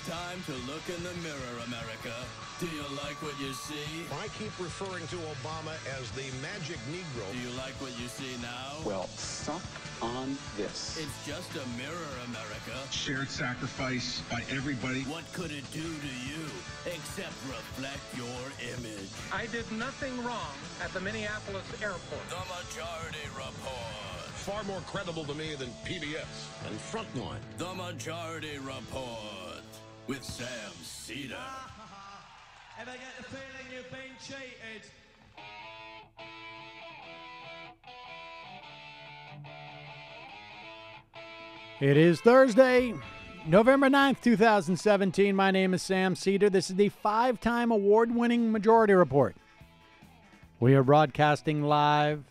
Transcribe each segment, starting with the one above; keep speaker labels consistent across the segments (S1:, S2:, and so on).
S1: time to look in the mirror, America. Do you like what you see?
S2: I keep referring to Obama as the magic Negro.
S1: Do you like what you see now?
S3: Well, suck on this.
S1: It's just a mirror, America.
S4: Shared sacrifice by everybody.
S1: What could it do to you except reflect your image?
S5: I did nothing wrong at the Minneapolis airport.
S1: The Majority Report.
S2: Far more credible to me than PBS and Frontline.
S1: The Majority Report with Sam Seder.
S6: Ever get the feeling you've been cheated?
S7: It is Thursday, November 9th, 2017. My name is Sam Seder. This is the 5-time award-winning Majority Report. We are broadcasting live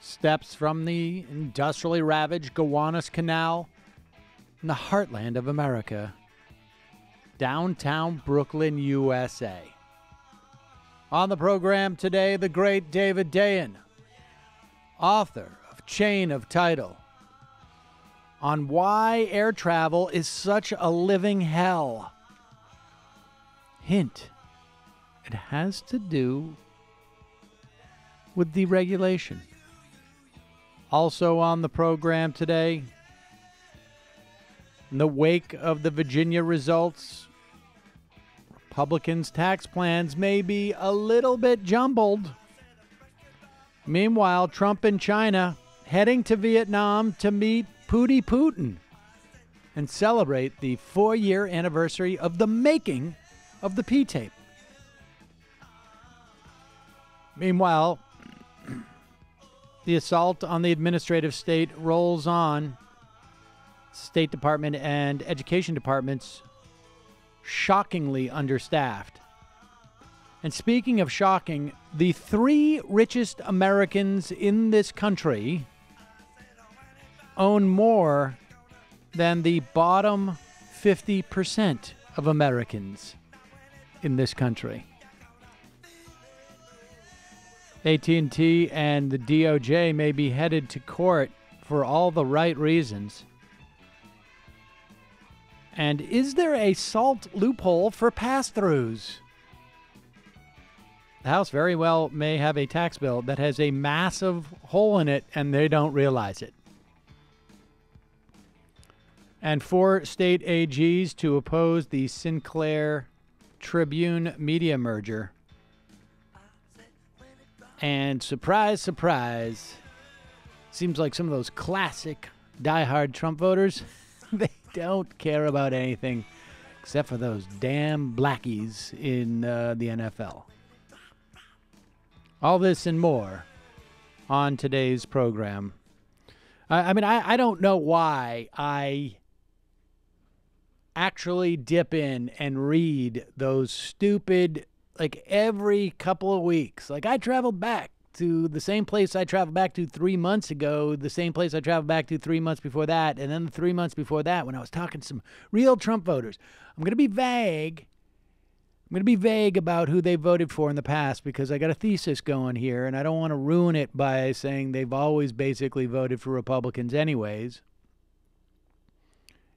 S7: steps from the industrially ravaged Gowanus Canal in the heartland of America, downtown Brooklyn, USA. On the program today, the great David Dayen, author of Chain of Title, on why air travel is such a living hell. Hint, it has to do with deregulation. Also on the program today, in the wake of the Virginia results, Republicans' tax plans may be a little bit jumbled. Meanwhile, Trump and China heading to Vietnam to meet Putin and celebrate the 4-year anniversary of the making of the P-tape. Meanwhile, the assault on the administrative state rolls on. State Department and Education Departments shockingly understaffed. And speaking of shocking, the 3 richest Americans in this country own more than the bottom 50% of Americans in this country. AT&T and the DOJ may be headed to court for all the right reasons. And is there a SALT loophole for pass-throughs? The House very well may have a tax bill that has a massive hole in it, and they don't realize it. And 4 state AGs to oppose the Sinclair Tribune media merger. And surprise, surprise, seems like some of those classic diehard Trump voters, they don't care about anything except for those damn blackies in the NFL. All this and more on today's program. I don't know why I actually dip in and read those stupid, like every couple of weeks. Like I traveled back to the same place I traveled back to 3 months ago, the same place I traveled back to 3 months before that, and then the 3 months before that when I was talking to some real Trump voters. I'm going to be vague. I'm going to be vague about who they voted for in the past because I got a thesis going here, and I don't want to ruin it by saying they've always basically voted for Republicans anyways.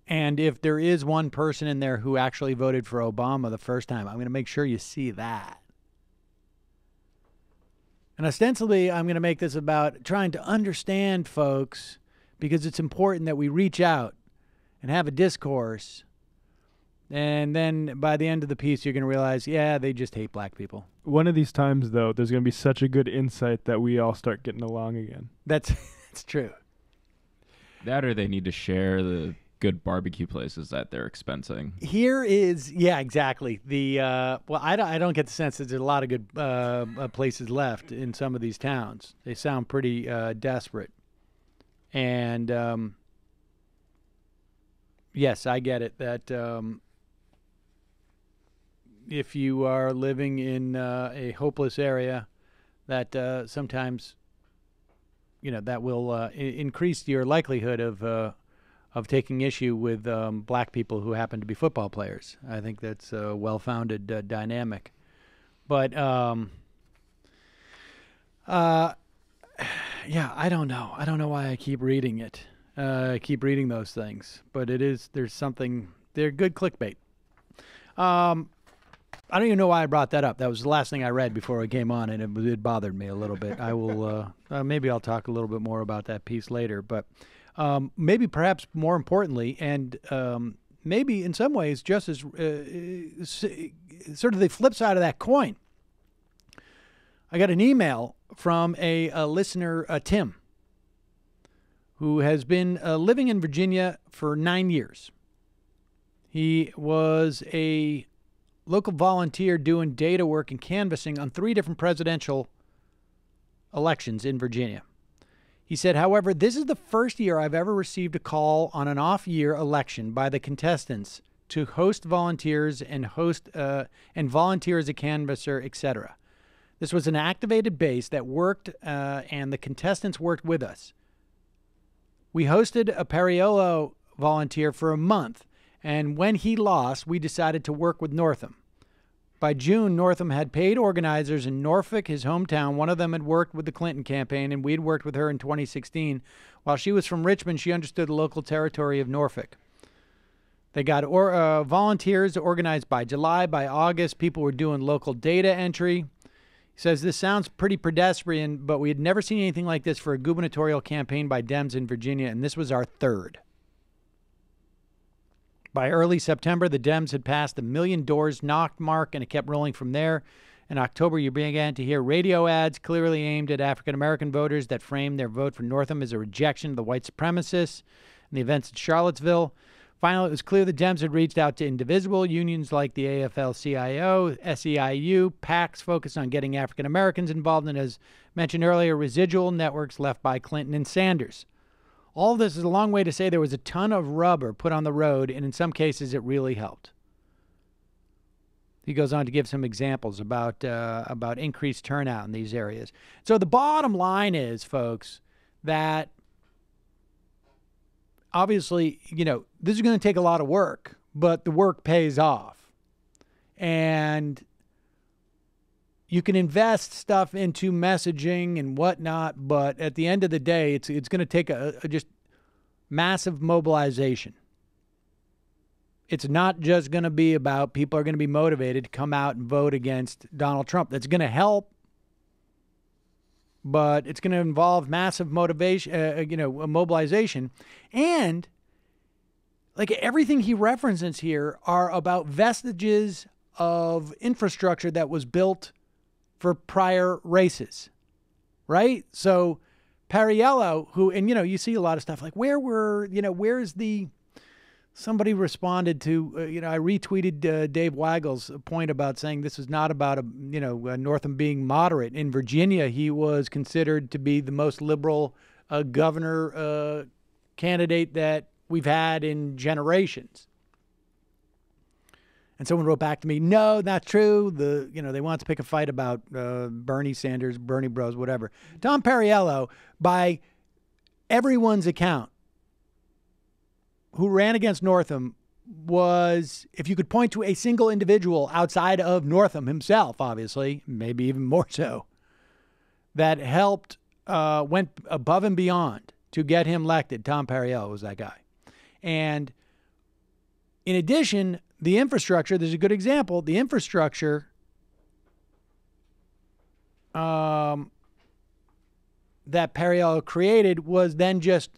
S7: And if there is one person in there who actually voted for Obama the first time, I'm going to make sure you see that. And ostensibly, I'm going to make this about trying to understand folks because it's important that we reach out and have a discourse. And then by the end of the piece, you're going to realize, yeah, they just hate black people.
S8: One of these times, though, there's going to be such a good insight that we all start getting along again.
S7: That's true.
S9: That or they need to share the good barbecue places that they're expensing.
S7: Here is, yeah, exactly. The well, I don't get the sense that there's a lot of good places left in some of these towns. They sound pretty desperate. And yes, I get it that if you are living in a hopeless area, that sometimes, that will increase your likelihood of taking issue with black people who happen to be football players. I think that's a well-founded dynamic. But, yeah, I don't know. I don't know why I keep reading it. I keep reading those things. But there's something, they're good clickbait. I don't even know why I brought that up. That was the last thing I read before I came on, and it bothered me a little bit. I will maybe I'll talk a little bit more about that piece later, but maybe perhaps more importantly, and maybe in some ways just as sort of the flip side of that coin. I got an email from a listener, Tim, who has been living in Virginia for 9 years. He was a local volunteer doing data work and canvassing on 3 different presidential elections in Virginia. He said, however, this is the first year I've ever received a call on an off-year election by the contestants to host volunteers and volunteer as a canvasser, etc. This was an activated base that worked, and the contestants worked with us. We hosted a Pariolo volunteer for a month, and when he lost, we decided to work with Northam. By June, Northam had paid organizers in Norfolk, his hometown. One of them had worked with the Clinton campaign, and we had worked with her in 2016. While she was from Richmond, she understood the local territory of Norfolk. They got volunteers organized by July. By August, people were doing local data entry. He says, this sounds pretty pedestrian, but we had never seen anything like this for a gubernatorial campaign by Dems in Virginia, and this was our 3rd. By early September, the Dems had passed the 1 million doors knocked mark, and it kept rolling from there. In October, you began to hear radio ads clearly aimed at African-American voters that framed their vote for Northam as a rejection of the white supremacists and the events in Charlottesville. Finally, it was clear the Dems had reached out to individual unions like the AFL-CIO, SEIU, PACs focused on getting African-Americans involved, and as mentioned earlier, residual networks left by Clinton and Sanders. All of this is a long way to say there was a ton of rubber put on the road, and in some cases it really helped. He goes on to give some examples about increased turnout in these areas. So the bottom line is, folks, that obviously, this is going to take a lot of work, but the work pays off. And you can invest stuff into messaging and whatnot, but at the end of the day, it's going to take a just massive mobilization. It's not just going to be about people are going to be motivated to come out and vote against Donald Trump. That's going to help, but it's going to involve massive mobilization. And like everything he references here are about vestiges of infrastructure that was built for prior races, right? So Pariello, who, and you see a lot of stuff like where's the, somebody responded to, I retweeted Dave Weigel's point about saying this is not about Northam being moderate. In Virginia, he was considered to be the most liberal governor candidate that we've had in generations. And someone wrote back to me, no, not true. They want to pick a fight about Bernie Sanders, Bernie Bros, whatever. Tom Pariello, by everyone's account, who ran against Northam, was, if you could point to a single individual outside of Northam himself, obviously, maybe even more so, that helped, went above and beyond to get him elected. Tom Pariello was that guy. And in addition, the infrastructure, there's a good example, the infrastructure that Pariello created was then just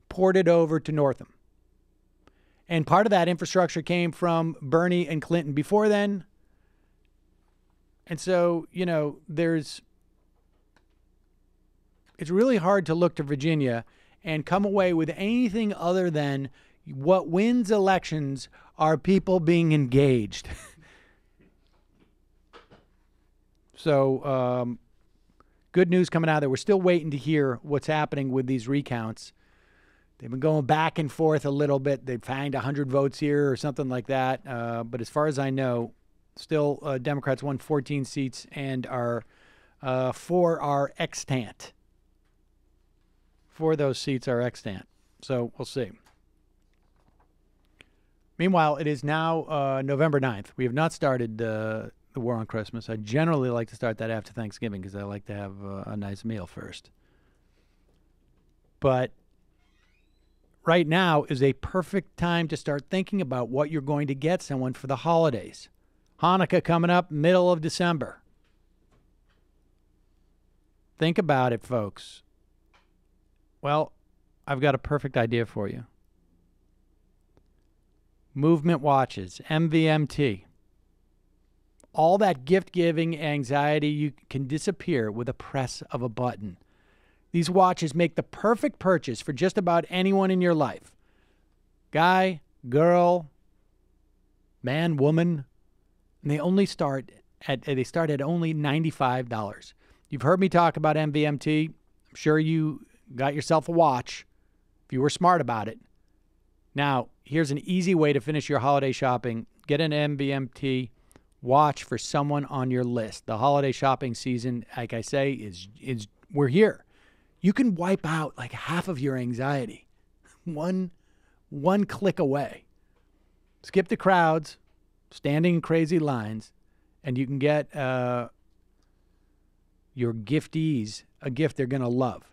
S7: ported over to Northam. And part of that infrastructure came from Bernie and Clinton before then. And so, it's really hard to look to Virginia and come away with anything other than what wins elections are people being engaged. So, good news coming out of there. We're still waiting to hear what's happening with these recounts. They've been going back and forth a little bit. They've found 100 votes here or something like that. But as far as I know, still Democrats won 14 seats and are 4 are extant. 4 of those seats are extant. So we'll see. Meanwhile, it is now November 9th. We have not started the war on Christmas. I generally like to start that after Thanksgiving because I like to have a nice meal first. But right now is a perfect time to start thinking about what you're going to get someone for the holidays. Hanukkah coming up middle of December. Think about it, folks. Well, I've got a perfect idea for you. Movement watches, MVMT. All that gift-giving anxiety you can disappear with a press of a button. These watches make the perfect purchase for just about anyone in your life. Guy, girl, man, woman. And they only start at only $95. You've heard me talk about MVMT. I'm sure you got yourself a watch if you were smart about it. Now, here's an easy way to finish your holiday shopping. Get an MVMT watch for someone on your list. The holiday shopping season, like I say, is we're here. You can wipe out like half of your anxiety. One click away. Skip the crowds, standing in crazy lines, and you can get your giftees a gift they're going to love.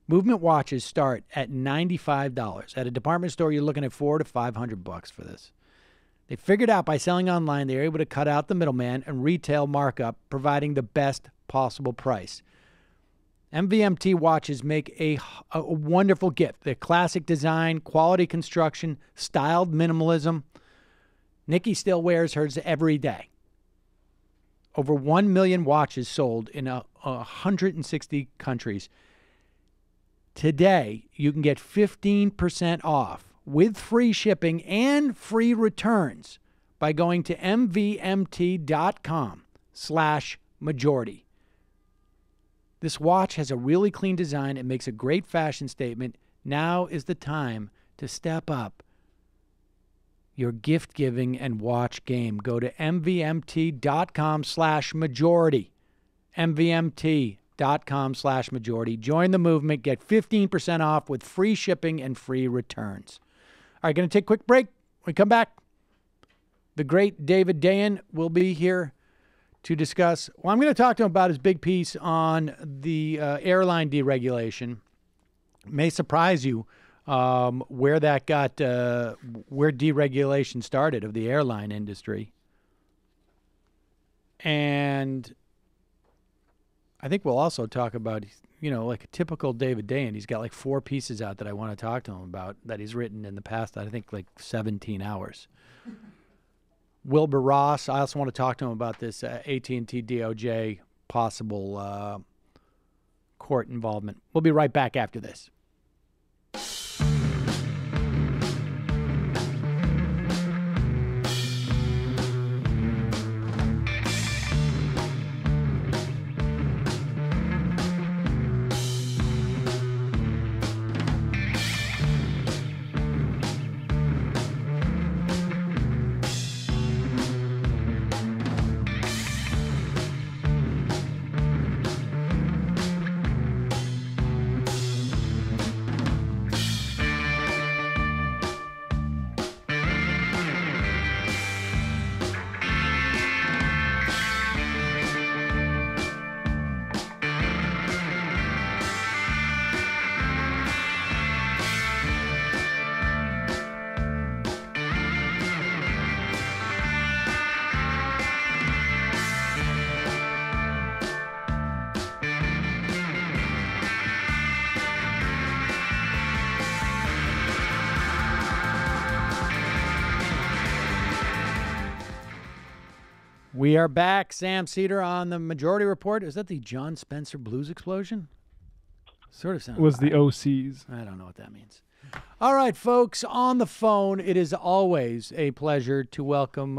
S7: Movement watches start at $95. At a department store, you're looking at $400 to $500 for this. They figured out by selling online, they're able to cut out the middleman and retail markup, providing the best possible price. MVMT watches make a wonderful gift. They're classic design, quality construction, styled minimalism. Nikki still wears hers every day. Over 1 million watches sold in 160 countries. Today, you can get 15% off with free shipping and free returns by going to mvmt.com/majority. This watch has a really clean design. It makes a great fashion statement. Now is the time to step up your gift giving and watch game. Go to mvmt.com/majority. mvmt.com/majority. Join the movement. Get 15% off with free shipping and free returns. All right, going to take a quick break. When we come back, the great David Dayen will be here to discuss. Well, I'm going to talk to him about his big piece on the airline deregulation. It may surprise you where that got, where deregulation started of the airline industry. And I think we'll also talk about, like a typical David Dayen. He's got like 4 pieces out that I want to talk to him about that he's written in the past, I think like 17 hours. Wilbur Ross, I also want to talk to him about this AT&T DOJ possible court involvement. We'll be right back after this. We are back. Sam Seder on the Majority Report. Is that the John Spencer blues explosion? Sort of sounds.
S8: Was the OCs.
S7: I don't know what that means. All right, folks, on the phone, it is always a pleasure to welcome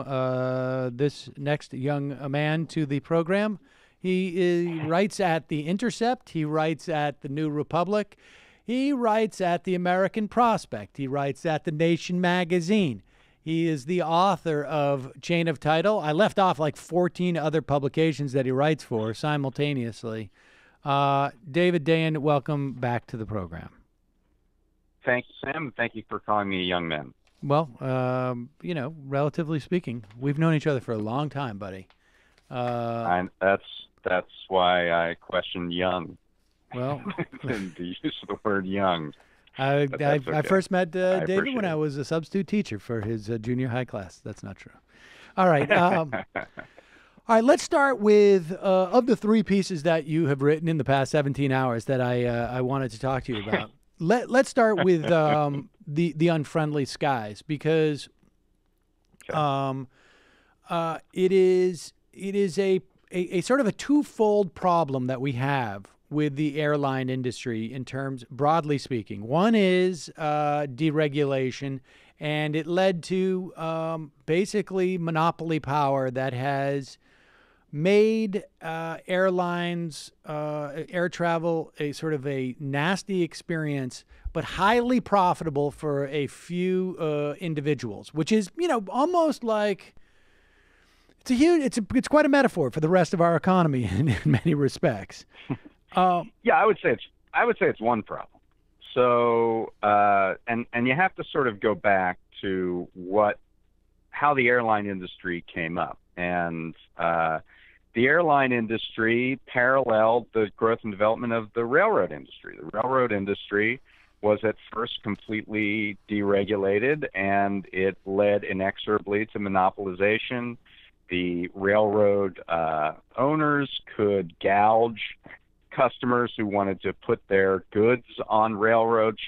S7: this next young man to the program. He writes at The Intercept. He writes at The New Republic. He writes at The American Prospect. He writes at The Nation magazine. He is the author of Chain of Title. I left off like 14 other publications that he writes for simultaneously. David Dayen, welcome back to the program.
S10: Thank you, Sam. Thank you for calling me a young man.
S7: Well, relatively speaking, we've known each other for a long time, buddy.
S10: And that's why I question young.
S7: Well,
S10: the use of the word young. okay.
S7: I first met David
S10: appreciate
S7: when I
S10: it.
S7: was a substitute teacher for his junior high class. That's not true. All right. All right, let's start with of the three pieces that you have written in the past 17 hours that I wanted to talk to you about. Let's start with the unfriendly skies, because it is a sort of a twofold problem that we have with the airline industry in terms, broadly speaking. One is deregulation, and it led to basically monopoly power that has made airlines, air travel, a sort of a nasty experience, but highly profitable for a few individuals, which is, almost like it's quite a metaphor for the rest of our economy in many respects.
S10: Yeah, I would say it's one problem. So, and you have to sort of go back to how the airline industry came up, and the airline industry paralleled the growth and development of the railroad industry. The railroad industry was at first completely deregulated, and it led inexorably to monopolization. The railroad owners could gouge customers who wanted to put their goods on railroad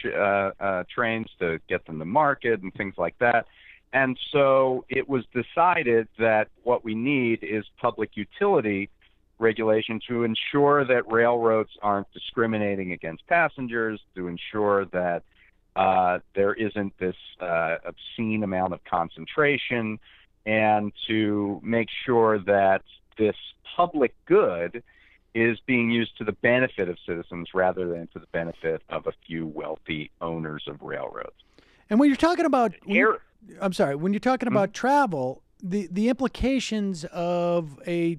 S10: trains to get them to market and things like that. And so it was decided that what we need is public utility regulation to ensure that railroads aren't discriminating against passengers, to ensure that there isn't this obscene amount of concentration, and to make sure that this public good is being used to the benefit of citizens rather than to the benefit of a few wealthy owners of railroads.
S7: And when you're talking about when you're talking about travel, the implications of a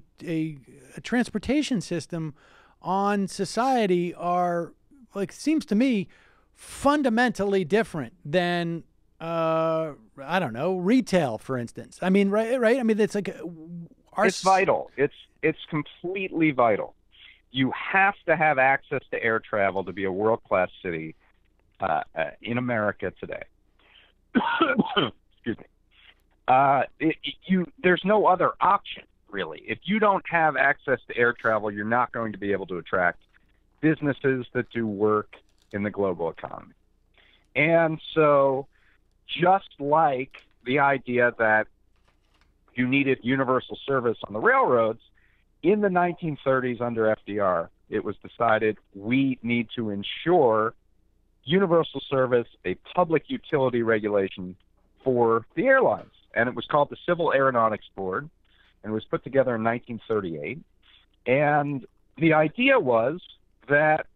S7: transportation system on society are, like, seems to me, fundamentally different than I don't know, retail, for instance. I mean, right? I mean, it's like
S10: it's vital. It's completely vital. You have to have access to air travel to be a world-class city in America today. Excuse me. There's no other option, really. If you don't have access to air travel, you're not going to be able to attract businesses that do work in the global economy. And so, just like the idea that you needed universal service on the railroads, in the 1930s under FDR, it was decided we need to ensure universal service, a public utility regulation for the airlines. And it was called the Civil Aeronautics Board, and it was put together in 1938. And the idea was that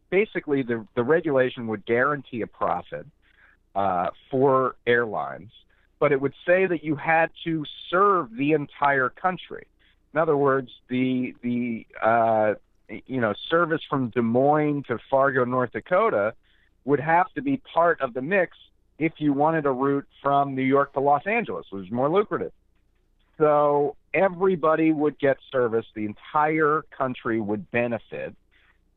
S10: basically the regulation would guarantee a profit for airlines, but it would say that you had to serve the entire country. In other words, the service from Des Moines to Fargo, North Dakota would have to be part of the mix if you wanted a route from New York to Los Angeles, which was more lucrative. So everybody would get service. The entire country would benefit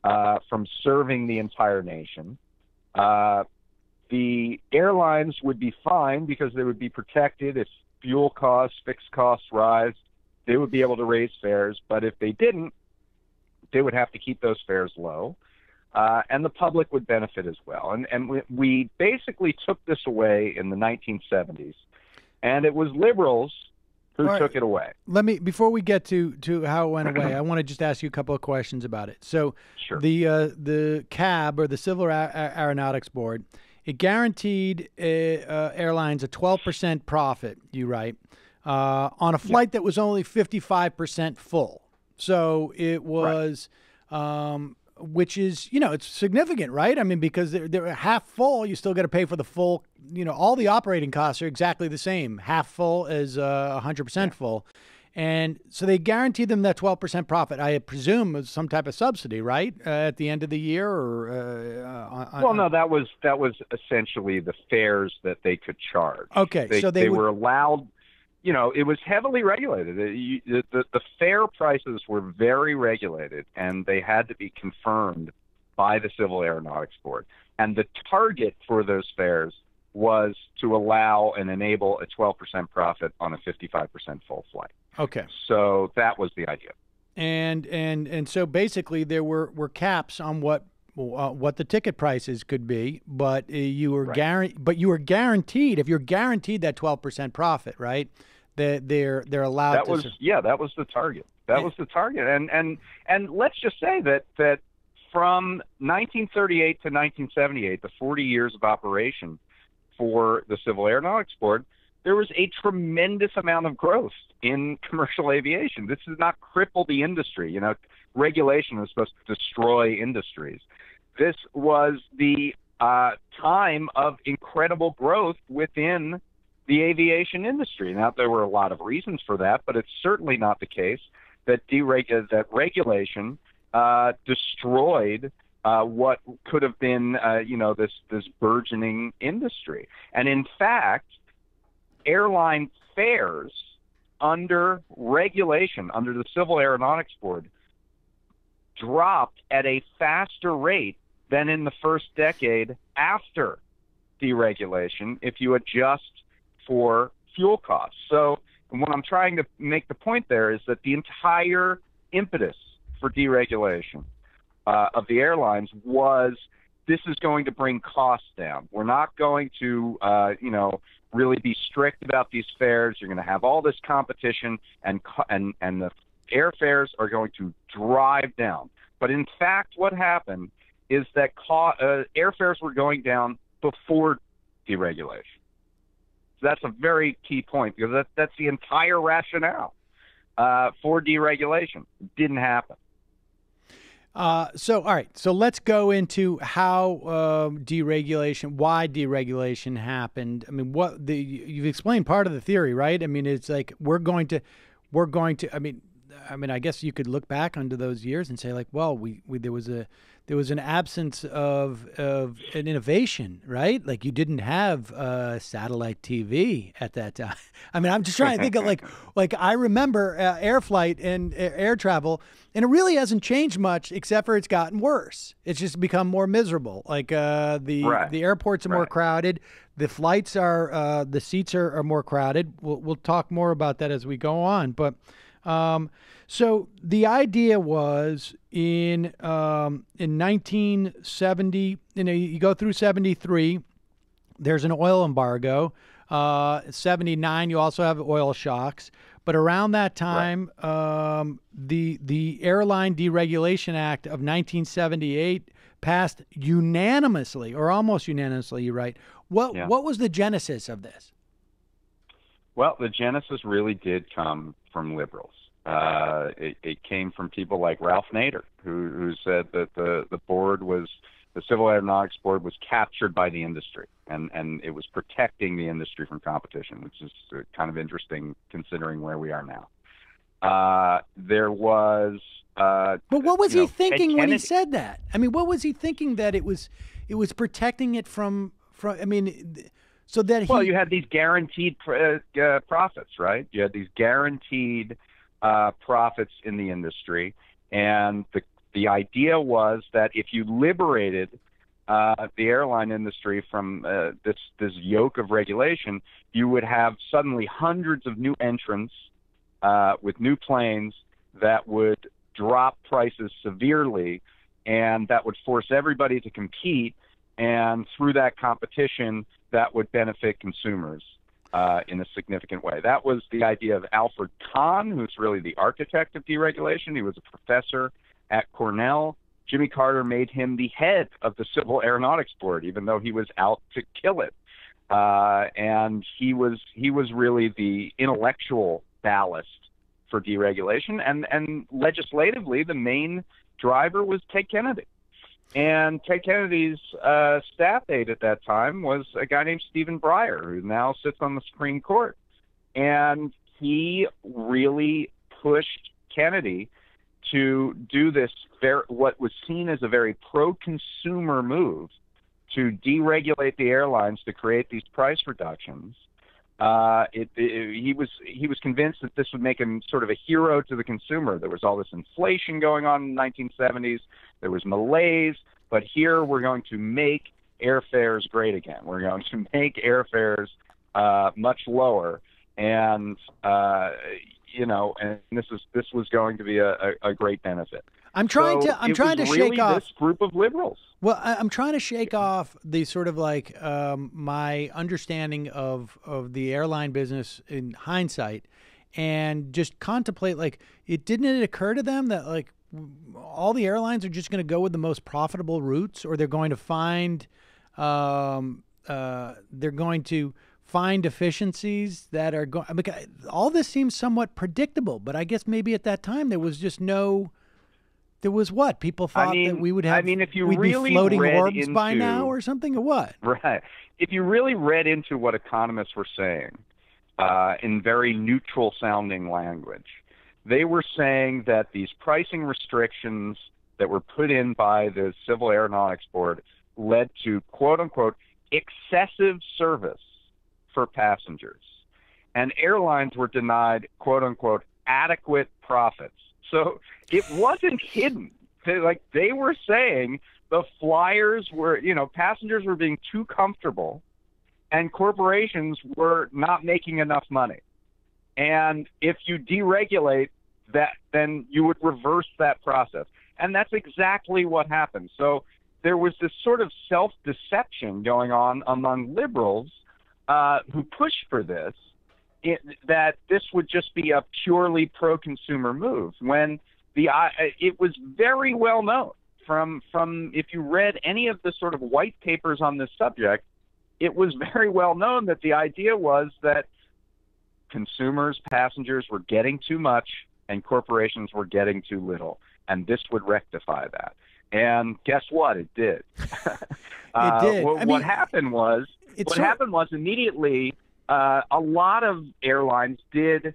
S10: from serving the entire nation. The airlines would be fine because they would be protected if fuel costs, fixed costs rise. They would be able to raise fares, but if they didn't, they would have to keep those fares low, and the public would benefit as well. And we basically took this away in the 1970s, and it was liberals who took it away.
S7: Let me, before we get to how it went away, I want to just ask you a couple of questions about it. So,
S10: sure.
S7: The CAB, or the Civil Aeronautics Board, it guaranteed airlines a 12% profit, you write, on a flight that was only 55% full. So it was, which is, it's significant, right? I mean, because they're half full, you still got to pay for the full, all the operating costs are exactly the same, half full as 100% full. And so they guaranteed them that 12% profit. I presume it was some type of subsidy, right? At the end of the year, or
S10: no, that was essentially the fares that they could charge.
S7: Okay,
S10: so they were allowed. It was heavily regulated. The fare prices were very regulated, and they had to be confirmed by the Civil Aeronautics Board. And the target for those fares was to allow and enable a 12% profit on a 55% full flight.
S7: Okay.
S10: So that was the idea.
S7: And so basically there were caps on what the ticket prices could be, but you were guaranteed, if you're guaranteed that 12% profit, right? That they're allowed
S10: that was the target. That was the target. And let's just say that from 1938 to 1978, the 40 years of operation for the Civil Aeronautics Board, there was a tremendous amount of growth in commercial aviation. This does not cripple the industry. You know, regulation is supposed to destroy industries. This was the time of incredible growth within the aviation industry. Now, there were a lot of reasons for that, but it's certainly not the case that regulation destroyed what could have been, this burgeoning industry. And in fact, airline fares under regulation, under the Civil Aeronautics Board, dropped at a faster rate than in the first decade after deregulation, if you adjust for fuel costs. So what I'm trying to make the point there is that the entire impetus for deregulation of the airlines was, this is going to bring costs down. We're not going to, really be strict about these fares. You're going to have all this competition, and the airfares are going to drive down. But in fact, what happened is that airfares were going down before deregulation. So that's a very key point, because that's the entire rationale for deregulation. It didn't happen.
S7: All right. So let's go into how why deregulation happened. I mean, you've explained part of the theory, right? I mean, it's like we're going to. I mean, I guess you could look back onto those years and say, like, well, there was an absence of an innovation, right? Like, you didn't have satellite TV at that time. I mean, I'm just trying to think of like I remember air flight and air travel, and it really hasn't changed much, except for it's gotten worse. It's just become more miserable. Like the airports are more crowded. The flights are the seats are more crowded. We'll talk more about that as we go on, but. So the idea was in 1970, you go through 73, there's an oil embargo. 79, you also have oil shocks. But around that time, the Airline Deregulation Act of 1978 passed unanimously, or almost unanimously, you're right. What was the genesis of this?
S10: Well, the genesis really did come from liberals. It came from people like Ralph Nader, who said that the Civil Aeronautics Board was captured by the industry, and it was protecting the industry from competition, which is kind of interesting considering where we are now. There was.
S7: But what was he thinking when he said that? I mean, what was he thinking that it was protecting it from? I mean. So that
S10: you had these guaranteed profits, right? You had these guaranteed profits in the industry, and the idea was that if you liberated the airline industry from this yoke of regulation, you would have suddenly hundreds of new entrants with new planes that would drop prices severely, and that would force everybody to compete, and through that competition, that would benefit consumers in a significant way. That was the idea of Alfred Kahn, who's really the architect of deregulation. He was a professor at Cornell. Jimmy Carter made him the head of the Civil Aeronautics Board, even though he was out to kill it. And he was really the intellectual ballast for deregulation. And legislatively, the main driver was Ted Kennedy. And Ted Kennedy's staff aide at that time was a guy named Stephen Breyer, who now sits on the Supreme Court. And he really pushed Kennedy to do this, what was seen as a very pro-consumer move to deregulate the airlines to create these price reductions. He was convinced that this would make him sort of a hero to the consumer. There was all this inflation going on in the 1970s. There was malaise. But here we're going to make airfares great again. We're going to make airfares much lower, and and this was going to be a great benefit.
S7: I'm trying to shake off
S10: this group of liberals.
S7: Well, I'm trying to shake off the sort of like my understanding of the airline business in hindsight, and just contemplate, like, didn't it occur to them that, like, all the airlines are just going to go with the most profitable routes, or they're going to find efficiencies that are going. I mean, all this seems somewhat predictable, but I guess maybe at that time there was just no. There was what? People thought that we would have.
S10: I mean, if you
S7: we'd
S10: really
S7: be floating
S10: read
S7: orbs
S10: into,
S7: by now, or something, or what?
S10: Right. If you really read into what economists were saying in very neutral-sounding language, they were saying that these pricing restrictions that were put in by the Civil Aeronautics Board led to, quote-unquote, excessive service for passengers. And airlines were denied, quote-unquote, adequate profits. So it wasn't hidden. They were saying the flyers were, passengers were being too comfortable and corporations were not making enough money. And if you deregulate that, then you would reverse that process. And that's exactly what happened. So there was this sort of self-deception going on among liberals who pushed for this, that this would just be a purely pro-consumer move, when it was very well known from if you read any of the sort of white papers on this subject, it was very well known that the idea was that consumers, passengers were getting too much and corporations were getting too little, and this would rectify that. And guess what? It did.
S7: It did.
S10: What happened was immediately a lot of airlines did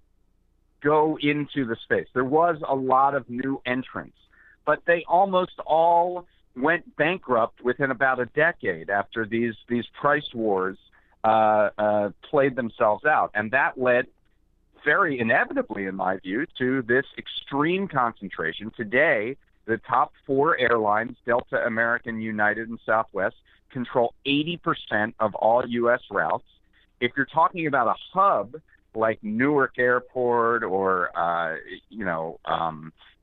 S10: go into the space. There was a lot of new entrants, but they almost all went bankrupt within about a decade after these price wars played themselves out. And that led very inevitably, in my view, to this extreme concentration. Today, the top 4 airlines, Delta, American, United, and Southwest, control 80% of all U.S. routes. If you're talking about a hub like Newark Airport or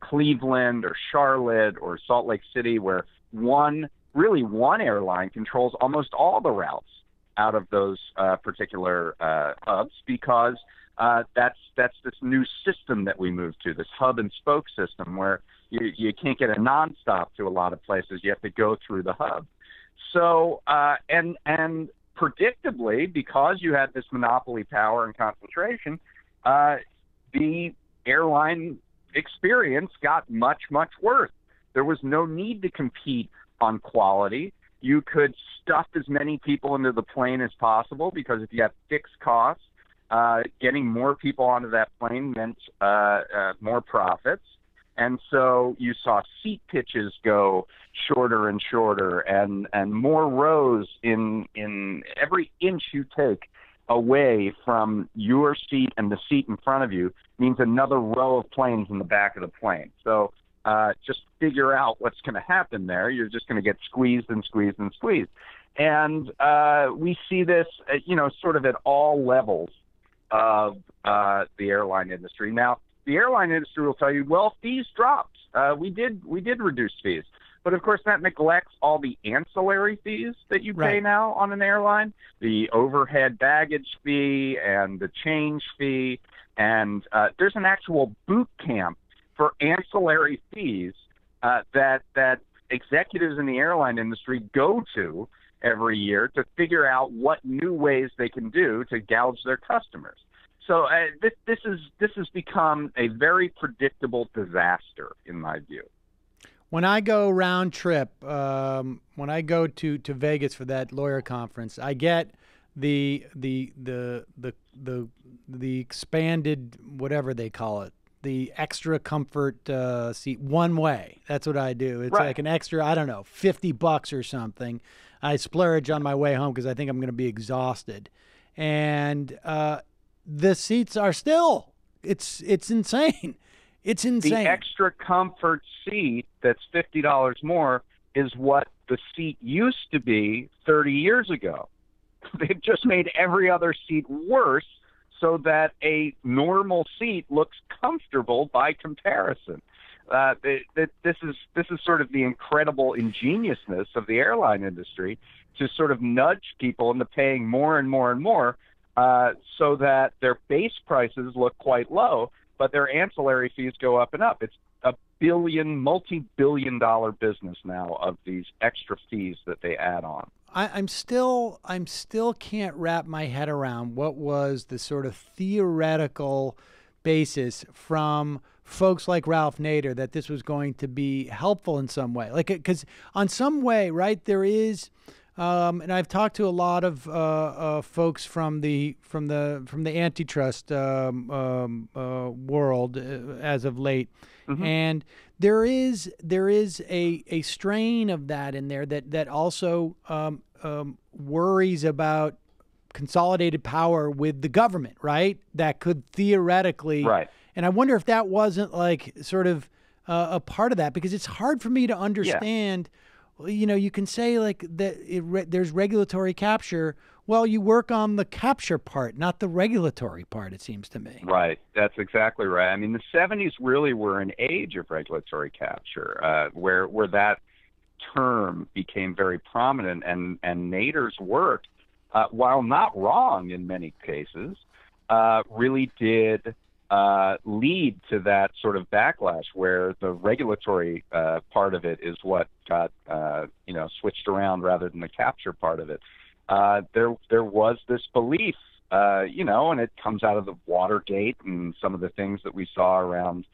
S10: Cleveland or Charlotte or Salt Lake City, where one airline controls almost all the routes out of those particular hubs, because that's this new system that we moved to, this hub and spoke system, where you can't get a nonstop to a lot of places. You have to go through the hub. So and predictably, because you had this monopoly power and concentration, the airline experience got much, much worse. There was no need to compete on quality. You could stuff as many people into the plane as possible, because if you have fixed costs, getting more people onto that plane meant more profits. And so you saw seat pitches go shorter and shorter, and more rows in every inch you take away from your seat and the seat in front of you means another row of planes in the back of the plane. So just figure out what's going to happen there. You're just going to get squeezed and squeezed and squeezed. And we see this, sort of at all levels of the airline industry. Now, the airline industry will tell you, well, fees dropped. We did reduce fees. But, of course, that neglects all the ancillary fees that you pay now on an airline, the overhead baggage fee and the change fee. And there's an actual boot camp for ancillary fees that executives in the airline industry go to every year to figure out what new ways they can do to gouge their customers. So this has become a very predictable disaster, in my view.
S7: When I go round trip, when I go to Vegas for that lawyer conference, I get the expanded, whatever they call it, the extra comfort seat one way. That's what I do. It's like an extra, I don't know, $50 or something. I splurge on my way home because I think I'm going to be exhausted, and the seats are still. It's insane. It's insane.
S10: The extra comfort seat that's $50 more is what the seat used to be 30 years ago. They've just made every other seat worse so that a normal seat looks comfortable by comparison. This is sort of the incredible ingeniousness of the airline industry to sort of nudge people into paying more and more and more so that their base prices look quite low, but their ancillary fees go up and up. It's a multi-billion-dollar business now of these extra fees that they add on.
S7: I'm still can't wrap my head around what was the sort of theoretical basis from folks like Ralph Nader that this was going to be helpful in some way. Like, because on some way, right, there is, and I've talked to a lot of folks from the antitrust world as of late, and there is a strain of that in there that also worries about consolidated power with the government, right? That could theoretically,
S10: right.
S7: And I wonder if that wasn't like sort of a part of that, because it's hard for me to understand. Yeah. You know, you can say like that there's regulatory capture. Well, you work on the capture part, not the regulatory part, it seems to me.
S10: Right. That's exactly right. I mean, the 70s really were an age of regulatory capture, where that term became very prominent, and Nader's work, while not wrong in many cases, really did lead to that sort of backlash where the regulatory part of it is what got switched around rather than the capture part of it. There was this belief, and it comes out of the Watergate and some of the things that we saw around,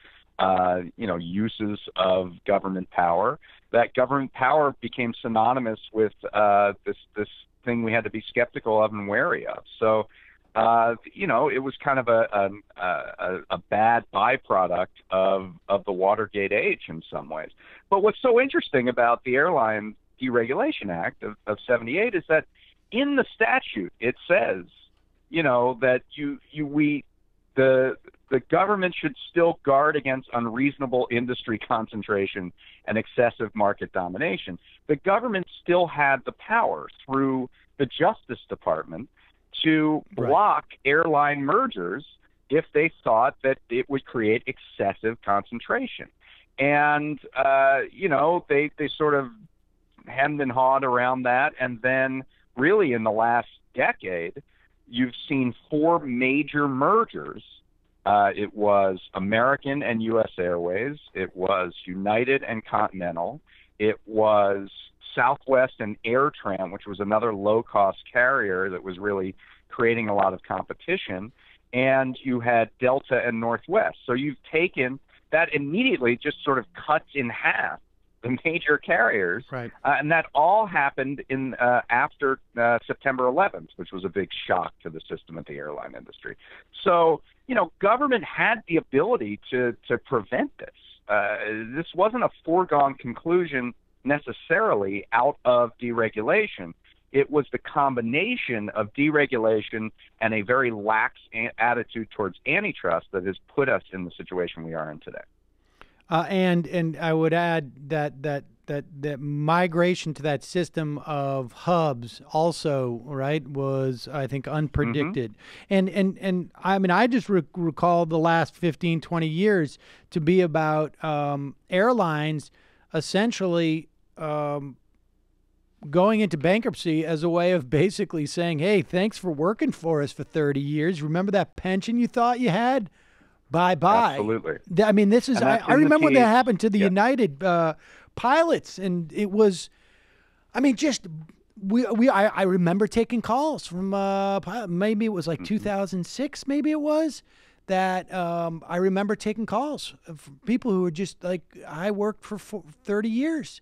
S10: uses of government power, that government power became synonymous with this thing we had to be skeptical of and wary of. So, it was kind of a bad byproduct of the Watergate age in some ways. But what's so interesting about the Airline Deregulation Act of 78 is that in the statute it says, that the government should still guard against unreasonable industry concentration and excessive market domination. The government still had the power through the Justice Department to block airline mergers if they thought that it would create excessive concentration. And, they sort of hemmed and hawed around that. And then really in the last decade, you've seen 4 major mergers. It was American and U.S. Airways. It was United and Continental. It was Southwest and AirTran, which was another low-cost carrier that was really creating a lot of competition. And you had Delta and Northwest. So you've taken that immediately just sort of cuts in half the major carriers.
S7: Right.
S10: And that all happened in after September 11th, which was a big shock to the system of the airline industry. So, government had the ability to prevent this. This wasn't a foregone conclusion necessarily out of deregulation. It was the combination of deregulation and a very lax attitude towards antitrust that has put us in the situation we are in today.
S7: And I would add that migration to that system of hubs also, right, was, I think, unpredicted. And I mean, I just recall the last 15, 20 years to be about airlines essentially going into bankruptcy as a way of basically saying, hey, thanks for working for us for 30 years. Remember that pension you thought you had? Bye-bye.
S10: Absolutely.
S7: I mean, this is, I remember when that happened to the United pilots, and it was, I mean, just, I remember taking calls from, maybe it was like 2006, maybe it was, that I remember taking calls from people who were just like, I worked for 30 years.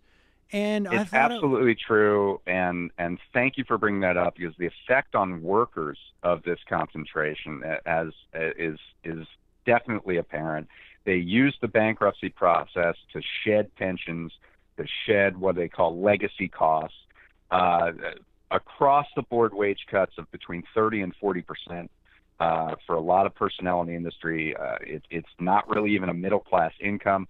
S7: And
S10: it's absolutely true, and thank you for bringing that up, because the effect on workers of this concentration is definitely apparent. They use the bankruptcy process to shed pensions, to shed what they call legacy costs, across the board wage cuts of between 30 and 40%. For a lot of personnel in the industry, it's not really even a middle class income.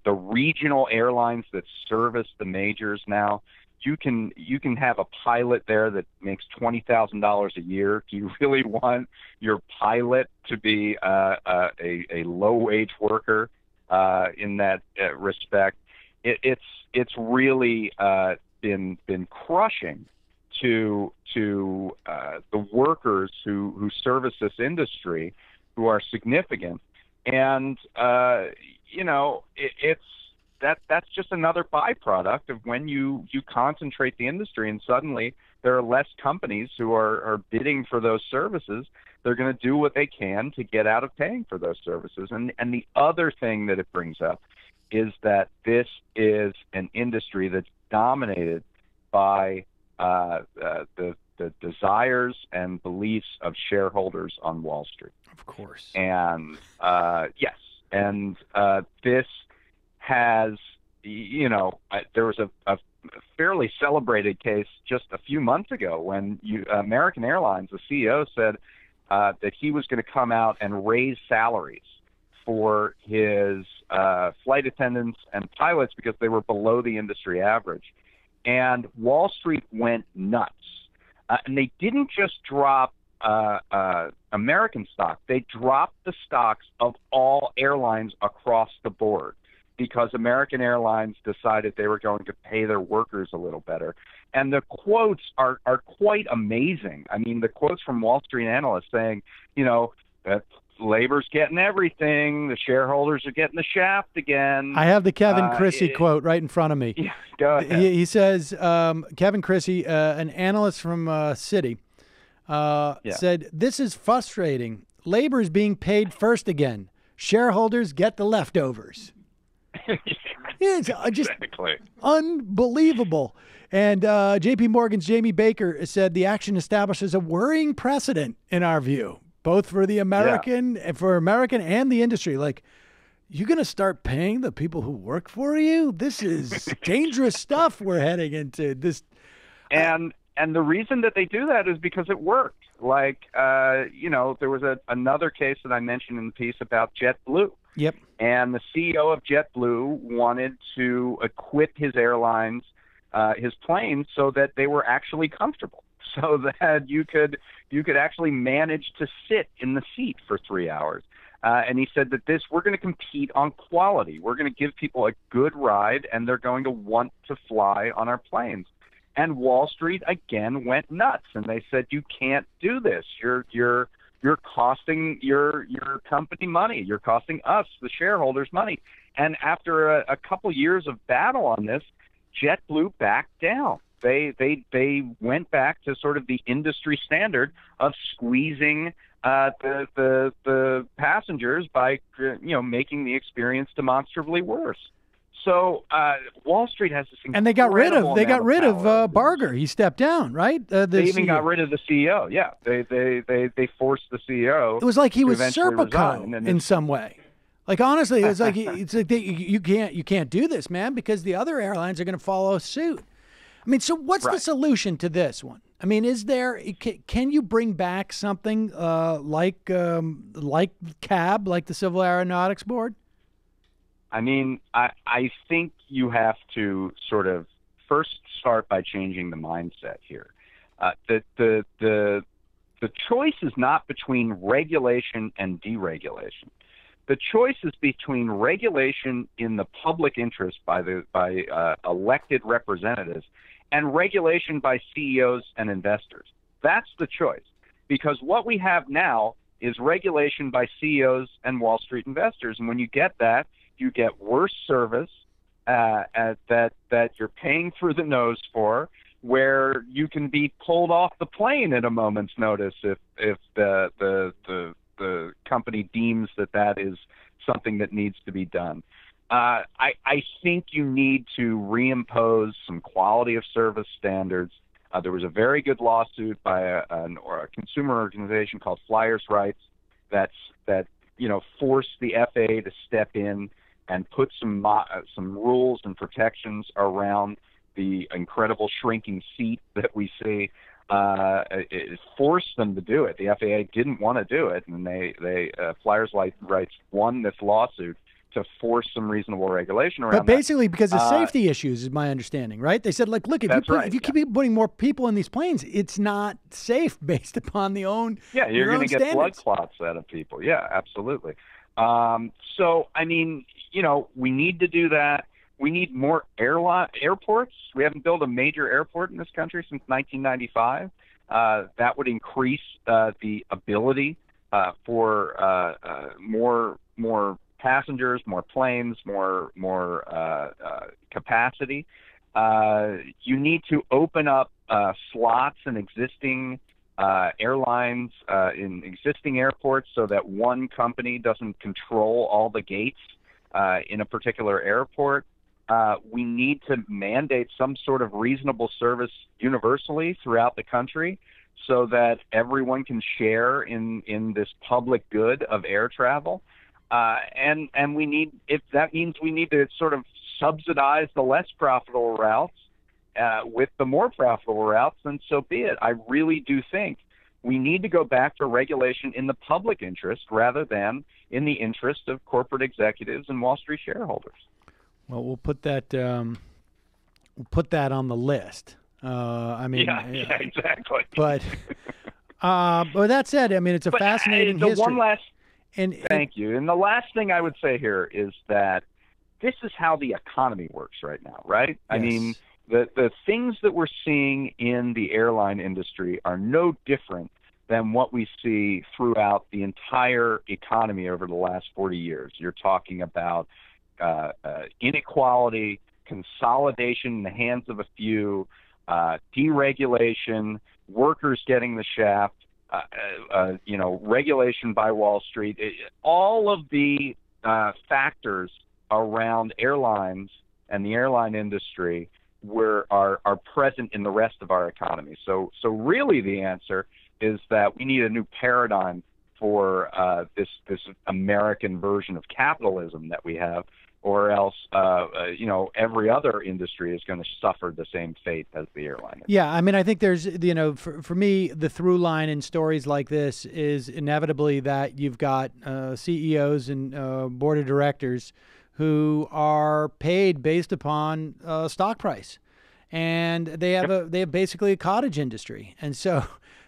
S10: The regional airlines that service the majors now you can have a pilot there that makes $20,000 a year. Do you really want your pilot to be a low-wage worker in that respect? It's really been crushing to the workers who service this industry, who are significant, and that's just another byproduct of when you concentrate the industry, and suddenly there are less companies who are bidding for those services. They're going to do what they can to get out of paying for those services. And the other thing that it brings up is that this is an industry that's dominated by the desires and beliefs of shareholders on Wall Street.
S7: Of course.
S10: And yes, and this has, there was a fairly celebrated case just a few months ago when American Airlines, the CEO, said that he was going to come out and raise salaries for his flight attendants and pilots because they were below the industry average. And Wall Street went nuts. And they didn't just drop American stock. They dropped the stocks of all airlines across the board because American Airlines decided they were going to pay their workers a little better. And the quotes are quite amazing. I mean, the quotes from Wall Street analysts saying, that labor's getting everything, the shareholders are getting the shaft again.
S7: I have the Kevin Chrissy quote right in front of me.
S10: Yeah, go ahead.
S7: He says, Kevin Chrissy, an analyst from Citi, said, "This is frustrating. Labor is being paid first again. Shareholders get the leftovers." It's just unbelievable. And J.P. Morgan's Jamie Baker said the action establishes a worrying precedent in our view, both for the American and the industry. Like, you're going to start paying the people who work for you? This is dangerous stuff we're heading into. This,
S10: and the reason that they do that is because it worked. Like, there was another case that I mentioned in the piece about JetBlue.
S7: Yep.
S10: And the CEO of JetBlue wanted to equip his airlines, his planes, so that they were actually comfortable, so that you could actually manage to sit in the seat for 3 hours. And he said that we're going to compete on quality. We're going to give people a good ride, and they're going to want to fly on our planes. And Wall Street again went nuts, and they said, "You can't do this. You're costing your company money. You're costing us, the shareholders, money." And after a couple years of battle on this, JetBlue backed down. They went back to sort of the industry standard of squeezing the passengers by making the experience demonstrably worse. So Wall Street has this incredible
S7: and they got rid of Barger. He stepped down, right?
S10: They even got rid of the CEO. Yeah, they forced the CEO.
S7: It was like he was Serpico in some way. Like, honestly, it's like you can't do this, man, because the other airlines are going to follow suit. I mean, so what's the solution to this one? I mean, can you bring back something like CAB, like the Civil Aeronautics Board?
S10: I mean, I think you have to sort of first start by changing the mindset here. The choice is not between regulation and deregulation. The choice is between regulation in the public interest by elected representatives and regulation by CEOs and investors. That's the choice, because what we have now is regulation by CEOs and Wall Street investors, and when you get that, you get worse service that you're paying through the nose for, where you can be pulled off the plane at a moment's notice if the company deems that is something that needs to be done. I think you need to reimpose some quality of service standards. There was a very good lawsuit by a consumer organization called Flyers Rights that forced the FAA to step in and put some rules and protections around the incredible shrinking seat that we see. It forced them to do it. The FAA didn't want to do it, and they Flyers Rights won this lawsuit to force some reasonable regulation around
S7: But basically,
S10: that.
S7: because of safety issues, is my understanding, right? They said, like, look, if you keep putting more people in these planes, it's not safe based upon the own
S10: you're
S7: going to
S10: get blood clots out of people. Yeah, absolutely. So, I mean, we need to do that. We need more airports. We haven't built a major airport in this country since 1995. That would increase the ability for more passengers, more planes, more capacity. You need to open up slots in existing airlines in existing airports so that one company doesn't control all the gates in a particular airport. We need to mandate some sort of reasonable service universally throughout the country so that everyone can share in this public good of air travel. And we need, if that means we need to sort of subsidize the less profitable routes with the more profitable routes, then so be it. I really do think we need to go back to regulation in the public interest rather than in the interest of corporate executives and Wall Street shareholders.
S7: Well, we'll put that on the list. I mean,
S10: yeah, exactly.
S7: But that said, I mean, it's a fascinating history.
S10: One last, thank you. And the last thing I would say here is that this is how the economy works right now, right? Yes. I mean, the things that we're seeing in the airline industry are no different than what we see throughout the entire economy over the last 40 years. You're talking about inequality, consolidation in the hands of a few, deregulation, workers getting the shaft, regulation by Wall Street. All of the factors around airlines and the airline industry are present in the rest of our economy. So really the answer is that we need a new paradigm for this American version of capitalism that we have, or else every other industry is going to suffer the same fate as the airline industry.
S7: Yeah, I mean, I think there's, for me, the through line in stories like this is inevitably that you've got CEOs and board of directors who are paid based upon stock price, and they have basically a cottage industry, and so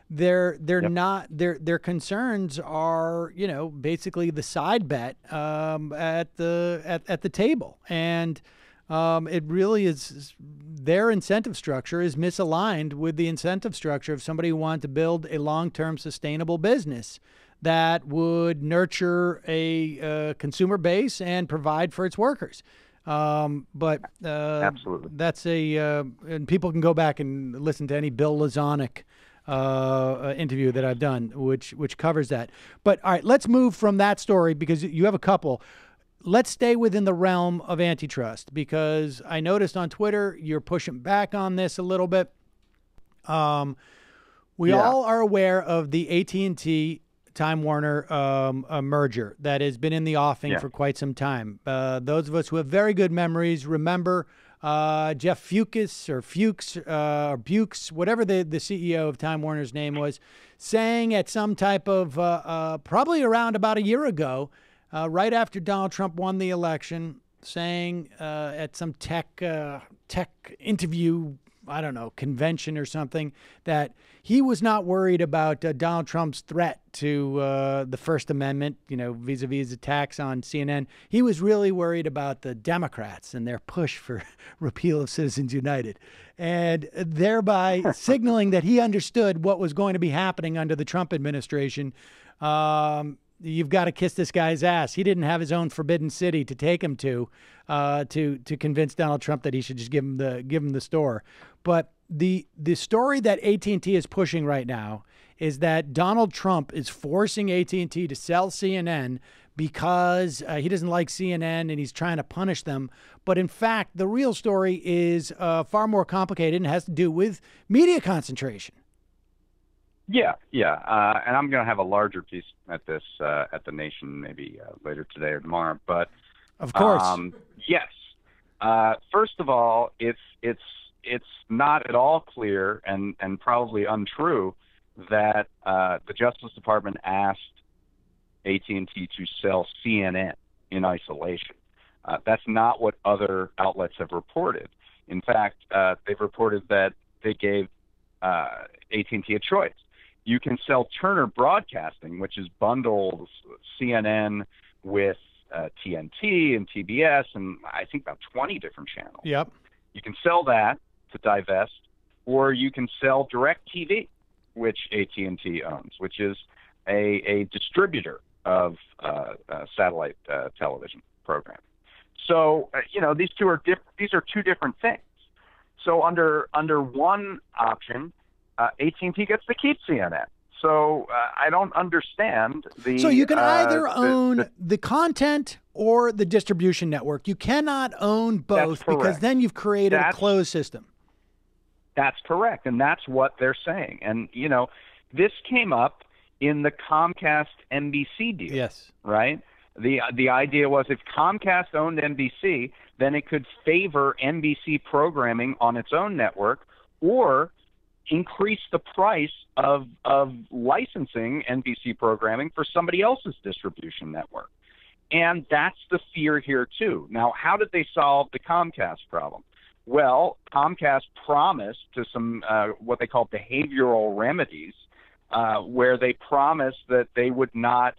S7: they're not their concerns are basically the side bet at the table, and it really is their incentive structure is misaligned with the incentive structure of somebody who wanted to build a long-term sustainable business that would nurture a consumer base and provide for its workers. But
S10: absolutely,
S7: that's and people can go back and listen to any Bill Lazonic interview that I've done, which covers that. But all right, let's move from that story because you have a couple. Let's stay within the realm of antitrust because I noticed on Twitter you're pushing back on this a little bit. We all are aware of the AT&T Time Warner merger that has been in the offing for quite some time. Those of us who have very good memories remember Jeff Fuchs or Bukes, whatever the CEO of Time Warner's name was, saying at some type of probably around about a year ago, right after Donald Trump won the election, saying at some tech interview, I don't know, convention or something, that he was not worried about Donald Trump's threat to the First Amendment, vis-a-vis attacks on CNN. He was really worried about the Democrats and their push for repeal of Citizens United, and thereby signaling that he understood what was going to be happening under the Trump administration. You've got to kiss this guy's ass. He didn't have his own forbidden city to take him to convince Donald Trump that he should just give him the store. But the story that AT&T is pushing right now is that Donald Trump is forcing AT&T to sell CNN because he doesn't like CNN and he's trying to punish them. But in fact, the real story is far more complicated and has to do with media concentration.
S10: Yeah. And I'm going to have a larger piece at this at The Nation maybe later today or tomorrow. But
S7: of course,
S10: yes. First of all, it's not at all clear and probably untrue that the Justice Department asked AT&T to sell CNN in isolation. That's not what other outlets have reported. In fact, they've reported that they gave AT&T a choice. You can sell Turner Broadcasting, which is bundles CNN with TNT and TBS and I think about 20 different channels.
S7: Yep.
S10: You can sell that to divest, or you can sell DirecTV, which AT&T owns, which is a distributor of satellite television programming. So these are two different things. So under one option, AT&T gets to keep CNN. So I don't understand the.
S7: So you can either own the content or the distribution network. You cannot own both because then you've created a closed system.
S10: That's correct, and that's what they're saying. And this came up in the Comcast NBC deal.
S7: Yes.
S10: Right. The idea was if Comcast owned NBC, then it could favor NBC programming on its own network, or increase the price of licensing NBC programming for somebody else's distribution network. And that's the fear here, too. Now, how did they solve the Comcast problem? Well, Comcast promised to some what they call behavioral remedies, where they promised that they would not,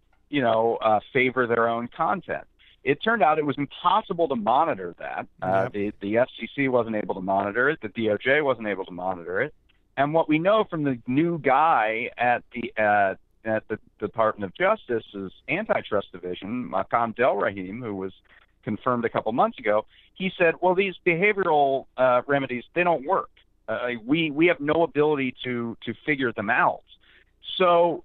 S10: favor their own content. It turned out it was impossible to monitor that. The FCC wasn't able to monitor it. The DOJ wasn't able to monitor it. And what we know from the new guy at the Department of Justice's Antitrust Division, Makam Delrahim, who was confirmed a couple months ago, he said, well, these behavioral remedies, they don't work. We have no ability to figure them out. So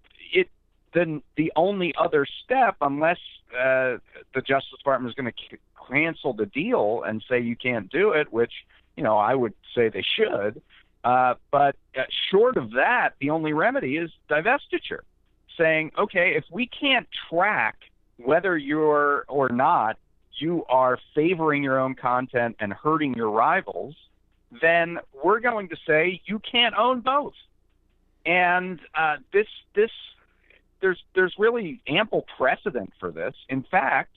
S10: then the only other step, unless the Justice Department is going to cancel the deal and say you can't do it, which, I would say they should, but short of that, the only remedy is divestiture, saying, okay, if we can't track whether you're or not you are favoring your own content and hurting your rivals, then we're going to say you can't own both. And there's really ample precedent for this. In fact,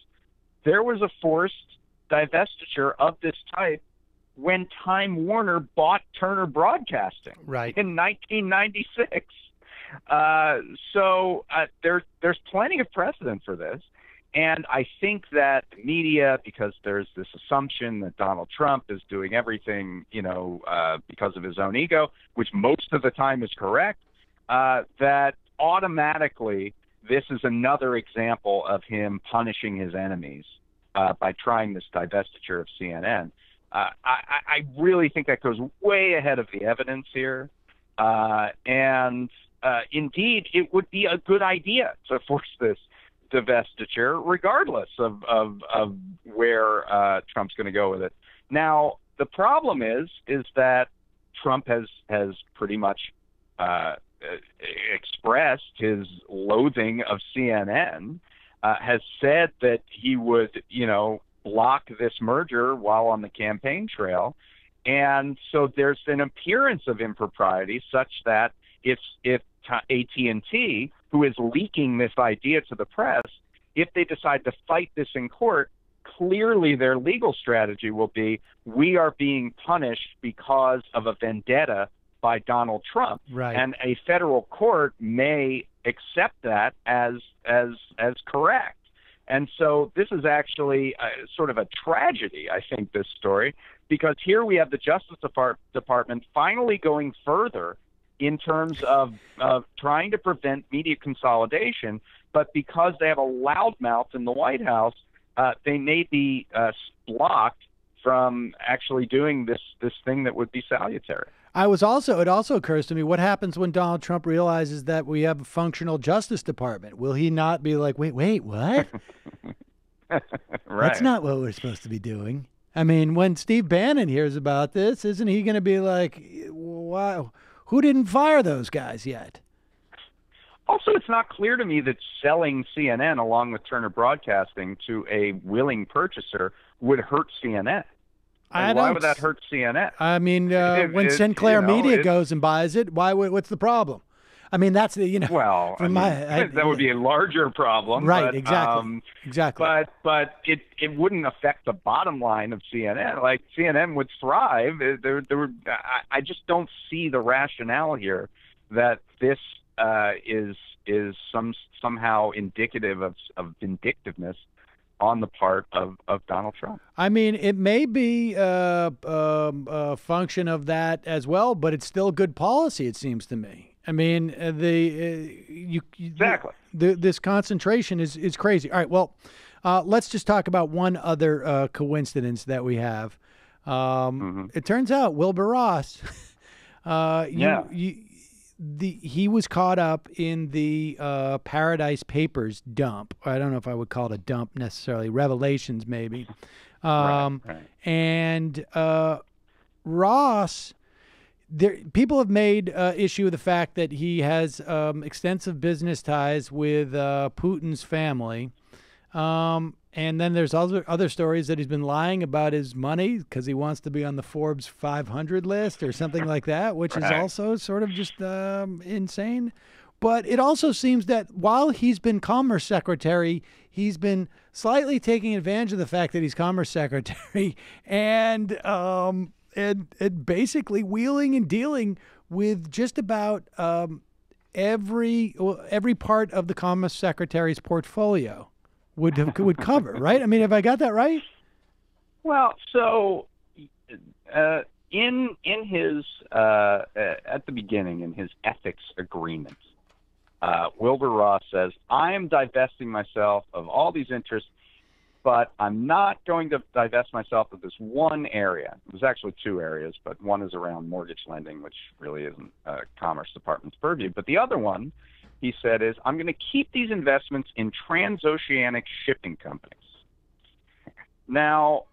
S10: there was a forced divestiture of this type when Time Warner bought Turner Broadcasting in 1996. So there's plenty of precedent for this. And I think that the media, because there's this assumption that Donald Trump is doing everything, because of his own ego, which most of the time is correct, that automatically this is another example of him punishing his enemies by trying this divestiture of CNN. I really think that goes way ahead of the evidence here. And indeed, it would be a good idea to force this divestiture, regardless of where Trump's going to go with it. Now, the problem is that Trump has pretty much expressed his loathing of CNN, has said that he would, block this merger while on the campaign trail. And so there's an appearance of impropriety such that if AT&T, who is leaking this idea to the press, if they decide to fight this in court, clearly their legal strategy will be, we are being punished because of a vendetta by Donald Trump.
S7: Right.
S10: And a federal court may accept that as correct. And so this is actually sort of a tragedy, I think, this story, because here we have the Justice Department finally going further in terms of trying to prevent media consolidation, but because they have a loudmouth in the White House, they may be blocked from actually doing this thing that would be salutary.
S7: It also occurs to me, what happens when Donald Trump realizes that we have a functional Justice Department? Will he not be like, wait, what?
S10: Right.
S7: That's not what we're supposed to be doing. I mean, when Steve Bannon hears about this, isn't he going to be like, wow, who didn't fire those guys yet?
S10: Also, it's not clear to me that selling CNN along with Turner Broadcasting to a willing purchaser would hurt CNN. Why would that hurt CNN?
S7: I mean, when Sinclair Media goes and buys it, what's the problem? I mean, that's the,
S10: Well, that would be a larger problem.
S7: Right,
S10: but,
S7: exactly.
S10: But it wouldn't affect the bottom line of CNN. Like, CNN would thrive. I just don't see the rationale here that this is somehow indicative of vindictiveness on the part of Donald Trump.
S7: I mean, it may be a function of that as well, but it's still good policy, it seems to me. I mean,
S10: exactly.
S7: This concentration is crazy. All right, well, let's just talk about one other coincidence that we have. It turns out Wilbur Ross, he was caught up in the Paradise Papers dump. I don't know if I would call it a dump necessarily. Revelations, maybe.
S10: Right.
S7: And Ross, people have made issue of the fact that he has extensive business ties with Putin's family. And then there's other stories that he's been lying about his money because he wants to be on the Forbes 500 list or something like that, which is also sort of just insane. But it also seems that while he's been Commerce Secretary, he's been slightly taking advantage of the fact that he's Commerce Secretary and basically wheeling and dealing with just about every part of the Commerce Secretary's portfolio. Would cover, right? I mean, have I got that right?
S10: Well, so in his at the beginning in his ethics agreement, Wilbur Ross says, "I am divesting myself of all these interests, but I'm not going to divest myself of this one area." There's actually two areas, but one is around mortgage lending, which really isn't Commerce Department's purview. But the other one, he said, is I'm going to keep these investments in transoceanic shipping companies. Now,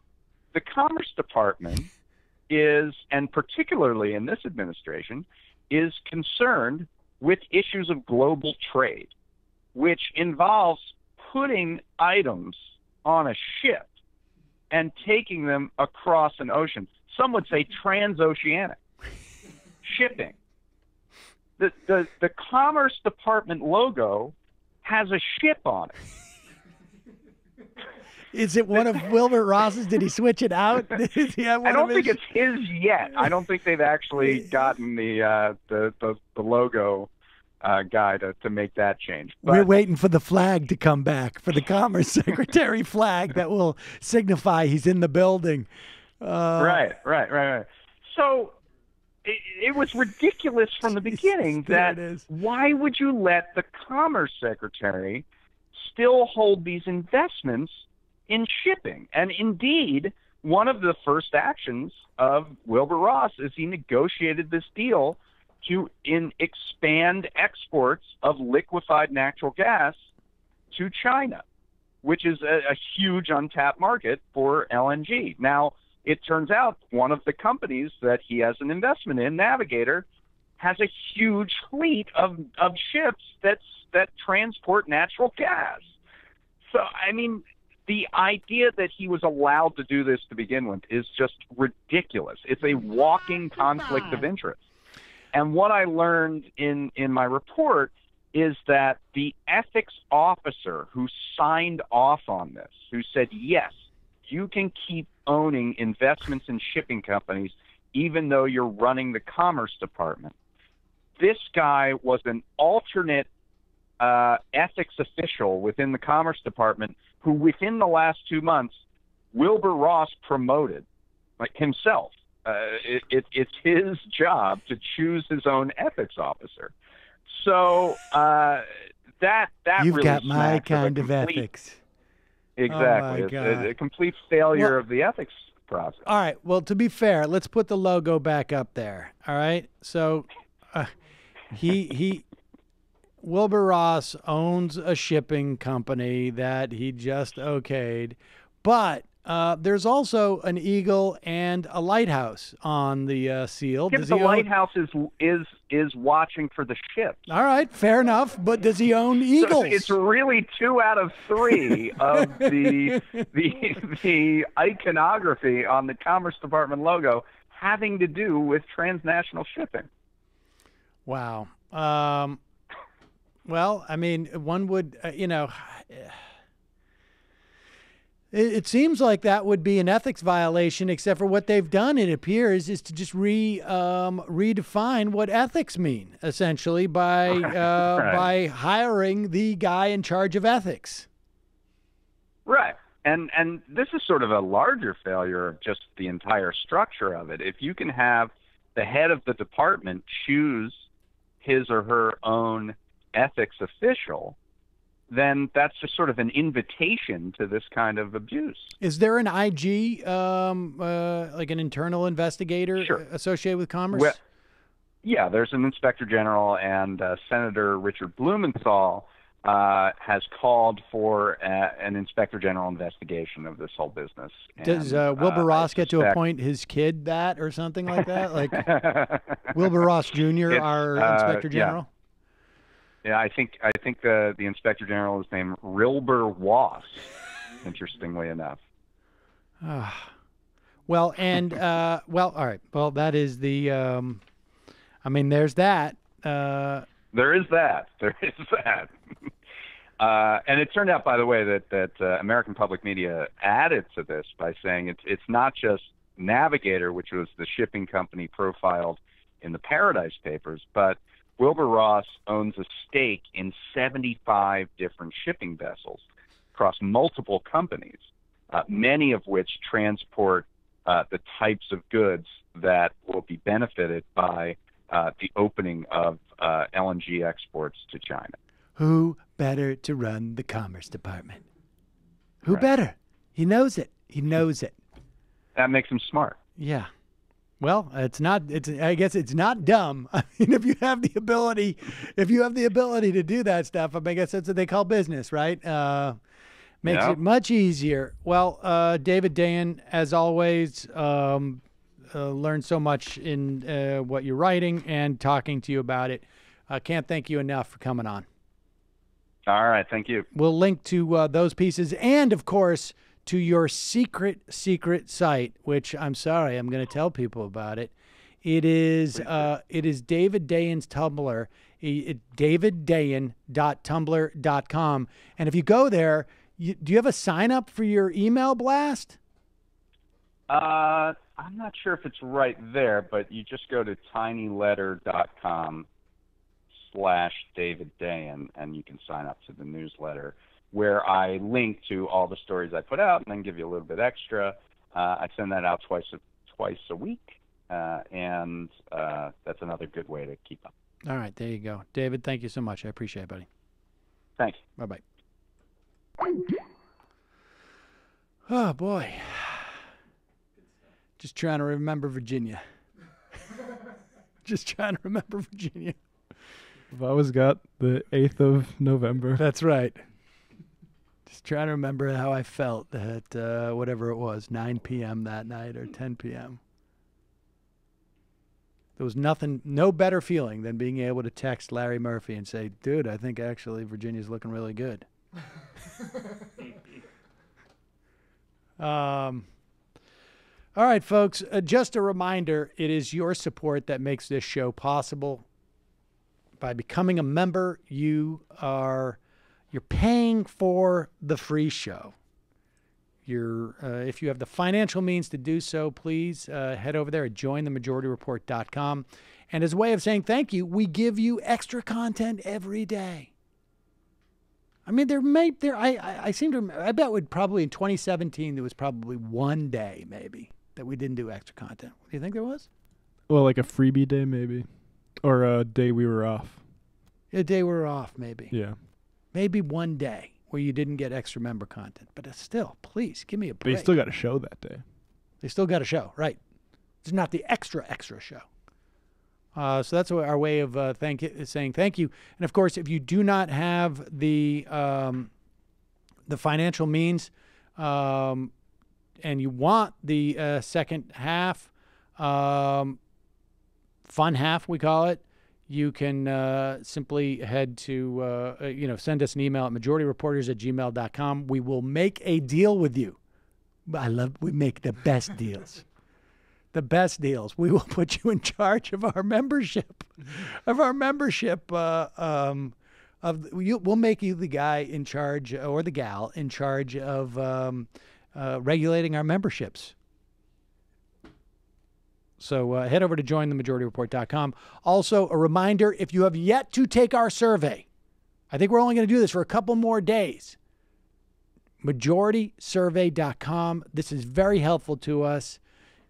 S10: the Commerce Department is, and particularly in this administration, is concerned with issues of global trade, which involves putting items on a ship and taking them across an ocean. Some would say transoceanic shipping. The Commerce Department logo has a ship on it.
S7: Is it one of Wilbur Ross's? Did he switch it out?
S10: I don't think it's his yet. I don't think they've actually gotten the logo guy to make that change. But
S7: we're waiting for the flag to come back, for the Commerce Secretary flag that will signify he's in the building.
S10: Right. So it was ridiculous from the beginning that why would you let the Commerce Secretary still hold these investments in shipping? And indeed, one of the first actions of Wilbur Ross is he negotiated this deal to expand exports of liquefied natural gas to China, which is a huge untapped market for LNG. Now, it turns out one of the companies that he has an investment in, Navigator, has a huge fleet of ships that transport natural gas. So, I mean, the idea that he was allowed to do this to begin with is just ridiculous. It's a walking conflict of interest. And what I learned in my report is that the ethics officer who signed off on this, who said, yes, you can keep owning investments in shipping companies even though you're running the Commerce Department. This guy was an alternate ethics official within the Commerce Department who within the last 2 months, Wilbur Ross promoted, like himself. It's his job to choose his own ethics officer. So that
S7: you've
S10: really
S7: got my kind of ethics.
S10: Exactly.
S7: Oh,
S10: a complete failure of the ethics process.
S7: All right. Well, to be fair, let's put the logo back up there. All right. So Wilbur Ross owns a shipping company that he just okayed, but there's also an eagle and a lighthouse on the seal.
S10: Yeah, the lighthouse is watching for the ships.
S7: All right, fair enough. But does he own eagles?
S10: So it's really 2 out of 3 of the iconography on the Commerce Department logo having to do with transnational shipping.
S7: Wow. Well, I mean, one would, it seems like that would be an ethics violation, except for what they've done, it appears, is to just redefine what ethics mean, essentially, by by hiring the guy in charge of ethics.
S10: Right. And this is sort of a larger failure of just the entire structure of it. If you can have the head of the department choose his or her own ethics official, then that's just sort of an invitation to this kind of abuse.
S7: Is there an IG, like an internal investigator associated with Commerce?
S10: Well, yeah, there's an inspector general, and Senator Richard Blumenthal has called for an inspector general investigation of this whole business.
S7: Does Wilbur Ross get to appoint his kid that or something like that? Like Wilbur Ross Jr., our inspector general?
S10: Yeah, I think the inspector general is named Rilbur Wass, interestingly enough.
S7: Well, and all right. Well, that is the. I mean, there's that.
S10: There is that. And it turned out, by the way, that American Public Media added to this by saying it's not just Navigator, which was the shipping company profiled in the Paradise Papers, but Wilbur Ross owns a stake in 75 different shipping vessels across multiple companies, many of which transport the types of goods that will be benefited by the opening of LNG exports to China.
S7: Who better to run the Commerce Department? Who better? He knows it. He knows it.
S10: That makes him smart.
S7: Yeah. Well, I guess it's not dumb. I mean, if you have the ability to do that stuff, I mean, I guess that's what they call business, right? Makes it much easier. Well, David Dayen, as always, learned so much in what you're writing and talking to you about it. I can't thank you enough for coming on.
S10: All right. Thank you.
S7: We'll link to those pieces and, of course, to your secret site, which I'm sorry, I'm going to tell people about it. It is David Dayen's Tumblr, daviddayen.tumblr.com. And if you go there, do you have a sign up for your email blast?
S10: I'm not sure if it's right there, but you just go to tinyletter.com/David Dayen, and you can sign up to the newsletter, where I link to all the stories I put out and then give you a little bit extra. I send that out twice a week, and that's another good way to keep up.
S7: All right, there you go. David, thank you so much. I appreciate it, buddy.
S10: Thanks.
S7: Bye-bye. Oh, boy. Just trying to remember Virginia. Just trying to remember Virginia.
S8: I've always got the 8th of November.
S7: That's right. Just trying to remember how I felt at whatever it was, 9 p.m. that night or 10 p.m. There was no better feeling than being able to text Larry Murphy and say, dude, I think actually Virginia's looking really good. All right, folks, just a reminder, it is your support that makes this show possible. By becoming a member, you're paying for the free show. If you have the financial means to do so, please head over there at jointhemajorityreport.com. And as a way of saying thank you, we give you extra content every day. I mean, I bet probably in 2017 there was probably one day maybe that we didn't do extra content. Do you think there was?
S8: Well, like a freebie day maybe, or a day we were off.
S7: A day we were off maybe.
S8: Yeah.
S7: Maybe one day where you didn't get extra member content. But still, please, give me a break.
S8: But you still got a show that day.
S7: They still got a show, right. It's not the extra show. So that's our way of saying thank you. And, of course, if you do not have the financial means and you want the second half, fun half we call it, you can simply head to, send us an email at majorityreporters@gmail.com. We will make a deal with you. We make the best deals. the best deals. We will put you in charge of our membership, we'll make you the guy in charge or the gal in charge of regulating our memberships. So head over to jointhemajority.report.com. Also, a reminder, if you have yet to take our survey, I think we're only going to do this for a couple more days. majoritysurvey.com. This is very helpful to us.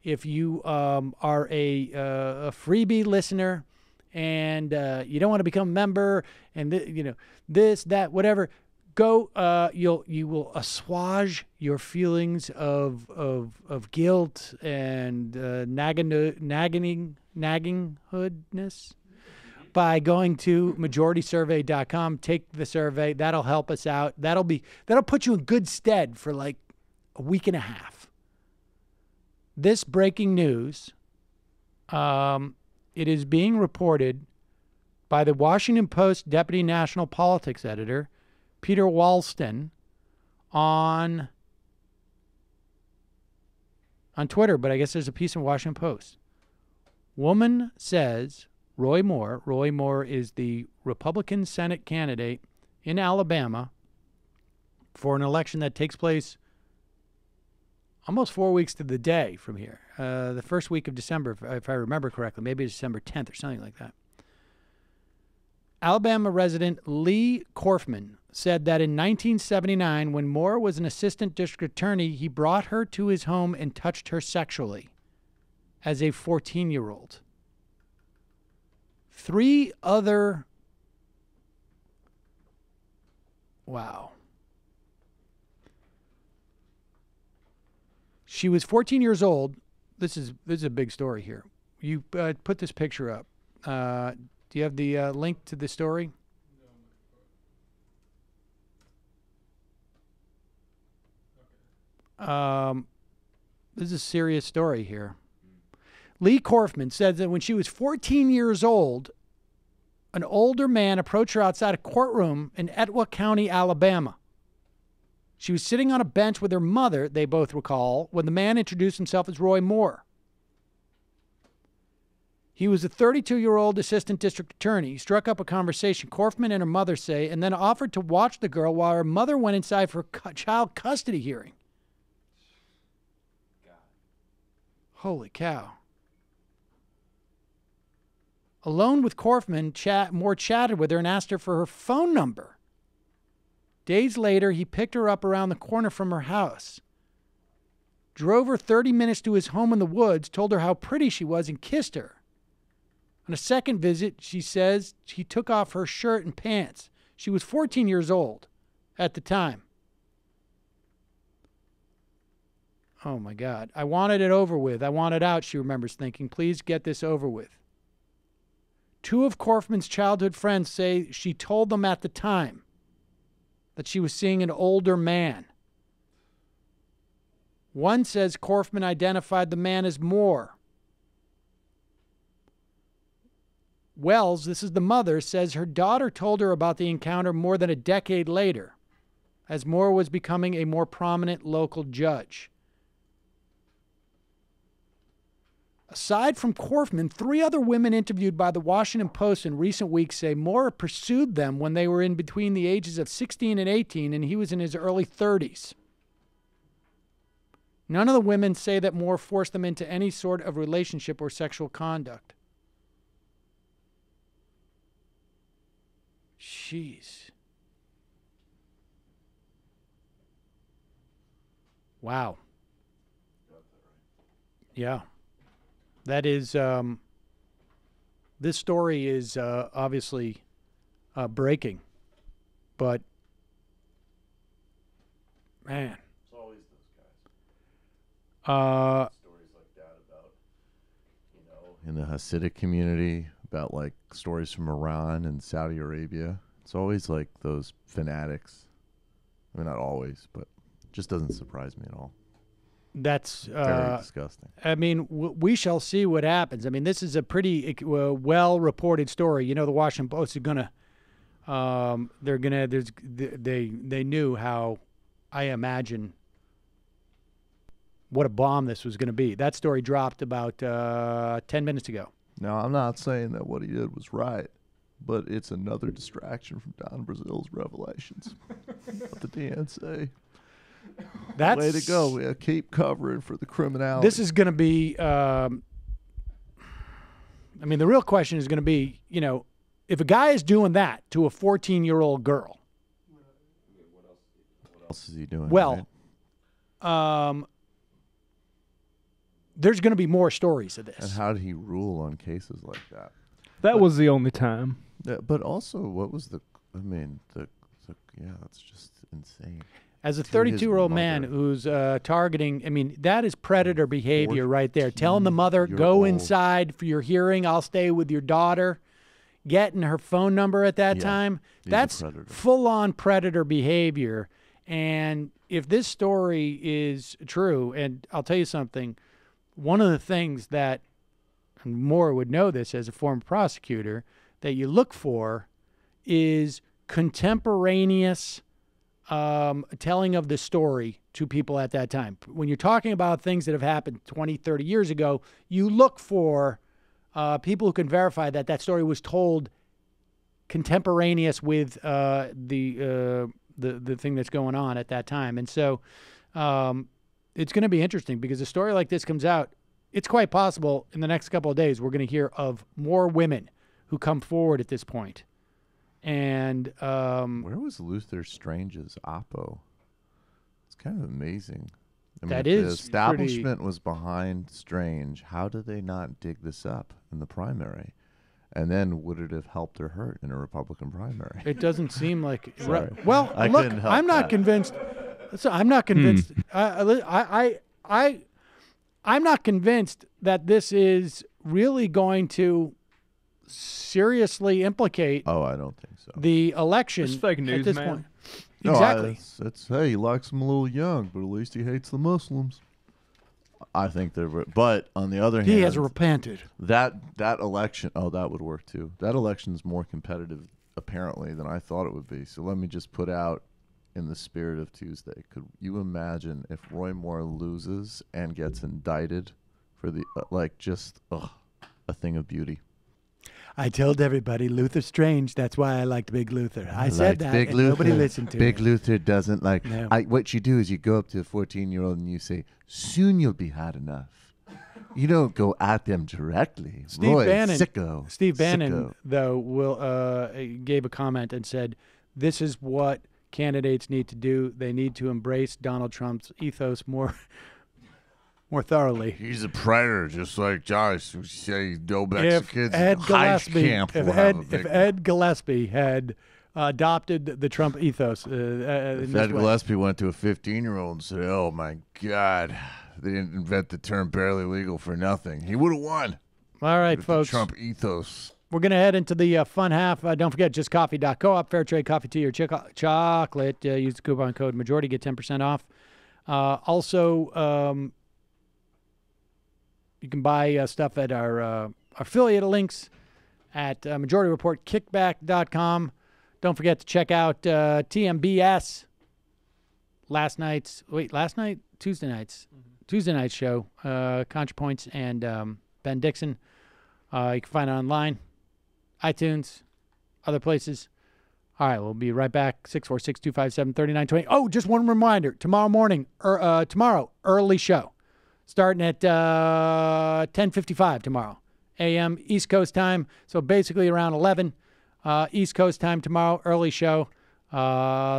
S7: If you are a freebie listener and you don't want to become a member and this, that, whatever, go. You will assuage your feelings of guilt and nagginghoodness by going to majoritysurvey.com. Take the survey. That'll help us out. That'll put you in good stead for like a week and a half. This breaking news, it is being reported by the Washington Post Deputy National Politics Editor, Peter Walston, on Twitter, but I guess there's a piece in Washington Post. Woman says Roy Moore is the Republican Senate candidate in Alabama for an election that takes place almost 4 weeks to the day from here. The first week of December, if I remember correctly. Maybe it's December 10th or something like that. Alabama resident Lee Korfman said that in 1979, when Moore was an assistant district attorney, he brought her to his home and touched her sexually as a 14-year-old. 3 other... Wow. She was 14 years old. This is a big story here. You put this picture up. Do you have the link to the story? This is a serious story here. Lee Korfman said that when she was 14 years old, an older man approached her outside a courtroom in Etowah County, Alabama. She was sitting on a bench with her mother, they both recall, when the man introduced himself as Roy Moore. He was a 32-year-old assistant district attorney. He struck up a conversation, Korfman and her mother say, and then offered to watch the girl while her mother went inside for a child custody hearing. God. Holy cow. Alone with Korfman, Moore chatted with her and asked her for her phone number. Days later, he picked her up around the corner from her house, drove her 30 minutes to his home in the woods, told her how pretty she was, and kissed her. On a second visit, she says he took off her shirt and pants. She was 14 years old at the time. Oh, my God. I wanted it over with. I want it out, she remembers thinking. Please get this over with. 2 of Korfman's childhood friends say she told them at the time that she was seeing an older man. One says Korfman identified the man as Moore. Wells, this is the mother, says her daughter told her about the encounter more than a decade later, as Moore was becoming a more prominent local judge. Aside from Korfman, 3 other women interviewed by the Washington Post in recent weeks say Moore pursued them when they were in between the ages of 16 and 18, and he was in his early 30s. None of the women say that Moore forced them into any sort of relationship or sexual conduct. Jeez. Wow. Yeah. That is, this story is obviously breaking, but man.
S11: It's always those guys. Stories like that about, in the Hasidic community, about like stories from Iran and Saudi Arabia. It's always like those fanatics. I mean, not always, but it just doesn't surprise me at all.
S7: That's
S11: very disgusting.
S7: I mean, we shall see what happens. I mean, this is a pretty well-reported story. The Washington Post are gonna, they knew how, I imagine, what a bomb this was going to be. That story dropped about 10 minutes ago.
S11: Now, I'm not saying that what he did was right, but it's another distraction from Don Brazil's revelations. What the DNC.
S7: That's
S11: way to go. Yeah, keep covering for the criminality.
S7: This is going to be, I mean, the real question is going to be, you know, if a guy is doing that to a 14-year-old girl.
S11: What else is he doing?
S7: Well,
S11: right?
S7: There's going to be more stories of this.
S11: And how did he rule on cases like that?
S8: That was the only time.
S11: But also, what was yeah, that's just insane.
S7: As a 32-year-old man who's targeting, I mean, that is predator behavior right there. Telling the mother, go inside for your hearing, I'll stay with your daughter. Getting her phone number at that time. That's full-on predator behavior. And if this story is true, and I'll tell you something, one of the things that, and Moore would know this as a former prosecutor, that you look for is contemporaneous telling of the story to people at that time. When you're talking about things that have happened 20, 30 years ago, you look for people who can verify that that story was told contemporaneous with the thing that's going on at that time. And so it's going to be interesting because a story like this comes out. It's quite possible in the next couple of days we're going to hear of more women who come forward at this point. And
S11: where was Luther Strange's oppo? It's kind of amazing. I mean,
S7: that
S11: if
S7: is
S11: the establishment was behind Strange. How did they not dig this up in the primary? And then would it have helped or hurt in a Republican primary?
S7: It doesn't seem like.
S11: Well,
S7: look, I'm not convinced. I'm not convinced. I'm not convinced that this is really going to seriously implicate.
S11: Oh, I don't think so.
S7: The election
S8: it's fake news,
S7: at this
S8: man.
S7: point.
S11: No,
S7: Exactly.
S11: It's hey, he likes them a little young, but at least he hates the Muslims. I think they're. But on the other hand,
S7: he has repented.
S11: That election. Oh, that would work too. That election is more competitive apparently than I thought it would be. So let me just put out, in the spirit of Tuesday, could you imagine if Roy Moore loses and gets indicted for the a thing of beauty?
S7: I told everybody Luther Strange. That's why I liked Big Luther. I said that,
S11: Big
S7: and
S11: Luther,
S7: nobody listened to
S11: Big
S7: me.
S11: Luther doesn't like.
S7: No.
S11: What you do is you go up to a 14-year-old and you say, "Soon you'll be hot enough." You don't go at them directly.
S7: Steve
S11: Roy,
S7: Bannon,
S11: sicko.
S7: Steve Bannon,
S11: Sicko.
S7: though, gave a comment and said, "This is what candidates need to do. They need to embrace Donald Trump's ethos more thoroughly."
S11: He's a predator, just like Josh. We say no Mexicans.
S7: If Ed
S11: Camp
S7: Gillespie had adopted the Trump ethos,
S11: if Ed Gillespie went to a 15-year-old and said, "Oh my God, they didn't invent the term barely legal for nothing," he would have won.
S7: All right,
S11: With
S7: folks.
S11: the Trump ethos.
S7: We're going to head into the fun half. Don't forget, justcoffee.coop, fair trade coffee, tea, or chocolate. Use the coupon code majority, get 10% off. Also, you can buy stuff at our affiliate links at majorityreportkickback.com. Don't forget to check out TMBS Tuesday night's show, ContraPoints and Ben Dixon. You can find it online, iTunes, other places. All right, we'll be right back. 646-257-3920. Oh, just one reminder. Tomorrow, early show. Starting at 10:55 tomorrow, a.m. East Coast time. So basically around 11 East Coast time tomorrow, early show.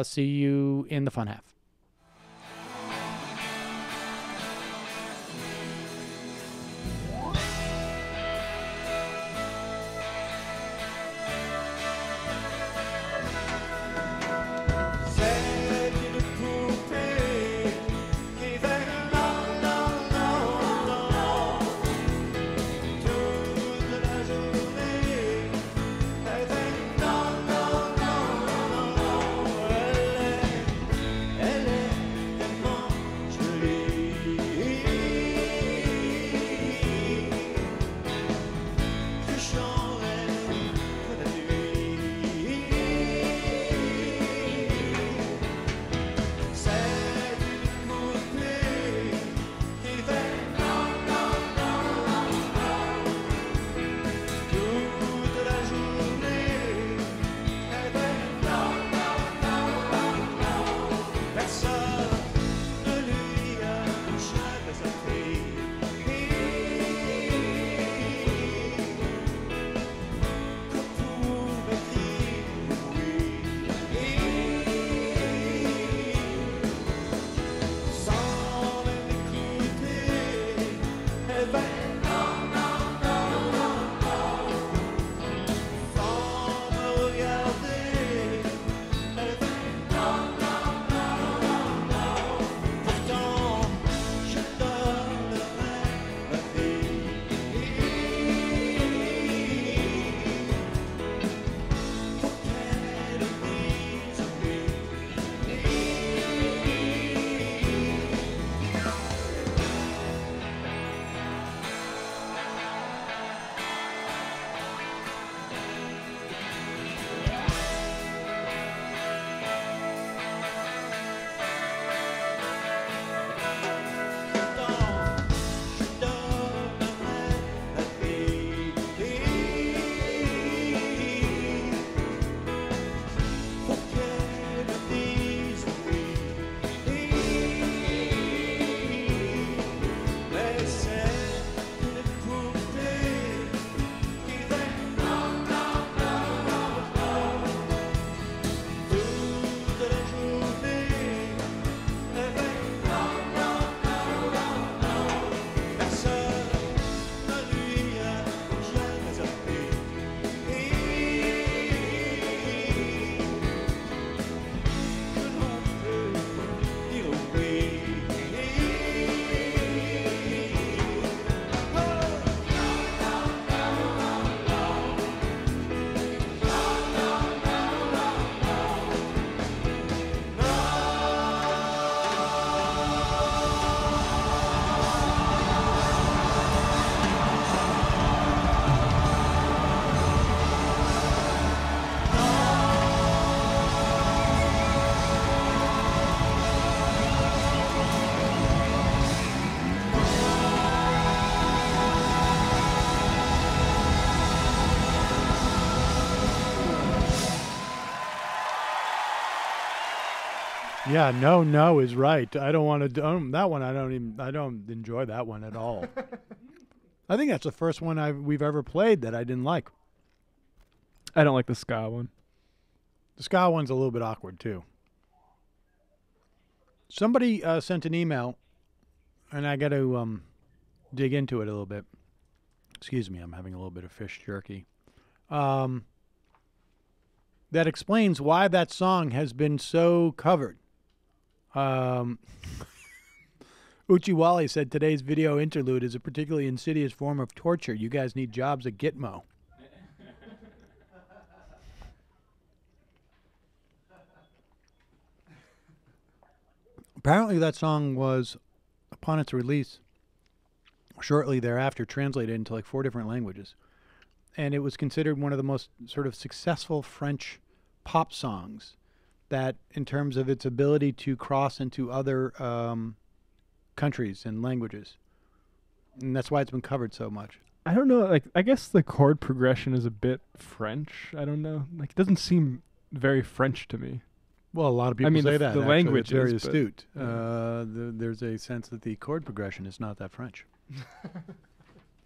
S7: See you in the fun half. Yeah, no is right. I don't want to do that one. I don't enjoy that one at all. I think that's the first one we've ever played that I didn't like.
S8: I don't like the ska one.
S7: The ska one's a little bit awkward too. Somebody sent an email, and I got to dig into it a little bit. Excuse me, I'm having a little bit of fish jerky. That explains why that song has been so covered. Uchiwali said today's video interlude is a particularly insidious form of torture. You guys need jobs at Gitmo. Apparently that song was, upon its release, shortly thereafter translated into like 4 different languages. And it was considered one of the most sort of successful French pop songs that, in terms of its ability to cross into other countries and languages. And that's why it's been covered so much.
S8: I don't know. Like, I guess the chord progression is a bit French. I don't know. Like, it doesn't seem very French to me.
S7: Well, a lot of people say that.
S8: The language
S7: is very
S8: is
S7: astute. There's a sense that the chord progression is not that French.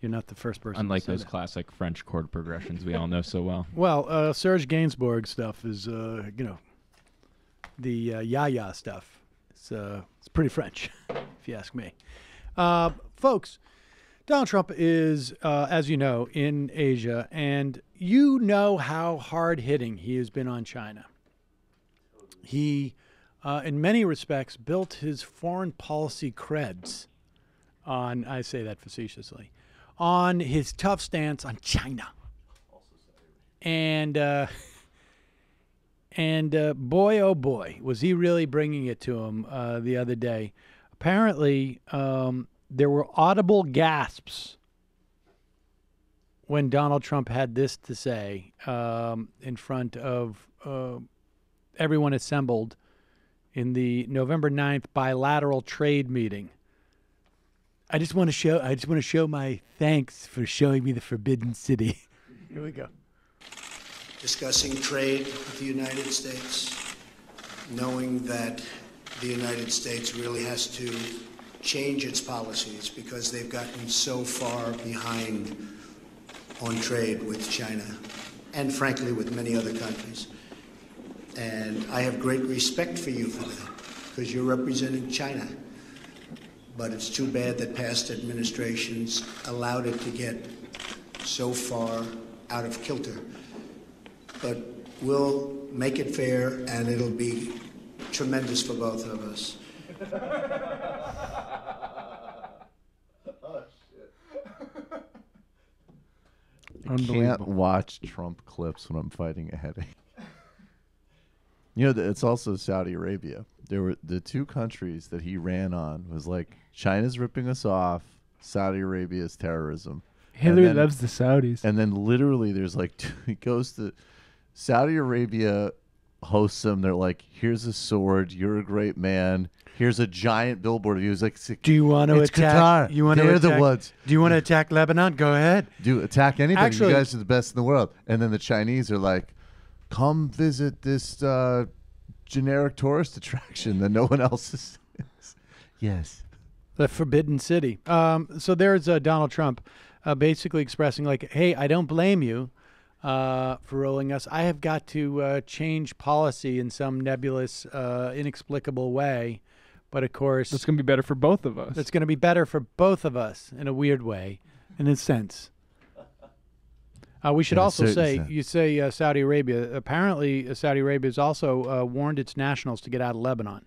S7: You're not the first person.
S9: Unlike
S7: to say
S9: those
S7: that.
S9: classic French chord progressions we all know so well.
S7: Well, Serge Gainsbourg stuff is, the ya-ya stuff. It's pretty French, if you ask me. Folks, Donald Trump is, as you know, in Asia, and you know how hard-hitting he has been on China. He, in many respects, built his foreign policy creds on, I say that facetiously, on his tough stance on China. And boy, oh boy, was he really bringing it to him the other day. Apparently, there were audible gasps when Donald Trump had this to say in front of everyone assembled in the November 9th bilateral trade meeting. I just want to show my thanks for showing me the Forbidden City. Here we go.
S12: Discussing trade with the United States, knowing that the United States really has to change its policies because they've gotten so far behind on trade with China and, frankly, with many other countries. And I have great respect for you for that because you're representing China. But it's too bad that past administrations allowed it to get so far out of kilter. But we'll make it fair, and it'll be tremendous for both of us.
S11: Oh, shit. I can't watch Trump clips when I'm fighting a headache. You know, it's also Saudi Arabia. There were the 2 countries that he ran on was like China's ripping us off, Saudi Arabia's terrorism.
S8: Hillary loves the Saudis.
S11: And then literally there's like he goes to Saudi Arabia hosts him. They're like, "Here's a sword. You're a great man. Here's a giant billboard of you." He's like,
S7: "Do you want to attack?
S11: Qatar. They're the ones.
S7: Do you want to attack Lebanon? Go ahead.
S11: Do attack anything.
S7: Actually,
S11: you guys are the best in the world." And then the Chinese are like, "Come visit this generic tourist attraction that no one else is." Yes.
S7: The Forbidden City. So there's Donald Trump basically expressing like, "Hey, I don't blame you for rolling us. I have got to change policy in some nebulous, inexplicable way. But of course,
S8: it's going to be better for both of us.
S7: It's going to be better for both of us in a weird way, in a sense." We should also say, you say Saudi Arabia. Apparently, Saudi Arabia has also warned its nationals to get out of Lebanon.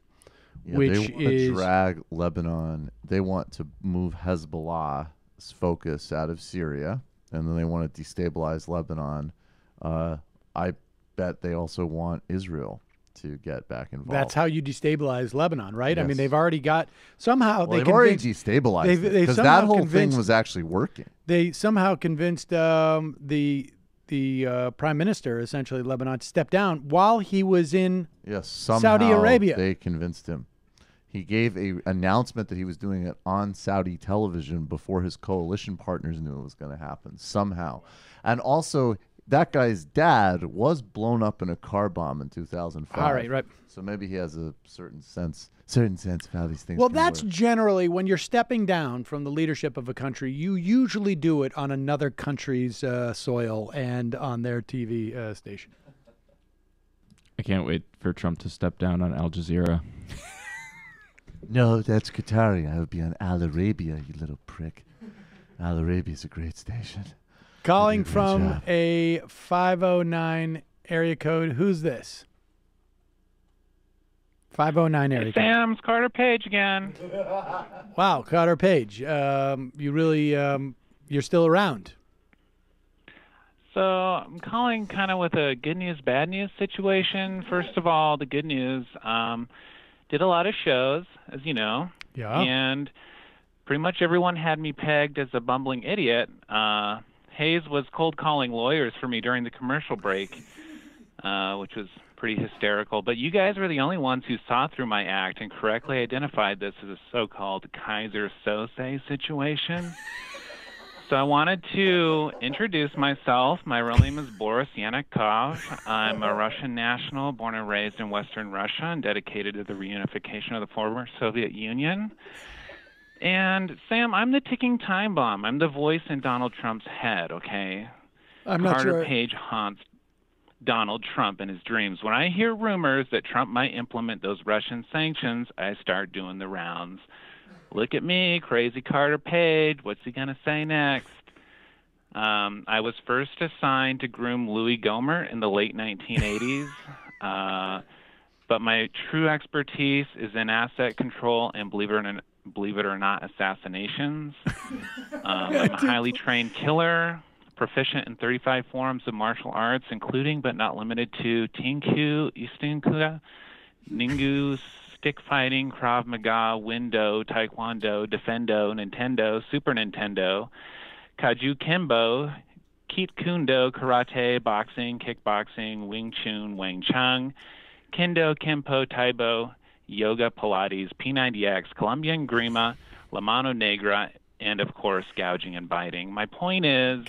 S11: Yeah,
S7: which
S11: they want to drag Lebanon. They want to move Hezbollah's focus out of Syria, and then they want to destabilize Lebanon. I bet they also want Israel to get back involved.
S7: That's how you destabilize Lebanon, right?
S11: Yes.
S7: I mean, they've already got somehow
S11: they've already destabilized it because that whole thing was actually working.
S7: They somehow convinced the prime minister, essentially Lebanon, to step down while he was in Saudi Arabia.
S11: They convinced him. He gave a announcement that he was doing it on Saudi television before his coalition partners knew it was going to happen somehow. And also, that guy's dad was blown up in a car bomb in 2005.
S7: All right.
S11: So maybe he has a certain sense of how these things.
S7: Well,
S11: can
S7: that's
S11: work.
S7: generally when you're stepping down from the leadership of a country, you usually do it on another country's soil and on their TV station.
S9: I can't wait for Trump to step down on Al Jazeera.
S11: No, that's Qatari. I would be on Al Arabia, you little prick. Al Arabia's a great station.
S7: Calling from a 509 area code. Who's this? 509 area code.
S13: Sam's Carter Page again.
S7: Wow, Carter Page. You really, you're still around.
S13: So I'm calling kind of with a good news, bad news situation. First of all, the good news, did a lot of shows, as you know.
S7: Yeah.
S13: And pretty much everyone had me pegged as a bumbling idiot. Hayes was cold calling lawyers for me during the commercial break, which was pretty hysterical. But you guys were the only ones who saw through my act and correctly identified this as a so-called Kaiser Sose situation. So I wanted to introduce myself. My real name is Boris Yannikov. I'm a Russian national, born and raised in Western Russia and dedicated to the reunification of the former Soviet Union. And, Sam, I'm the ticking time bomb. I'm the voice in Donald Trump's head, okay?
S7: I'm not sure.
S13: Carter Page haunts Donald Trump in his dreams. When I hear rumors that Trump might implement those Russian sanctions, I start doing the rounds. Look at me, crazy Carter Page. What's he going to say next? I was first assigned to groom Louis Gohmert in the late 1980s. But my true expertise is in asset control and, believe it or not, assassinations. I'm a highly trained killer, proficient in 35 forms of martial arts, including but not limited to Tinku, Istinka, Ningu, stick fighting, Krav Maga, Windo, Taekwondo, Defendo, Nintendo, Super Nintendo, Kaju Kembo, Keet Kundo, Karate, Boxing, Kickboxing, Wing Chun, Wang Chun, Kendo, Kempo, Taibo, Yoga, Pilates, P90X, Colombian Grima, La Mano Negra, and, of course, gouging and biting. My point is,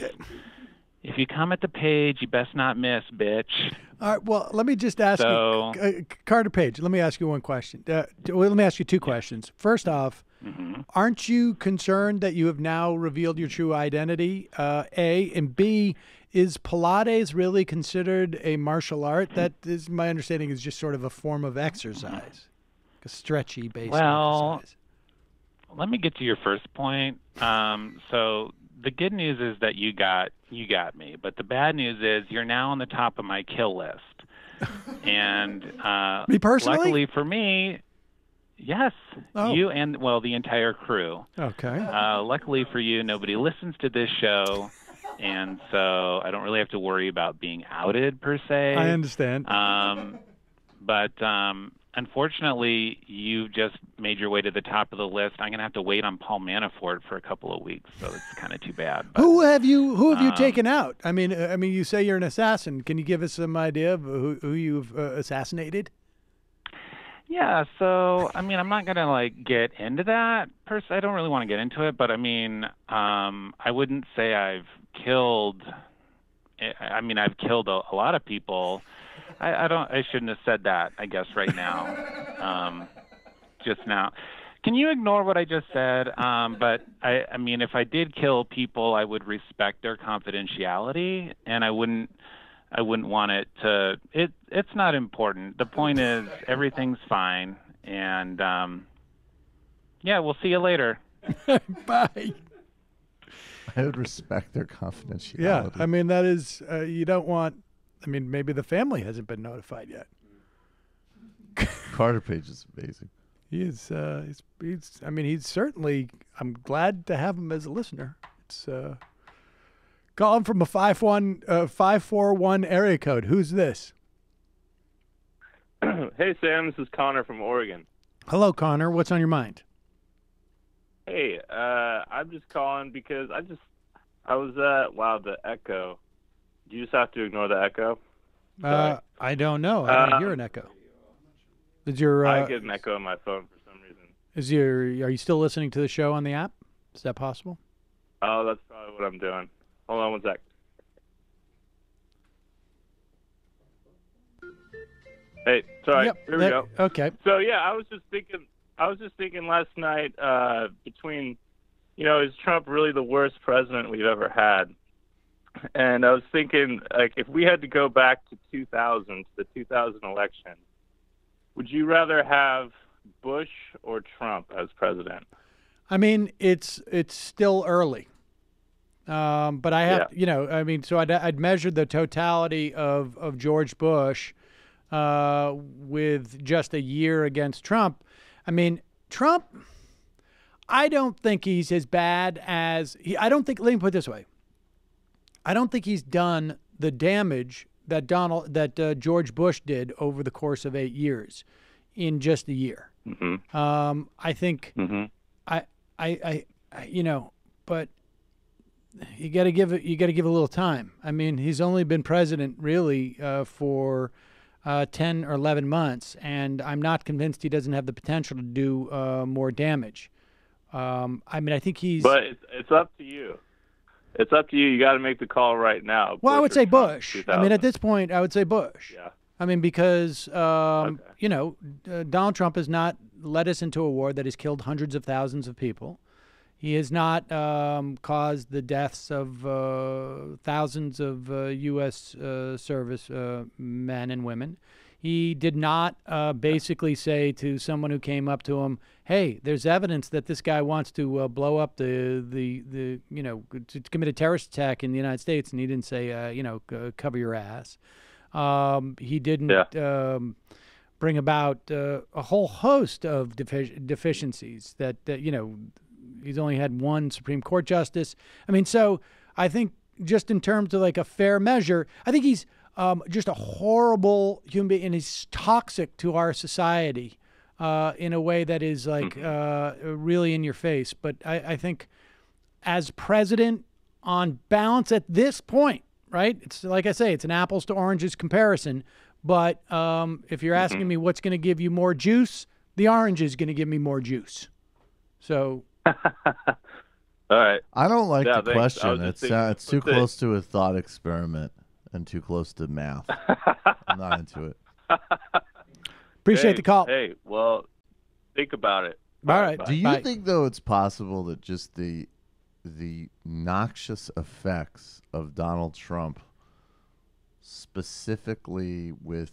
S13: if you come at the page, you best not miss, bitch.
S7: All right, well, let me just ask you, Carter Page, let me ask you one question. Let me ask you two questions. First off, aren't you concerned that you have now revealed your true identity, A? And B, is Pilates really considered a martial art? That is, my understanding, is just sort of a form of exercise, a stretchy based exercise.
S13: Let me get to your first point. So the good news is that you got me, but the bad news is you're now on the top of my kill list. And
S7: me personally?
S13: Luckily for me, yes, you and the entire crew.
S7: Okay.
S13: Luckily for you, nobody listens to this show, and so I don't really have to worry about being outed per se.
S7: I understand.
S13: But unfortunately, you just made your way to the top of the list. I'm going to have to wait on Paul Manafort for a couple of weeks, so it's kind of too bad. But,
S7: who have you taken out? I mean, you say you're an assassin. Can you give us some idea of who you've assassinated?
S13: Yeah, so I'm not gonna get into that. I don't really want to get into it, but I wouldn't say I've killed. I've killed a lot of people. I shouldn't have said that, I guess, right now. Just now. Can you ignore what I just said? But if I did kill people, I would respect their confidentiality, and I wouldn't want it to. It's not important. The point is everything's fine, and we'll see you later.
S7: Bye.
S11: I would respect their confidentiality.
S7: Yeah, that is you don't want. Maybe the family hasn't been notified yet.
S11: Carter Page is amazing.
S7: He's certainly. I'm glad to have him as a listener. It's. Calling from a 541 area code. Who's this?
S14: Hey, Sam. This is Connor from Oregon.
S7: Hello, Connor. What's on your mind?
S14: Hey, I'm just calling because the echo. Do you just have to ignore the echo?
S7: I don't know. I don't hear an echo.
S14: I get an echo on my phone for some reason.
S7: Are you still listening to the show on the app? Is that possible?
S14: Oh, that's probably what I'm doing. Hold on one sec. Hey, sorry.
S7: Yep,
S14: Here we go.
S7: Okay.
S14: So yeah, I was just thinking last night between, is Trump really the worst president we've ever had? And I was thinking, if we had to go back to 2000, to the 2000 election, would you rather have Bush or Trump as president?
S7: It's still early. But I have, so I'd measure the totality of George Bush with just a year against Trump. Trump, I don't think he's as bad as let me put it this way. I don't think he's done the damage that George Bush did over the course of 8 years in just a year.
S14: Mm-hmm.
S7: I think, but you got to give a little time. He's only been president really for 10 or 11 months, and I'm not convinced he doesn't have the potential to do more damage. I think he's.
S14: But it's up to you. It's up to you. You got to make the call right now.
S7: Well, I would say Bush.
S14: 2000.
S7: At this point, I would say Bush.
S14: Yeah.
S7: Because Donald Trump has not led us into a war that has killed hundreds of thousands of people. He has not caused the deaths of thousands of U.S. service men and women. He did not basically say to someone who came up to him, "Hey, there's evidence that this guy wants to blow up to commit a terrorist attack in the United States," and he didn't say, cover your ass. He didn't bring about a whole host of deficiencies that he's only had one Supreme Court justice. So I think just in terms of a fair measure, I think he's just a horrible human being, and he's toxic to our society in a way that is really in your face. But I think as president, on balance at this point, right? It's like I say, it's an apples to oranges comparison. But if you're asking me what's going to give you more juice, the orange is going to give me more juice. So.
S14: All right.
S11: I don't like the
S14: thanks.
S11: question. It's too close to a thought experiment and too close to math. I'm not into it.
S7: Appreciate the call.
S14: Hey, well, think about it.
S7: All right.
S11: Do you think, though, it's possible that just the noxious effects of Donald Trump, specifically with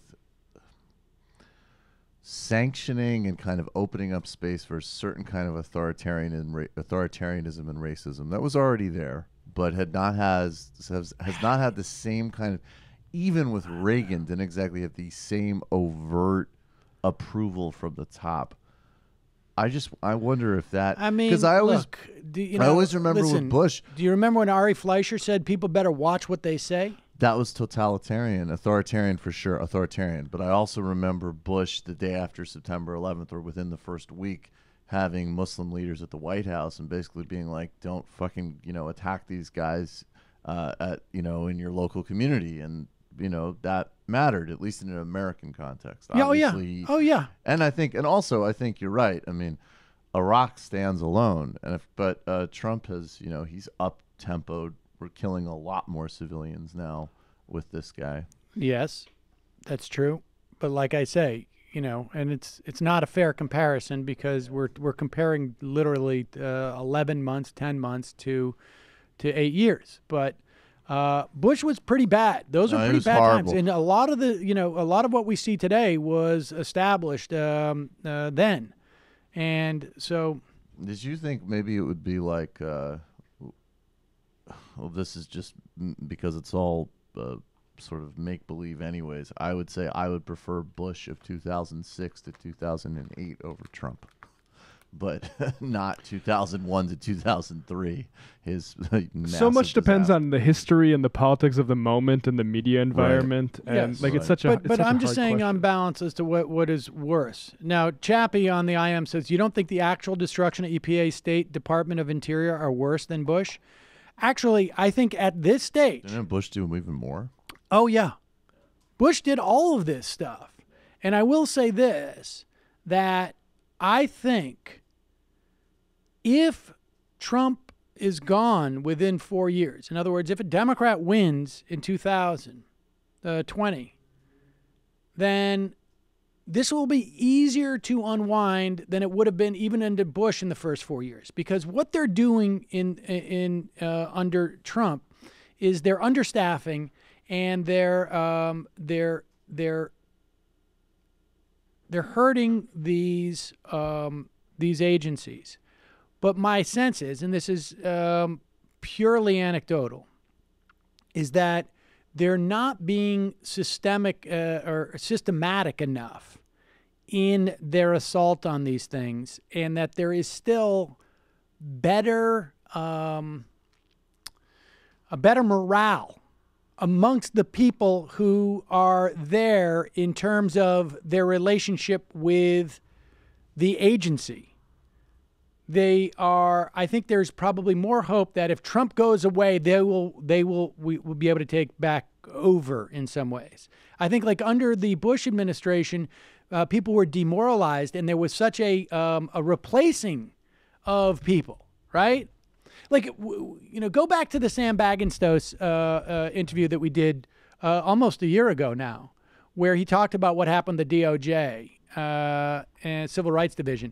S11: sanctioning and kind of opening up space for a certain kind of authoritarianism and racism that was already there, but has not had the same kind of, even with Reagan, didn't exactly have the same overt approval from the top. I wonder if that, because I always remember with Bush.
S7: Do you remember when Ari Fleischer said people better watch what they say?
S11: That was totalitarian, authoritarian for sure, authoritarian. But I also remember Bush the day after September 11th, or within the first week, having Muslim leaders at the White House and basically being like, "Don't fucking attack these guys at in your local community," and that mattered, at least in an American context.
S7: Yeah,
S11: Obviously,
S7: oh yeah.
S11: And I think you're right. I mean, Iraq stands alone, but Trump has he's up tempoed. We're killing a lot more civilians now with this guy.
S7: Yes, that's true. But like I say, and it's not a fair comparison because we're comparing literally 11 months, 10 months to 8 years. But Bush was pretty bad. Those are pretty bad
S11: horrible
S7: times, and a lot of what we see today was established then. And so,
S11: did you think maybe it would be like? Well, this is just because it's all sort of make-believe anyways. I would say I would prefer Bush of 2006 to 2008 over Trump. But not 2001 to 2003.
S8: So much depends on the history and the politics of the moment and the media environment.
S11: Right.
S8: And
S7: yes.
S8: it's such a
S7: But I'm just saying on balance as to what is worse. Now, Chappie on the IM says, you don't think the actual destruction of EPA, State Department of Interior are worse than Bush? Actually, I think at this stage...
S11: Didn't Bush do even more?
S7: Oh, yeah. Bush did all of this stuff. And I will say this, that I think if Trump is gone within 4 years, in other words, if a Democrat wins in 2020, then this will be easier to unwind than it would have been even under Bush in the first 4 years, because what they're doing in under Trump is they're understaffing and they're hurting these agencies. But my sense is, and this is purely anecdotal, is that they're not being systematic enough in their assault on these things, and that there is still a better morale amongst the people who are there in terms of their relationship with the agency. I think there's probably more hope that if Trump goes away, we will be able to take back over in some ways. I think like under the Bush administration, people were demoralized and there was such a replacing of people, right? Like, go back to the Sam Bagenstos interview that we did almost a year ago now, where he talked about what happened to the DOJ and Civil Rights Division.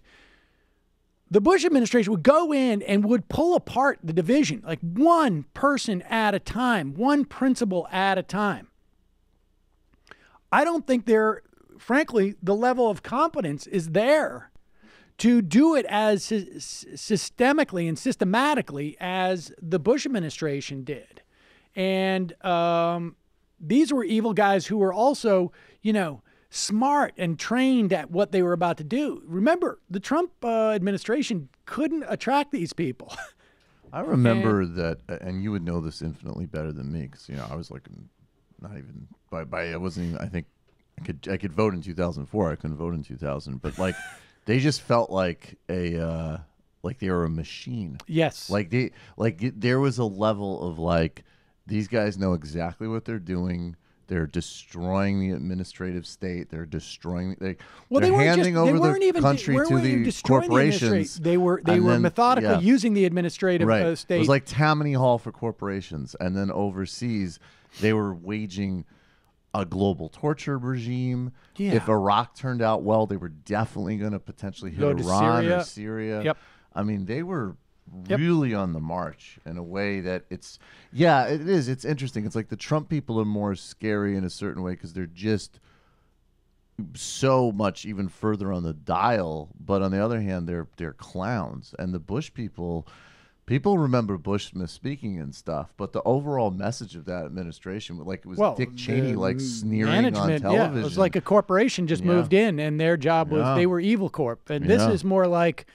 S7: The Bush administration would go in and would pull apart the division, like one person at a time, one principal at a time. I don't think frankly, the level of competence is there to do it as systemically and systematically as the Bush administration did. And these were evil guys who were also, smart and trained at what they were about to do. Remember, the Trump administration couldn't attract these people.
S11: I remember that, and you would know this infinitely better than me, because I was like, not even I wasn't even. I think I could vote in 2004. I couldn't vote in 2000, but like, they just felt like they were a machine.
S7: Yes,
S11: there was a level of like, these guys know exactly what they're doing. They're destroying the administrative state. They're destroying. They're handing over the country to the corporations.
S7: They were methodically using the administrative state.
S11: It was like Tammany Hall for corporations, and then overseas, they were waging a global torture regime.
S7: Yeah.
S11: If Iraq turned out well, they were definitely going to potentially hit Iran or Syria.
S7: Yep.
S11: I mean, they were really on the march in a way that it is. It's interesting. It's like the Trump people are more scary in a certain way because they're just so much even further on the dial. But on the other hand, they're clowns. And the Bush people remember Bush misspeaking and stuff. But the overall message of that administration, like it was Dick Cheney like sneering on television.
S7: Yeah, it was like a corporation just moved in, and their job was they were evil corp. And this is more like,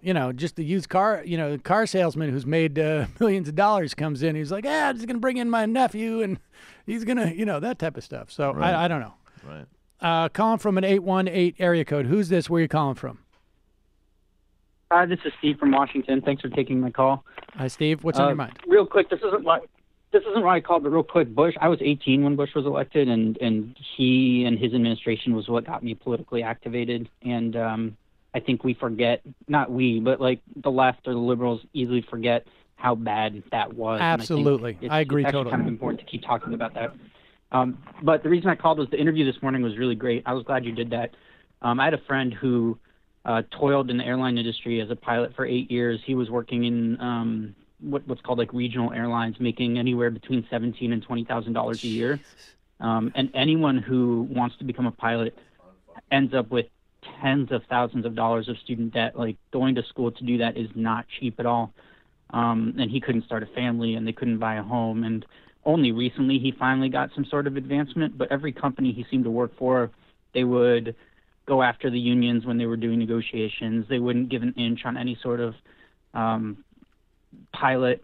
S7: just the used car, car salesman who's made millions of dollars comes in. He's like, I'm just going to bring in my nephew and he's going to, that type of stuff. So
S11: Right.
S7: I don't know.
S11: Right.
S7: Calling from an 818 area code. Who's this? Where are you calling from?
S15: This is Steve from Washington. Thanks for taking my call.
S7: Hi, Steve. What's on your mind?
S15: Real quick, this isn't why I called, but real quick, Bush. I was 18 when Bush was elected, and he and his administration was what got me politically activated. And I think we forget, not we, but like the left or the liberals easily forget how bad that was.
S7: Absolutely.
S15: And
S7: I agree
S15: it's
S7: totally.
S15: kind of important to keep talking about that. But the reason I called was the interview this morning was really great. I was glad you did that. I had a friend who toiled in the airline industry as a pilot for 8 years. He was working in what's called like regional airlines, making anywhere between $17,000 and $20,000 a year. And anyone who wants to become a pilot ends up with tens of thousands of dollars of student debt. Like going to school to do that is not cheap at all. And he couldn't start a family, and they couldn't buy a home. And only recently he finally got some sort of advancement. But every company he seemed to work for, they would go after the unions when they were doing negotiations. They wouldn't give an inch on any sort of pilot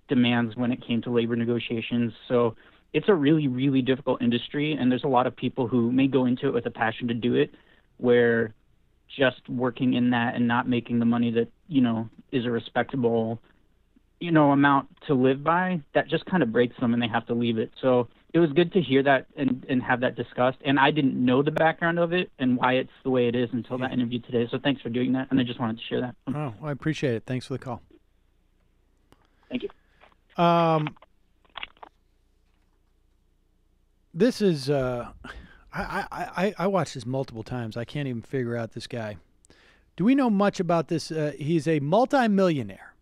S15: demands when it came to labor negotiations. So it's a really, really difficult industry, and there's a lot of people who may go into it with a passion to do it, where just working in that and not making the money that, is a respectable, amount to live by, that just kind of breaks them and they have to leave it. So it was good to hear that and have that discussed. And I didn't know the background of it and why it's the way it is until that interview today. So thanks for doing that. And I just wanted to share that.
S7: Oh, I appreciate it. Thanks for the call.
S15: Thank you.
S7: This is, I watched this multiple times. I can't even figure out this guy. Do we know much about this? He's a multimillionaire.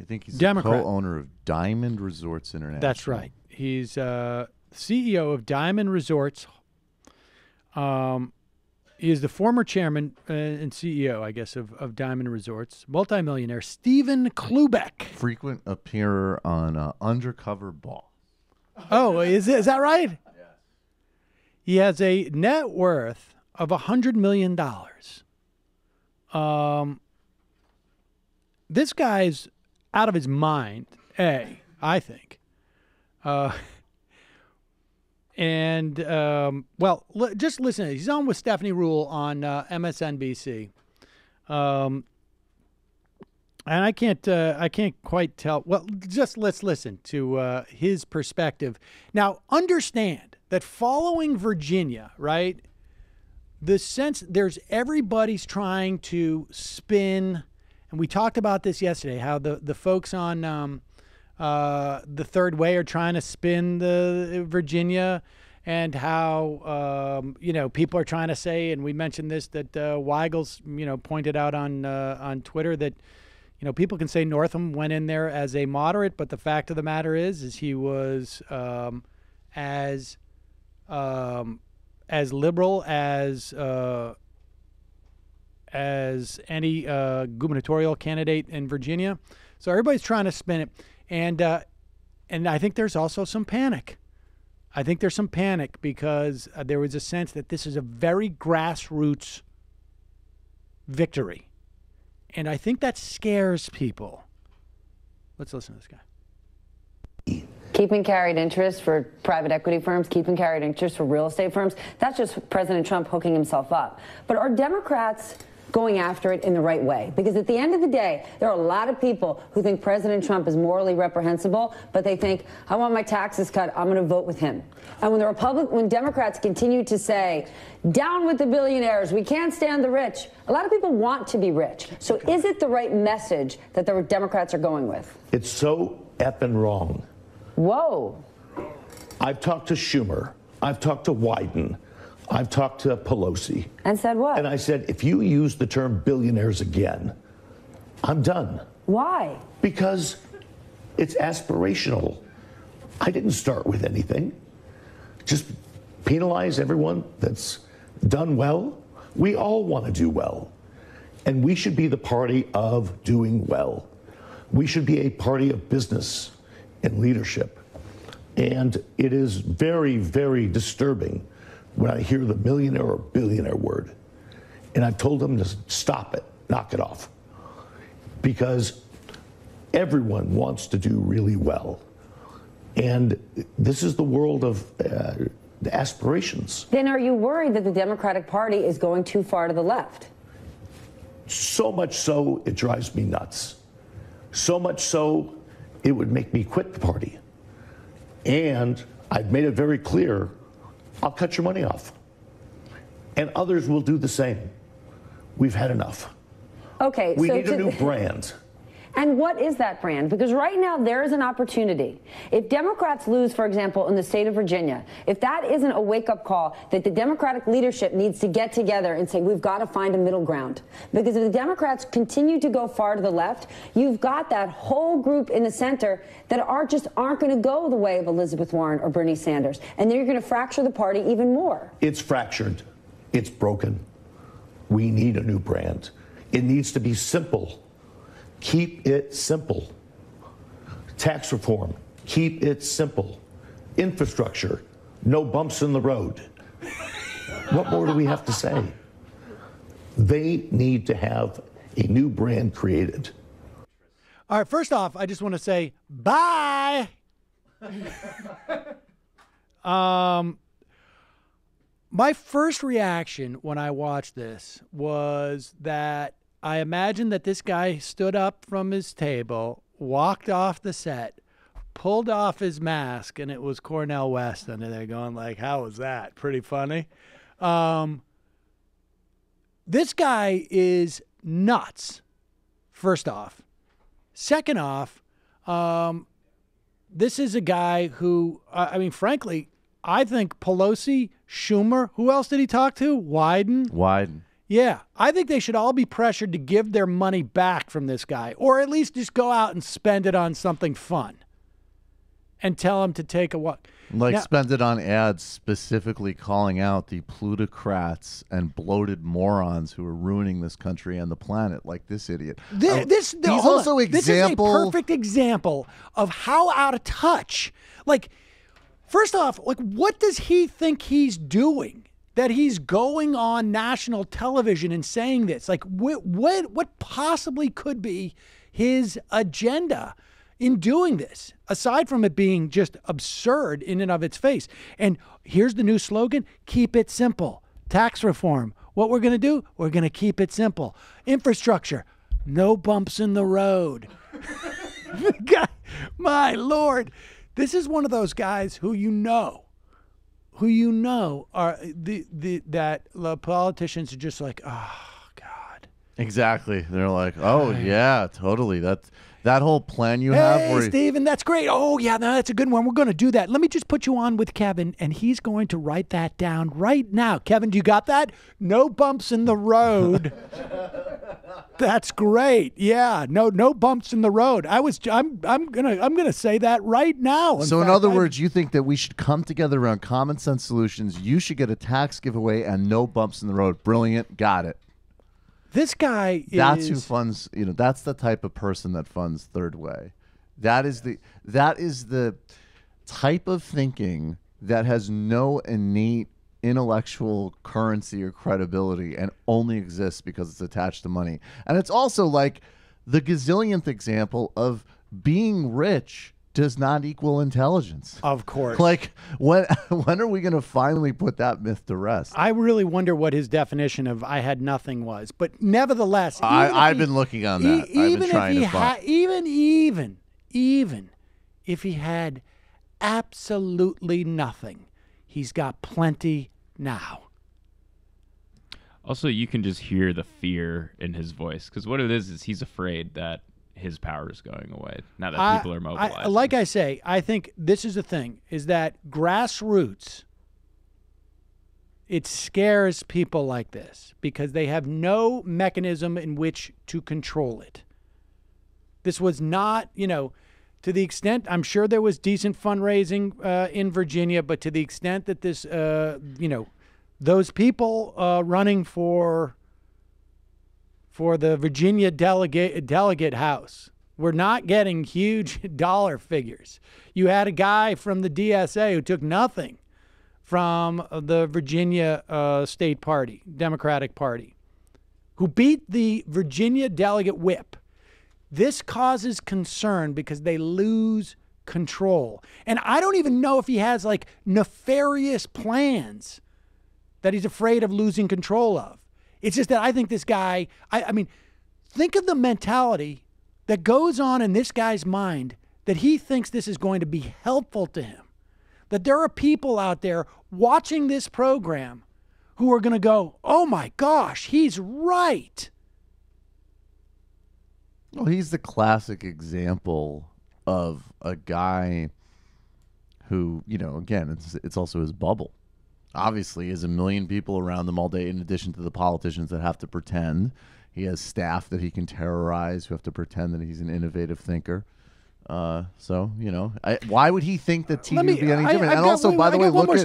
S11: I think he's
S7: Democrat.
S11: the co-owner of Diamond Resorts International.
S7: That's right. He's CEO of Diamond Resorts. He is the former chairman and CEO, I guess, of Diamond Resorts. Multimillionaire Stephen Klubeck.
S11: Frequent appearer on Undercover Boss.
S7: Oh, is that right? Yes. He has a net worth of $100 million. This guy's out of his mind, I think. Just listen. He's on with Stephanie Rule on MSNBC. And I can't quite tell. Well, just let's listen to his perspective. Now, understand that following Virginia, right, the sense everybody's trying to spin, and we talked about this yesterday, how the folks on the Third Way are trying to spin the Virginia, and how people are trying to say, and we mentioned this, that Weigel's pointed out on Twitter that people can say Northam went in there as a moderate, but the fact of the matter is he was as liberal as any gubernatorial candidate in Virginia. So everybody's trying to spin it, and I think there's also some panic. I think there's some panic because there was a sense that this is a very grassroots victory. And I think that scares people. Let's listen to this guy.
S16: Keeping carried interest for private equity firms, keeping carried interest for real estate firms, that's just President Trump hooking himself up. But are Democrats going after it in the right way? Because at the end of the day, there are a lot of people who think President Trump is morally reprehensible, but they think, I want my taxes cut, I'm going to vote with him. And when Democrats continue to say, down with the billionaires, we can't stand the rich, a lot of people want to be rich. So is it the right message that the Democrats are going with?
S17: It's so effing wrong.
S16: Whoa.
S17: I've talked to Schumer. I've talked to Wyden. I've talked to Pelosi.
S16: And said what?
S17: And I said, if you use the term billionaires again, I'm done.
S16: Why?
S17: Because it's aspirational. I didn't start with anything. Just penalize everyone that's done well. We all want to do well. And we should be the party of doing well. We should be a party of business and leadership. And it is very, very disturbing when I hear the millionaire or billionaire word. And I've told them to stop it. knock it off. Because everyone wants to do really well. And this is the world of aspirations.
S16: Then are you worried that the Democratic Party is going too far to the left?
S17: So much so, it drives me nuts. So much so, it would make me quit the party. And I've made it very clear, I'll cut your money off. And others will do the same. We've had enough.
S16: Okay,
S17: we need a new brand.
S16: And what is that brand? Because right now there is an opportunity. If Democrats lose, for example, in the state of Virginia, if that isn't a wake-up call that the Democratic leadership needs to get together and say, we've got to find a middle ground. Because if the Democrats continue to go far to the left, you've got that whole group in the center that aren't going to go the way of Elizabeth Warren or Bernie Sanders. And then you're going to fracture the party even more.
S17: It's fractured. It's broken. We need a new brand. It needs to be simple. Keep it simple. Tax reform, keep it simple. Infrastructure, no bumps in the road. What more do we have to say? They need to have a new brand created.
S7: All right, first off, I just want to say bye. My first reaction when I watched this was that I imagined that this guy stood up from his table, walked off the set, pulled off his mask, and it was Cornel West under there going like, how was that? Pretty funny. This guy is nuts, first off. Second off, this is a guy who, I mean, frankly, I think Pelosi, Schumer, who else did he talk to? Wyden. Yeah, I think they should all be pressured to give their money back from this guy, or at least just go out and spend it on something fun and tell him to take a walk.
S11: Like
S7: now,
S11: spend it on ads specifically calling out the plutocrats and bloated morons who are ruining this country and the planet, like this idiot.
S7: This is a perfect example of how out of touch. Like, first off, like, what does he think he's doing? That he's going on national television and saying this? Like, what possibly could be his agenda in doing this, aside from it being just absurd in and of its face? And here's the new slogan: keep it simple. Tax reform. What we're going to do? We're going to keep it simple. Infrastructure. No bumps in the road. God, my Lord. This is one of those guys who are that the politicians are just like, oh God.
S11: Exactly. They're like, oh yeah, totally. That whole plan you have.
S7: Hey, Stephen, that's great. Oh yeah, no, that's a good one. We're going to do that. Let me just put you on with Kevin, and he's going to write that down right now. Kevin, do you got that? No bumps in the road. That's great. Yeah, no bumps in the road. I'm gonna say that right now.
S11: In other words, you think that we should come together around common sense solutions. You should get a tax giveaway and no bumps in the road. Brilliant. Got it.
S7: This guy
S11: That's who funds, that's the type of person that funds Third Way. That is the type of thinking that has no innate intellectual currency or credibility and only exists because it's attached to money. And it's also like the gazillionth example of being rich does not equal intelligence.
S7: Of course.
S11: Like, when are we going to finally put that myth to rest?
S7: I really wonder what his definition of "I had nothing" was. But nevertheless,
S11: I've been looking on that. I've been trying to find.
S7: Even if he had absolutely nothing, he's got plenty now.
S9: Also, you can just hear the fear in his voice, because what it is he's afraid that his power is going away now that people are mobilized.
S7: Like I say, I think this is the thing, is that grassroots, it scares people like this because they have no mechanism in which to control it. This was not, to the extent, I'm sure there was decent fundraising in Virginia, but to the extent that this, those people running for the Virginia delegate house, we're not getting huge dollar figures. You had a guy from the DSA who took nothing from the Virginia State Party, Democratic Party, who beat the Virginia delegate whip. This causes concern because they lose control. And I don't even know if he has like nefarious plans that he's afraid of losing control of. It's just that I think this guy, I mean, think of the mentality that goes on in this guy's mind that he thinks this is going to be helpful to him. That there are people out there watching this program who are going to go, oh my gosh, he's right.
S11: Well, he's the classic example of a guy who, you know, again, it's also his bubble. Obviously, he has a million people around him all day, in addition to the politicians that have to pretend. He has staff that he can terrorize who have to pretend that he's an innovative thinker. So, you know, why would he think that TV would be any different? And also, by the way, look at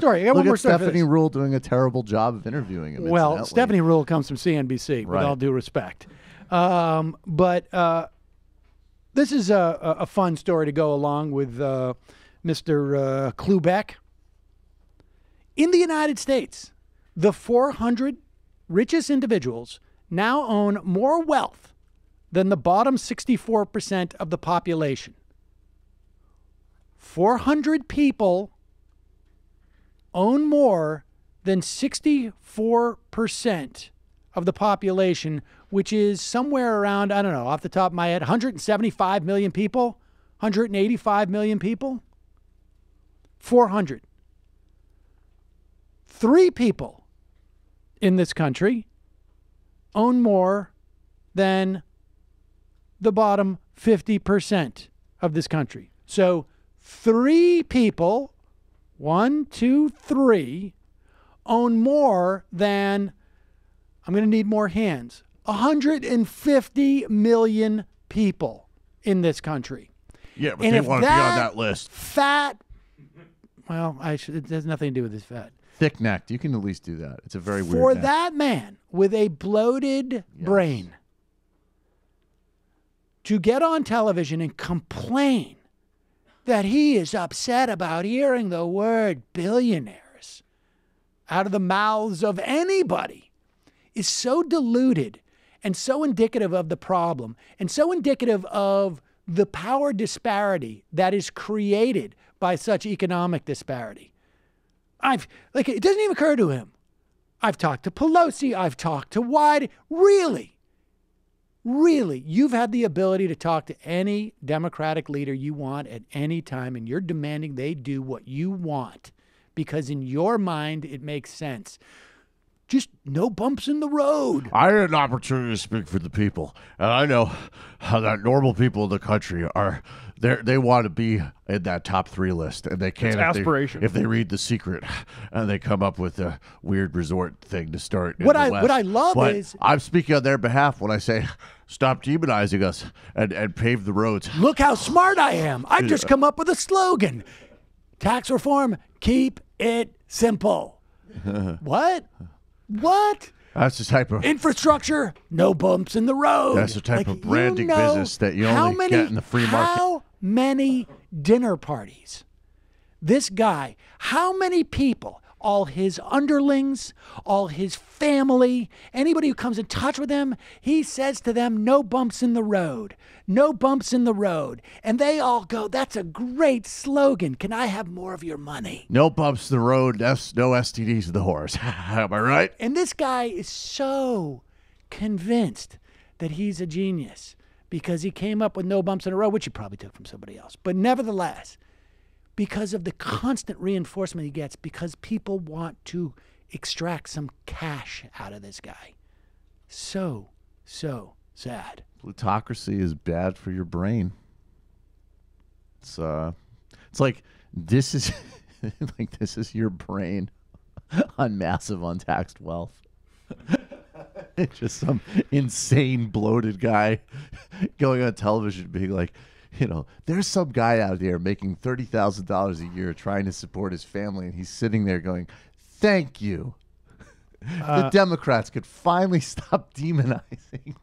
S11: Stephanie Ruhle doing a terrible job of interviewing him.
S7: Well, Stephanie Ruhle comes from CNBC, with all due respect. But this is a fun story to go along with Mr. Klubeck. In the United States, the 400 richest individuals now own more wealth than the bottom 64% of the population. 400 people own more than 64% of the population, which is somewhere around, I don't know, off the top of my head, 175 million people, 185 million people. 400. 3 people in this country own more than the bottom 50% of this country. So 3 people, 1, 2, 3, own more than, I'm going to need more hands, 150 million people in this country.
S11: Yeah, but they want to be on that list.
S7: Fat, well, it has nothing to do with this fat.
S11: Thick-necked. You can at least do that. It's a very weird
S7: For
S11: neck.
S7: that man with a bloated brain to get on television and complain that he is upset about hearing the word billionaires out of the mouths of anybody is so diluted and so indicative of the problem and so indicative of the power disparity that is created by such economic disparity. It doesn't even occur to him. I've talked to Pelosi. I've talked to Wyden. Really, you've had the ability to talk to any Democratic leader you want at any time, and you're demanding they do what you want because in your mind it makes sense. Just no bumps in the road.
S11: I had an opportunity to speak for the people, and I know how that normal people in the country are. They want to be in that top 3 list, and they can't.
S8: It's aspiration.
S11: If they read The Secret, and they come up with a weird resort thing to start.
S7: What I love
S11: but
S7: is
S11: I'm speaking on their behalf when I say stop demonizing us and pave the roads.
S7: Look how smart I am. I've just come up with a slogan: tax reform, keep it simple. What?
S11: That's the type of
S7: infrastructure, no bumps in the road.
S11: That's the type of branding business that you only get in the free market.
S7: How many dinner parties? This guy, how many people, all his underlings, all his family, anybody who comes in touch with him, he says to them, no bumps in the road, no bumps in the road. And they all go, that's a great slogan. Can I have more of your money?
S11: No bumps in the road, no STDs in the horse. Am I right?
S7: And this guy is so convinced that he's a genius because he came up with no bumps in the road, which he probably took from somebody else. But nevertheless, because of the constant reinforcement he gets, because people want to extract some cash out of this guy. So sad.
S11: Plutocracy is bad for your brain. It's like this is this is your brain on massive untaxed wealth. It's just some insane bloated guy going on television being like, you know, there's some guy out there making $30,000 a year trying to support his family, and he's sitting there going, thank you. The Democrats could finally stop demonizing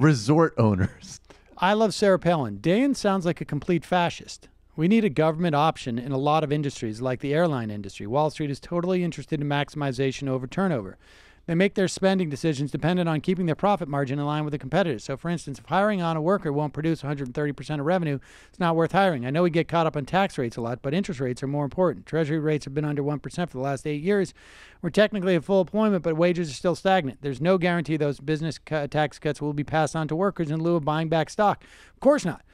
S11: resort owners.
S7: I love Sarah Palin. Dayen sounds like a complete fascist. We need a government option in a lot of industries like the airline industry. Wall Street is totally interested in maximization over turnover. They make their spending decisions dependent on keeping their profit margin in line with the competitors. So, for instance, if hiring on a worker won't produce 130% of revenue, it's not worth hiring. I know we get caught up on tax rates a lot, but interest rates are more important. Treasury rates have been under 1% for the last 8 years. We're technically at full employment, but wages are still stagnant. There's no guarantee those business tax cuts will be passed on to workers in lieu of buying back stock. Of course not.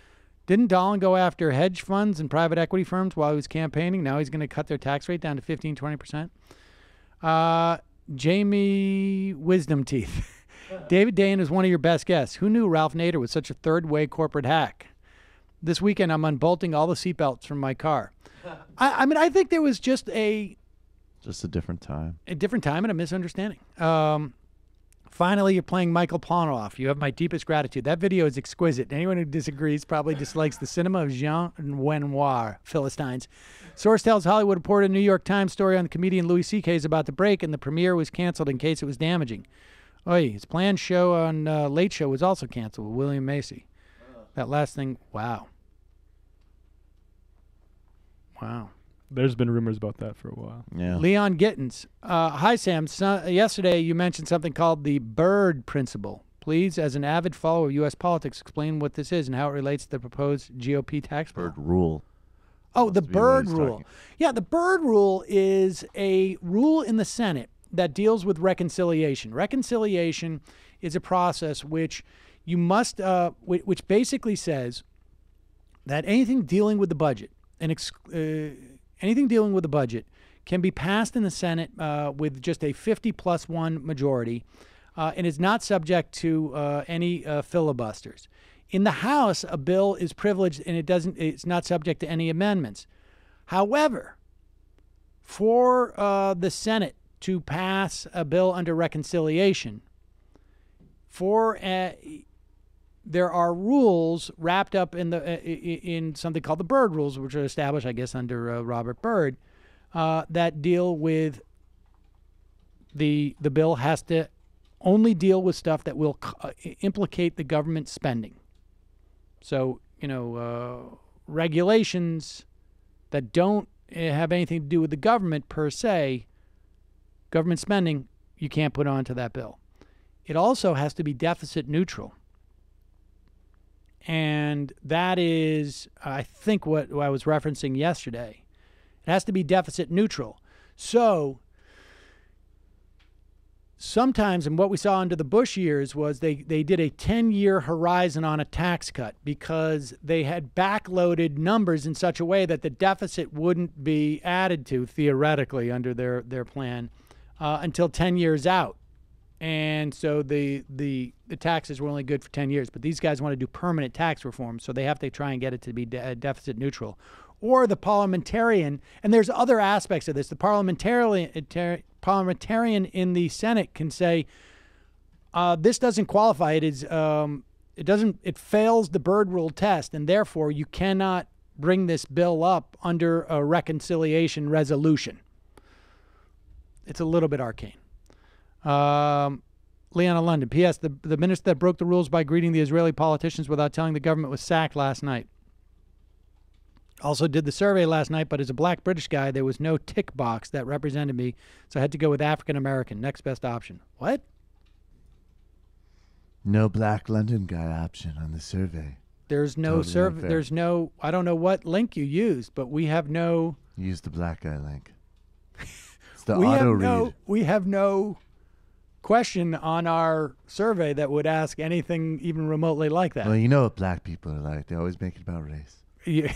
S7: Didn't Dayen go after hedge funds and private equity firms while he was campaigning? Now he's going to cut their tax rate down to 15, 20%. Jamie Wisdom Teeth. David Dayen is one of your best guests. Who knew Ralph Nader was such a third-way corporate hack? This weekend, I'm unbolting all the seatbelts from my car. I mean, I think there was just a
S11: different time.
S7: A different time and a misunderstanding. Finally, you're playing Michael Polnareff. You have my deepest gratitude. That video is exquisite. Anyone who disagrees probably dislikes the cinema of Jean Renoir, Philistines. Source tells Hollywood reported a New York Times story on the comedian Louis C.K. is about to break, and the premiere was canceled in case it was damaging. Oy, his planned show on Late Show was also canceled with William Macy. That last thing, wow. Wow.
S8: There's been rumors about that for a while.
S11: Yeah.
S7: Leon Gittins. Hi, Sam. Yesterday you mentioned something called the Byrd Principle. Please, as an avid follower of U.S. politics, explain what this is and how it relates to the proposed GOP tax bill.
S11: Byrd Rule.
S7: Oh, the Byrd Rule. Yeah, the Byrd Rule is a rule in the Senate that deals with reconciliation. Reconciliation is a process which you must, which basically says that anything dealing with the budget and anything dealing with the budget can be passed in the Senate with just a 50+1 majority and is not subject to any filibusters. In the House, a bill is privileged and it's not subject to any amendments. However, for the Senate to pass a bill under reconciliation, there are rules wrapped up in something called the Byrd Rules, which are established, I guess, under Robert Byrd, that deal with the bill has to only deal with stuff that will implicate the government spending. So, regulations that don't have anything to do with the government per se, government spending, you can't put onto that bill. It also has to be deficit neutral. And that is, I think, what I was referencing yesterday. It has to be deficit neutral. So sometimes, and what we saw under the Bush years was they did a 10-year horizon on a tax cut because they had backloaded numbers in such a way that the deficit wouldn't be added to, theoretically, under their plan until 10 years out. And so the taxes were only good for 10 years. But these guys want to do permanent tax reform, so they have to try and get it to be deficit neutral. Or the parliamentarian, and there's other aspects of this. The parliamentarian in the Senate can say, this doesn't qualify. It fails the Byrd Rule test, and therefore you cannot bring this bill up under a reconciliation resolution. It's a little bit arcane. Leon London. P.S. The minister that broke the rules by greeting the Israeli politicians without telling the government was sacked last night. Also did the survey last night, but as a black British guy, there was no tick box that represented me, so I had to go with African American. Next best option. What?
S11: No black London guy option on the survey.
S7: There's no
S11: Totally
S7: survey.
S11: unfair.
S7: There's no. I don't know what link you used, but we have no.
S11: Use the black guy link. It's the
S7: we
S11: auto
S7: have no.
S11: read.
S7: We have no question on our survey that would ask anything even remotely like that.
S11: Well, you know what black people are like. They always make it about race.
S7: Yeah.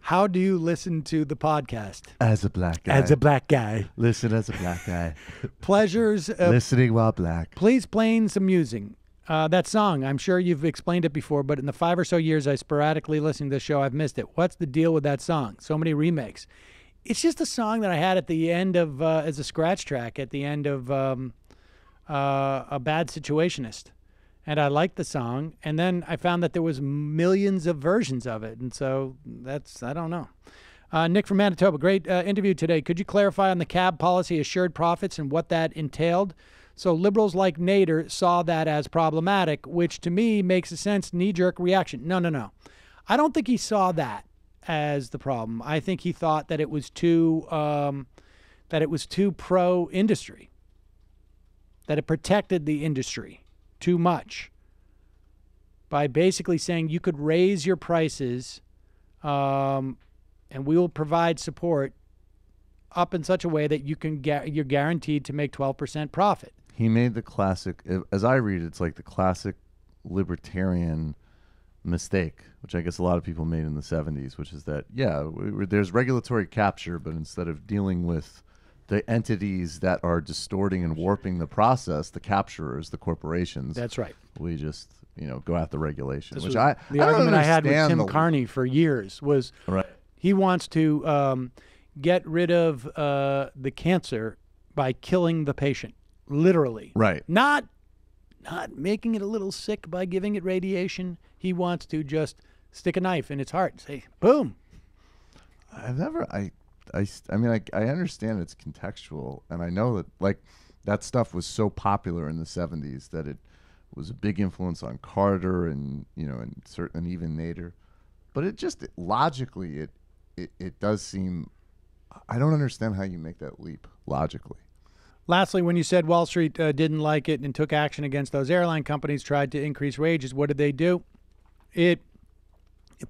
S7: How do you listen to the podcast?
S11: As a black guy.
S7: As a black guy.
S11: Listen as a black guy.
S7: Pleasures.
S11: Listening while black.
S7: Please explain some musing. That song, I'm sure you've explained it before, but in the 5 or so years I sporadically listened to the show, I've missed it. What's the deal with that song? So many remakes. It's just a song that I had at the end of, as a scratch track, at the end of A Bad Situationist. And I liked the song, and then I found that there was millions of versions of it, and so that's, I don't know. Nick from Manitoba, great interview today. Could you clarify on the cab policy, assured profits, and what that entailed? So liberals like Nader saw that as problematic, which to me makes a sense, knee-jerk reaction. No. I don't think he saw that as the problem. I think he thought that it was too pro-industry. that it protected the industry too much by basically saying you could raise your prices and we will provide support up in such a way that you're guaranteed to make 12% profit.
S11: He made the classic, as I read it, it's like the classic libertarian mistake, which I guess a lot of people made in the 70s, which is that, there's regulatory capture, but instead of dealing with the entities that are distorting and warping the process, the capturers, the corporations.
S7: That's right.
S11: We just, go at the regulation.
S7: This
S11: which
S7: was the argument I had with Tim Carney for years was he wants to get rid of the cancer by killing the patient, literally.
S11: Right.
S7: Not making it a little sick by giving it radiation. He wants to just stick a knife in its heart and say, boom.
S11: I mean, I understand it's contextual, and I know that that stuff was so popular in the 70s that it was a big influence on Carter and and even Nader. But it just logically it does seem, I don't understand how you make that leap logically.
S7: Lastly, when you said Wall Street didn't like it and took action against those airline companies, tried to increase wages, what did they do? It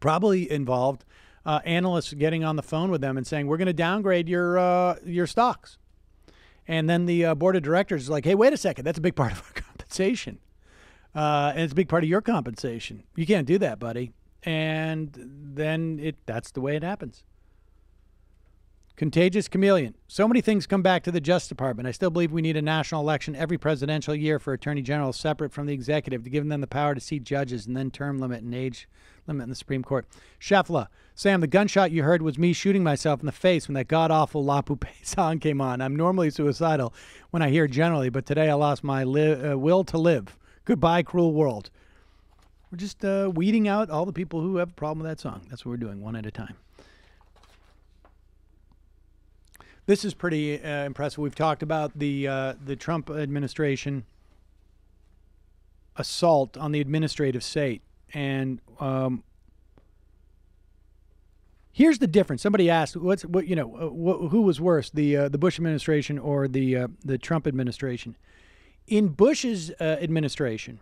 S7: probably involved analysts getting on the phone with them and saying, we're going to downgrade your stocks. And then the board of directors is like, hey, wait a second, that's a big part of our compensation. And it's a big part of your compensation. You can't do that, buddy. And then that's the way it happens. Contagious chameleon. So many things come back to the Justice Department. I still believe we need a national election every presidential year for attorney generals separate from the executive to give them the power to seat judges and then term limit and age limit in the Supreme Court. Shefla, Sam, the gunshot you heard was me shooting myself in the face when that god-awful La Poupée song came on. I'm normally suicidal when I hear generally, but today I lost my will to live. Goodbye, cruel world. We're just weeding out all the people who have a problem with that song. That's what we're doing, one at a time. This is pretty impressive. We've talked about the Trump administration assault on the administrative state, and here's the difference. Somebody asked, who was worse, the Bush administration or the Trump administration? In Bush's administration,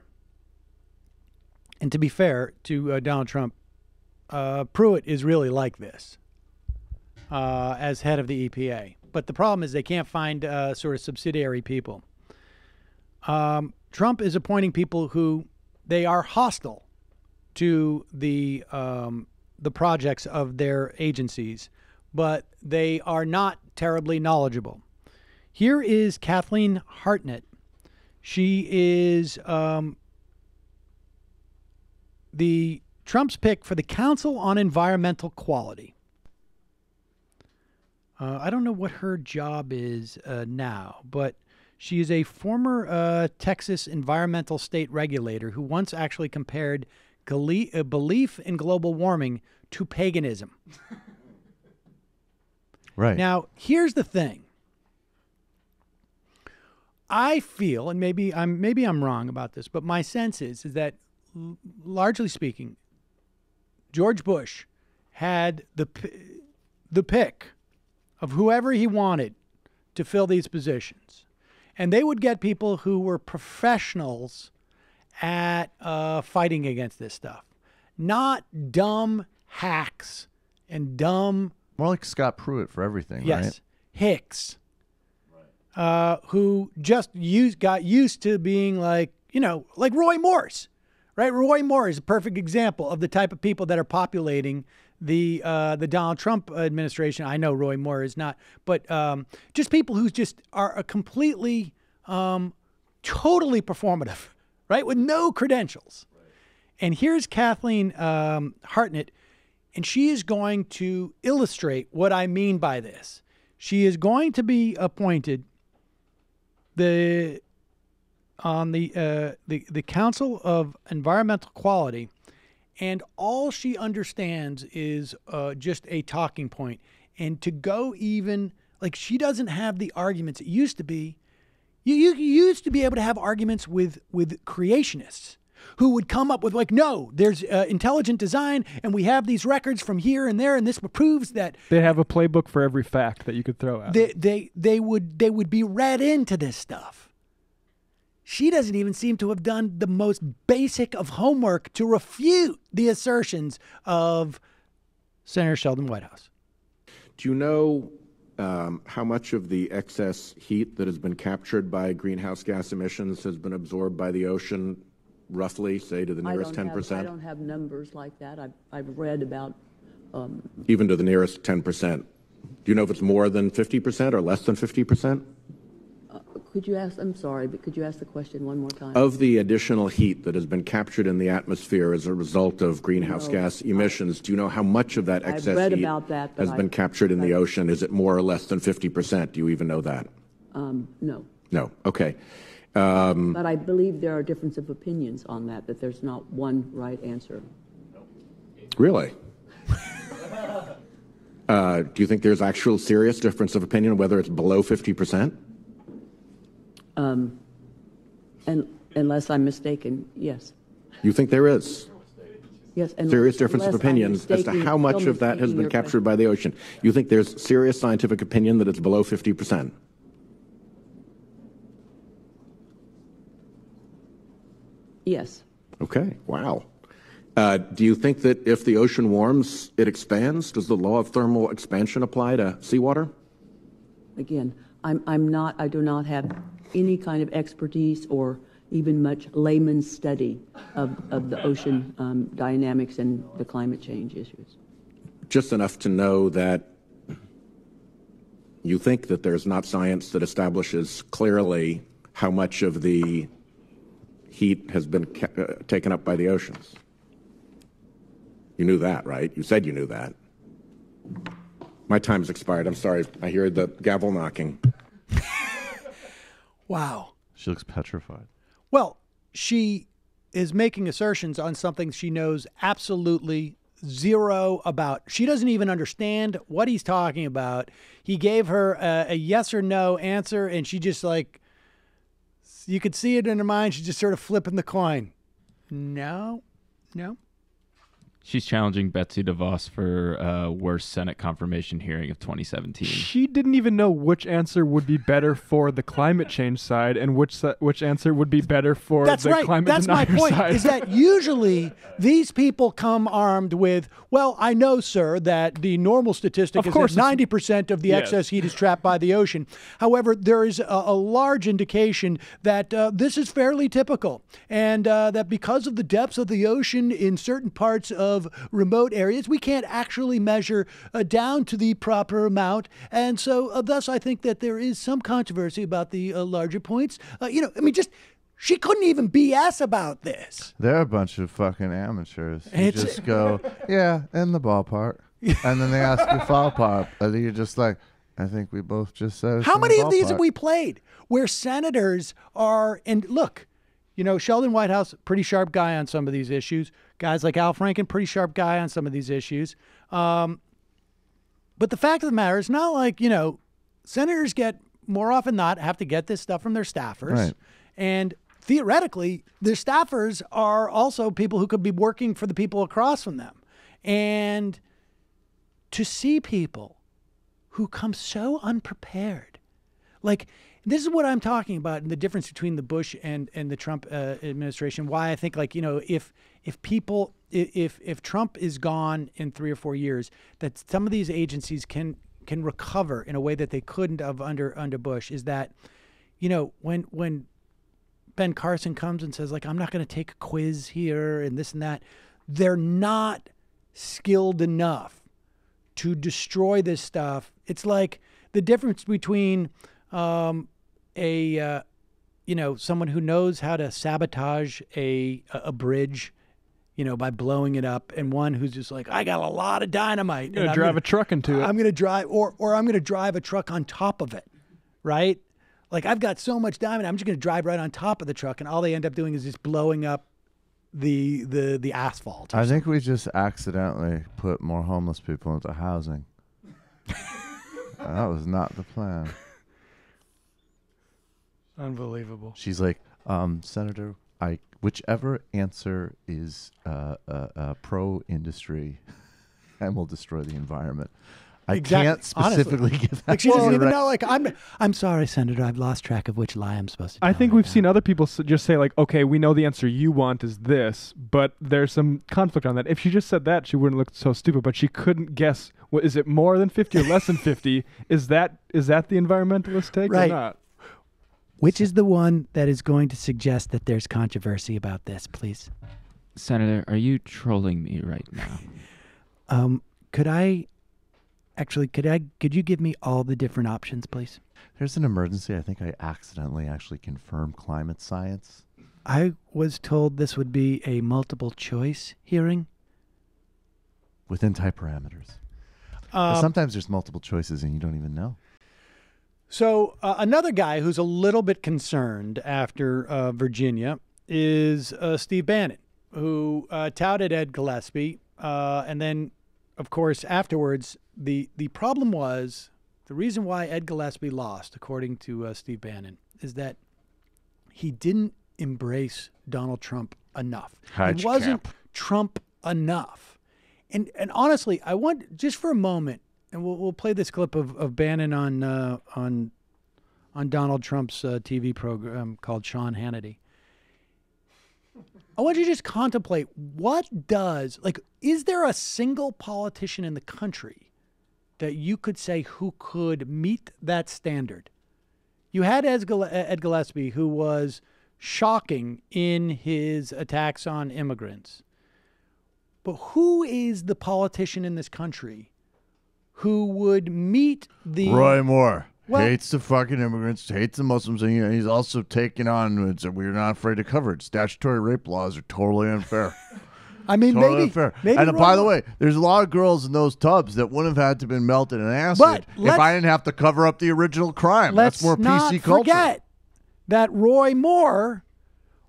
S7: and to be fair to Donald Trump, Pruitt is really like this. As head of the EPA. But the problem is they can't find sort of subsidiary people. Trump is appointing people who they are hostile to the projects of their agencies, but they are not terribly knowledgeable. Here is Kathleen Hartnett. She is the Trump's pick for the Council on Environmental Quality. I don't know what her job is now, but she is a former Texas environmental state regulator who once actually compared belief in global warming to paganism.
S11: Right.
S7: Now, here's the thing. I feel, and maybe I'm wrong about this, but my sense is that largely speaking, George Bush had the pick of whoever he wanted to fill these positions. And they would get people who were professionals at fighting against this stuff, not dumb hacks and dumb...
S11: More like Scott Pruitt for everything,
S7: yes,
S11: right?
S7: Hicks, who just got used to being like Roy Moore's, right? Roy Moore is a perfect example of the type of people that are populating the Donald Trump administration. I know Roy Moore is not, but just people who just are a completely, totally performative, right, with no credentials. Right. And here's Kathleen Hartnett, and she is going to illustrate what I mean by this. She is going to be appointed on the Council of Environmental Quality. And all she understands is just a talking point. And to go even, she doesn't have the arguments. It used to be, you used to be able to have arguments with creationists who would come up with no, there's intelligent design, and we have these records from here and there, and this proves that.
S8: They have a playbook for every fact that you could throw out.
S7: They would be read into this stuff. she doesn't even seem to have done the most basic of homework to refute the assertions of Senator Sheldon Whitehouse.
S18: Do you know how much of the excess heat that has been captured by greenhouse gas emissions has been absorbed by the ocean, roughly, say, to the nearest 10%?
S19: I don't have numbers like that. I've read about...
S18: Even to the nearest 10%. Do you know if it's more than 50% or less than 50%?
S19: Could you ask, I'm sorry, but could you ask the question one more time?
S18: Of the additional heat that has been captured in the atmosphere as a result of greenhouse gas emissions, do you know how much of that excess heat has been captured in the ocean? Is it more or less than 50%? Do you even know that?
S19: No.
S18: No. Okay.
S19: But I believe there are differences of opinions on that there's not one right answer.
S18: Really? Do you think there's actual serious difference of opinion whether it's below 50%?
S19: And unless I'm mistaken, yes.
S18: You think there is?
S19: Yes.
S18: Serious difference of opinions as to how much of that has been captured by the ocean. You think there's serious scientific opinion that it's below 50%?
S19: Yes.
S18: Okay. Wow. Do you think that if the ocean warms, it expands? Does the law of thermal expansion apply to seawater?
S19: Again, I do not have any kind of expertise or even much layman's study of the ocean dynamics and the climate change issues.
S18: Just enough to know that you think that there's not science that establishes clearly how much of the heat has been taken up by the oceans. You knew that, right? You said you knew that. My time's expired. I'm sorry. I hear the gavel knocking.
S7: Wow.
S11: She looks petrified.
S7: Well, she is making assertions on something she knows absolutely zero about. She doesn't even understand what he's talking about. He gave her a yes or no answer, and she just you could see it in her mind. She's just sort of flipping the coin. No.
S9: She's challenging Betsy DeVos for worst Senate confirmation hearing of 2017.
S8: She didn't even know which answer would be better for the climate change side and which answer would be better for the climate denier side.
S7: That's my point, is that usually these people come armed with, well, I know, sir, that the normal statistic is that 90% of the excess heat is trapped by the ocean. However, there is a large indication that this is fairly typical, and that because of the depths of the ocean in certain parts of remote areas, we can't actually measure down to the proper amount. And so thus I think that there is some controversy about the larger points. She couldn't even BS about this.
S11: They're a bunch of fucking amateurs. You just go, yeah, in the ballpark. And then they ask you ballpark. And then you're just like, I think we both just said
S7: how many of these have we played where senators are, and look, Sheldon Whitehouse, pretty sharp guy on some of these issues. Guys like Al Franken, pretty sharp guy on some of these issues. But the fact of the matter is not like, senators more often than not have to get this stuff from their staffers.
S11: Right.
S7: And theoretically, their staffers are also people who could be working for the people across from them. And to see people who come so unprepared, this is what I'm talking about, and the difference between the Bush and the Trump administration. Why I think if Trump is gone in 3 or 4 years, that some of these agencies can recover in a way that they couldn't have under Bush. Is that when Ben Carson comes and says I'm not going to take a quiz here and this and that, they're not skilled enough to destroy this stuff. It's like the difference between someone who knows how to sabotage a bridge, by blowing it up, and one who's just like, I got a lot of dynamite.
S8: You're gonna drive a truck into it.
S7: I'm gonna drive, or I'm gonna drive a truck on top of it, right? I've got so much dynamite, I'm just gonna drive right on top of the truck, and all they end up doing is just blowing up the asphalt.
S11: I think we just accidentally put more homeless people into housing. That was not the plan.
S8: Unbelievable.
S11: She's like, Senator, whichever answer is pro-industry and will destroy the environment, I can't specifically give that.
S7: Like she doesn't even
S11: right.
S7: know. Like I'm sorry, Senator. I've lost track of which lie I'm supposed to.
S8: I think we've seen other people just say like, okay, we know the answer you want is this, but there's some conflict on that. If she just said that, she wouldn't look so stupid. But she couldn't guess. What is it? More than 50 or less than 50? Is that the environmentalist take or not?
S7: Which is the one that is going to suggest that there's controversy about this, please?
S9: Senator, are you trolling me right now?
S7: Could you give me all the different options, please?
S11: There's an emergency. I think I accidentally actually confirmed climate science.
S7: I was told this would be a multiple choice hearing.
S11: Within tight parameters. Sometimes there's multiple choices and you don't even know.
S7: So another guy who's a little bit concerned after Virginia is Steve Bannon, who touted Ed Gillespie. And then, of course, afterwards, the problem was the reason why Ed Gillespie lost, according to Steve Bannon, is that he didn't embrace Donald Trump enough. It wasn't Trump enough. And honestly, I want just for a moment, and we'll play this clip of Bannon on Donald Trump's TV program called Sean Hannity. I want you to just contemplate is there a single politician in the country that you could say who could meet that standard? You had Ed Gillespie, who was shocking in his attacks on immigrants. But who is the politician in this country who would meet the...
S11: Roy Moore. Hates the fucking immigrants, hates the Muslims, and he's also taking on, we're not afraid to cover it. Statutory rape laws are totally unfair.
S7: I mean,
S11: totally unfair. And by the way, there's a lot of girls in those tubs that wouldn't have had to been melted in acid if I didn't have to cover up the original crime. That's more PC culture.
S7: Let's not forget that Roy Moore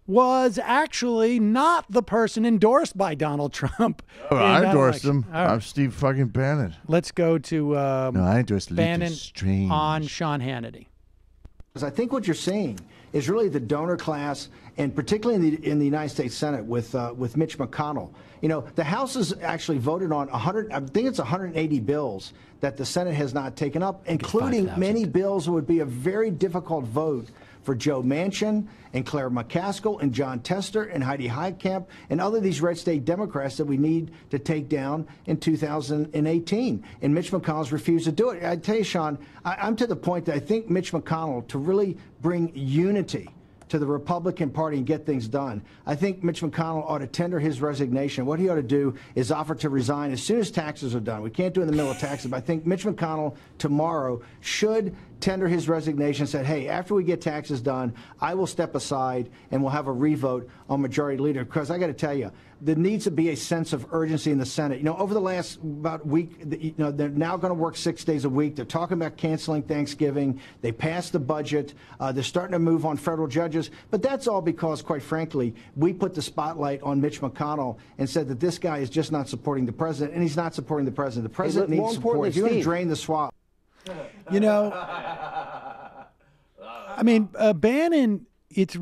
S7: was actually not the person endorsed by Donald Trump.
S11: I endorsed him. Right. I'm Steve fucking Bannon.
S7: Let's go to
S11: I endorsed
S7: Bannon on Sean Hannity.
S20: I think what you're seeing is really the donor class, and particularly in the United States Senate with Mitch McConnell. You know, the House has actually voted on 180 bills that the Senate has not taken up, including many bills that would be a very difficult vote for Joe Manchin and Claire McCaskill and John Tester and Heidi Heitkamp and other of these red state Democrats that we need to take down in 2018. And Mitch McConnell's refused to do it. I tell you, Sean, I'm to the point that I think Mitch McConnell, to really bring unity to the Republican Party and get things done, I think Mitch McConnell ought to tender his resignation. What he ought to do is offer to resign as soon as taxes are done. We can't do it in the middle of taxes, but I think Mitch McConnell tomorrow should tender his resignation and said, hey, after we get taxes done, I will step aside and we'll have a revote on majority leader. Because I got to tell you, there needs to be a sense of urgency in the Senate. You know, over the last about week, you know, they're now going to work 6 days a week. They're talking about canceling Thanksgiving. They passed the budget. They're starting to move on federal judges. But that's all because, quite frankly, we put the spotlight on Mitch McConnell and said that this guy is just not supporting the president, and he's not supporting the president. The president needs support. If you want to drain the swamp.
S7: You know, I mean, Bannon, it's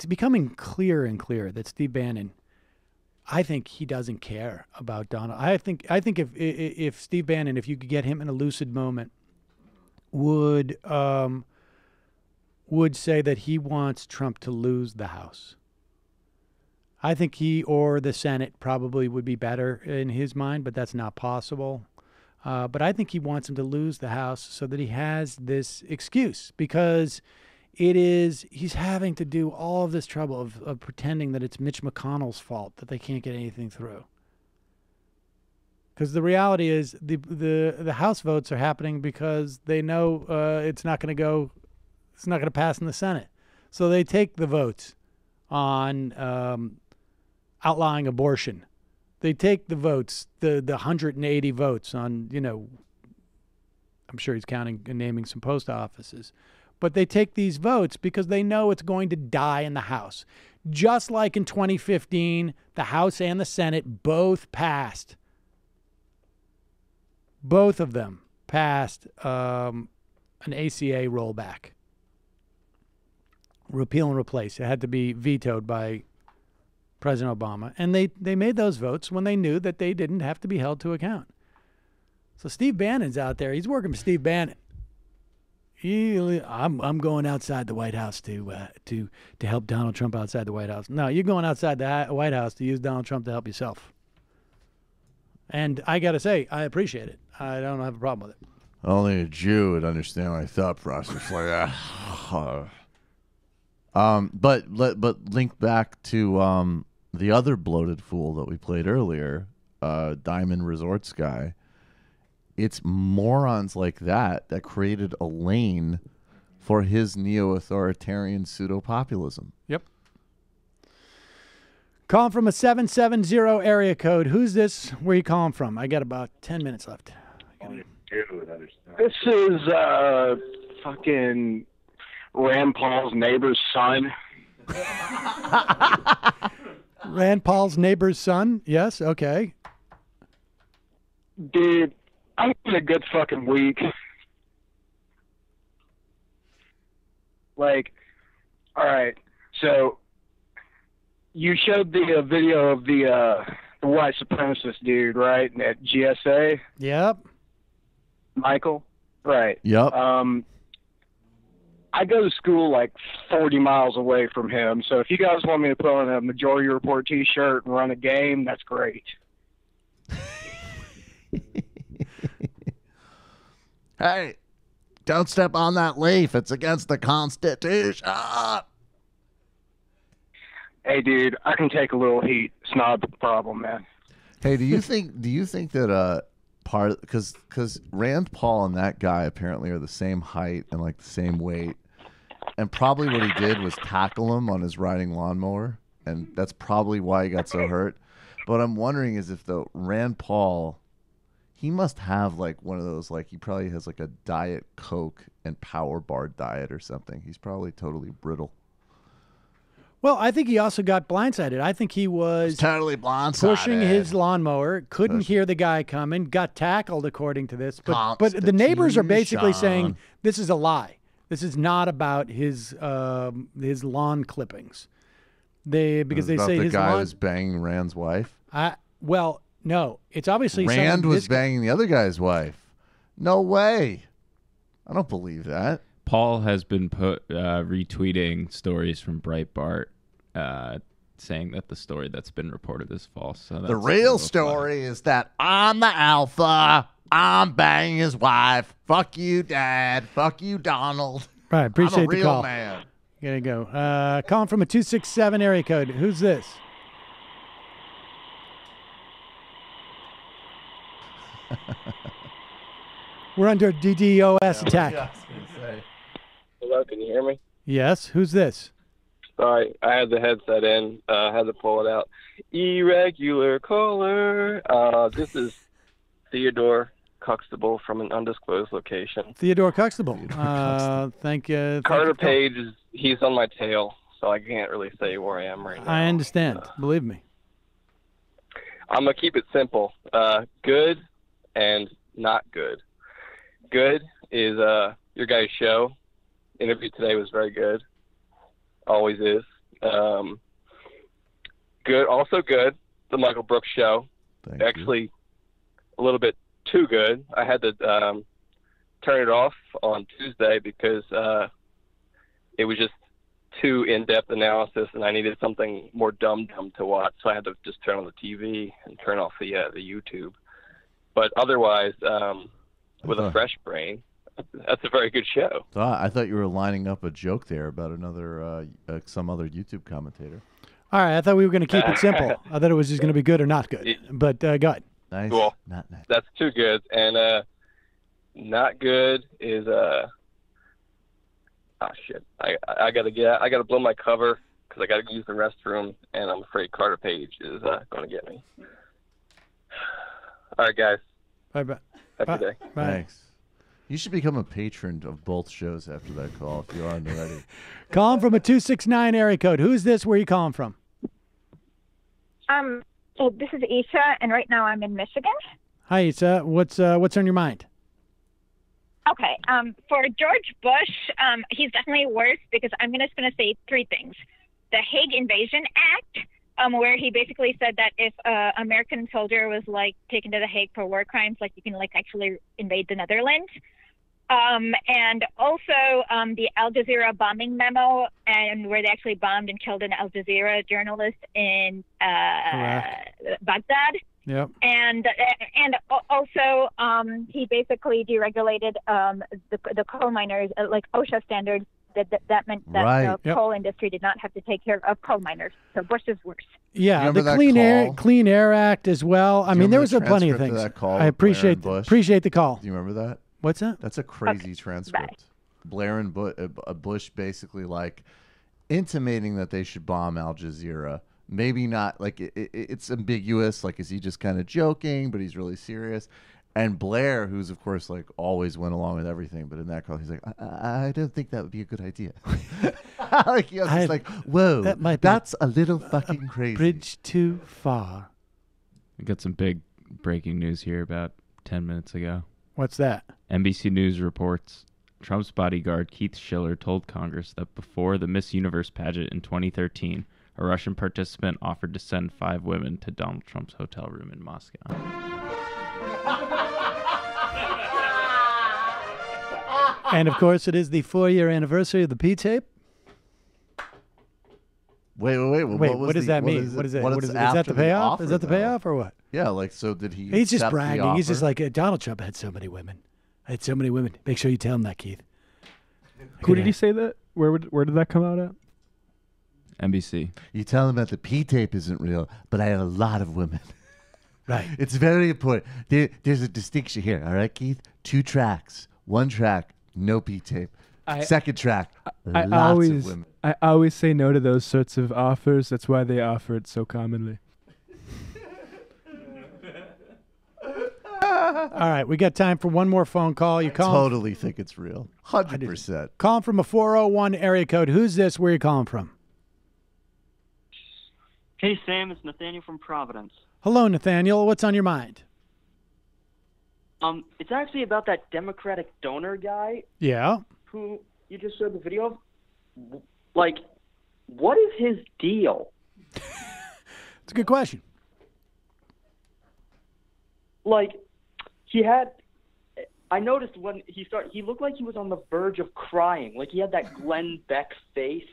S7: becoming clearer and clearer that Steve Bannon, I think he doesn't care about Donald. I think if Steve Bannon, if you could get him in a lucid moment, would say that he wants Trump to lose the House. I think he or the Senate probably would be better in his mind, but that's not possible. But I think he wants him to lose the House so that he has this excuse, because he's having to do all of this trouble of pretending that it's Mitch McConnell's fault that they can't get anything through. Because the reality is the House votes are happening because they know it's not going to pass in the Senate. So they take the votes on outlawing abortion. They take the votes, the 180 votes on, you know, I'm sure he's counting and naming some post offices. But they take these votes because they know it's going to die in the House. Just like in 2015, the House and the Senate both passed. Both of them passed an ACA rollback. Repeal and replace. It had to be vetoed by President Obama. And they made those votes when they knew that they didn't have to be held to account. So Steve Bannon's out there. He's working for Steve Bannon. I'm going outside the White House to help Donald Trump outside the White House. No, you're going outside the White House to use Donald Trump to help yourself. And I got to say, I appreciate it. I don't have a problem with it.
S11: Only a Jew would understand my thought process like that. But link back to the other bloated fool that we played earlier, Diamond Resorts guy. It's morons like that created a lane for his neo-authoritarian pseudo-populism.
S7: Yep. Calling from a 770 area code. Who's this? Where you calling from? I got about 10 minutes left.
S21: This is fucking Rand Paul's neighbor's son.
S7: Rand Paul's neighbor's son? Yes, okay.
S21: Dude, I'm in a good fucking week. Like, all right, so you showed the video of the white supremacist dude, right, at GSA?
S7: Yep.
S21: Michael? Right.
S11: Yep.
S21: I go to school like 40 miles away from him, so if you guys want me to put on a Majority Report t-shirt and run a game, that's great.
S11: Hey, don't step on that leaf. It's against the Constitution.
S21: Hey, dude, I can take a little heat. It's not a problem, man.
S11: Hey, do you think that because Rand Paul and that guy apparently are the same height and like the same weight, and probably what he did was tackle him on his riding lawnmower, and that's probably why he got so hurt. But I'm wondering is if the Rand Paul, he must have like one of those, like he probably has like a Diet Coke and Power Bar diet or something. He's probably totally brittle.
S7: Well, I think he also got blindsided. I think he was
S11: totally blindsided.
S7: Pushing his lawnmower, couldn't hear the guy coming, got tackled according to this. But the neighbors are basically saying this is a lie. This is not about his lawn clippings. Because they say
S11: the
S7: his
S11: guy
S7: lawn
S11: was banging Rand's wife.
S7: Well, no, it's obviously
S11: Rand was banging the other guy's wife. No way. I don't believe that.
S9: Paul has been retweeting stories from Breitbart saying that the story that's been reported is false. So
S11: the real story is that I'm the alpha. I'm banging his wife. Fuck you, Dad. Fuck you, Donald.
S7: Right, appreciate
S11: I'm a
S7: the
S11: real
S7: call.
S11: Man.
S7: Gotta go. Calling from a 267 area code. Who's this? We're under DDoS attack.
S22: Hello, can you hear me?
S7: Yes. Who's this?
S22: Sorry, I had the headset in. I had to pull it out. Irregular caller. This is Theodore Cuxtable from an undisclosed location.
S7: Theodore Cuxtable. Thank you.
S22: Carter Page, he's on my tail, so I can't really say where I am right now.
S7: I understand. Believe me.
S22: I'm going to keep it simple. Good and not good. Good is your guys' show. Interview today was very good. Always is. Good. Also good. The Michael Brooks show. Actually, a little bit too good. I had to turn it off on Tuesday because it was just too in-depth analysis, and I needed something more dumb to watch. So I had to just turn on the TV and turn off the YouTube. But otherwise, with a fresh brain, that's a very good show.
S11: So I thought you were lining up a joke there about another some other YouTube commentator.
S7: All right, I thought we were going to keep it simple. I thought it was just going to be good or not good. But go ahead.
S11: Nice.
S22: Well,
S11: not nice.
S22: That's too good. And not good is shit. I gotta get. I gotta blow my cover because I gotta use the restroom, and I'm afraid Carter Page is going to get me. All right, guys.
S7: Bye bye.
S22: Have a good day.
S7: Bye.
S11: Thanks. You should become a patron of both shows after that call if you aren't already.
S7: Calling from a 269 area code. Who's this? Where are you calling from?
S23: This is Isha, and right now I'm in Michigan.
S7: Hi, Isa. What's on your mind?
S23: Okay. For George Bush, he's definitely worse because I'm just going to say three things: the Hague Invasion Act, where he basically said that if an American soldier was like taken to The Hague for war crimes, like you can like actually invade the Netherlands. And also the Al Jazeera bombing memo, and where they actually bombed and killed an Al Jazeera journalist in Baghdad.
S7: Yep.
S23: And also he basically deregulated the coal miners, like OSHA standards. That meant that the coal industry did not have to take care of coal miners. So Bush is worse.
S7: Yeah, the Clean Air Act as well. I mean, there was plenty of things. I appreciate the call.
S11: Do you remember that?
S7: What's that?
S11: That's a crazy transcript. Blair and Bush basically like intimating that they should bomb Al Jazeera. Maybe not, like it's ambiguous. Like, is he just kind of joking, but he's really serious? And Blair, who's of course like always went along with everything, but in that call, he's like, I don't think that would be a good idea. Like, he was just like, whoa, that's a little fucking crazy.
S7: Bridge too far.
S9: We got some big breaking news here about 10 minutes ago.
S7: What's that?
S9: NBC News reports Trump's bodyguard Keith Schiller told Congress that before the Miss Universe pageant in 2013, a Russian participant offered to send 5 women to Donald Trump's hotel room in Moscow.
S7: And of course, it is the 4-year anniversary of the P-tape.
S11: Wait.
S7: What does that mean? What is it? Is that the payoff? Is that the payoff or what?
S11: Yeah, like, so did he?
S7: He's just bragging. He's just like, Donald Trump had so many women. I had so many women. Make sure you tell him that, Keith.
S8: Who did he say that? Where did that come out at?
S9: NBC.
S11: You tell him that the P-tape isn't real, but I had a lot of women.
S7: Right.
S11: It's very important. There's a distinction here, all right, Keith? 2 tracks. 1 track, no P-tape. Second track, lots of women.
S8: I always say no to those sorts of offers. That's why they offer it so commonly.
S7: All right, we got time for one more phone call. You call?
S11: Totally think it's real. 100%.
S7: Calling from a 401 area code. Who's this? Where are you calling from?
S3: Hey, Sam. It's Nathaniel from Providence.
S7: Hello, Nathaniel. What's on your mind?
S3: It's actually about that Democratic donor guy.
S7: Yeah.
S3: Who you just showed the video of. Like, what is his deal?
S7: It's a good question.
S3: Like, I noticed when he started, he looked like he was on the verge of crying. Like, he had that Glenn Beck face.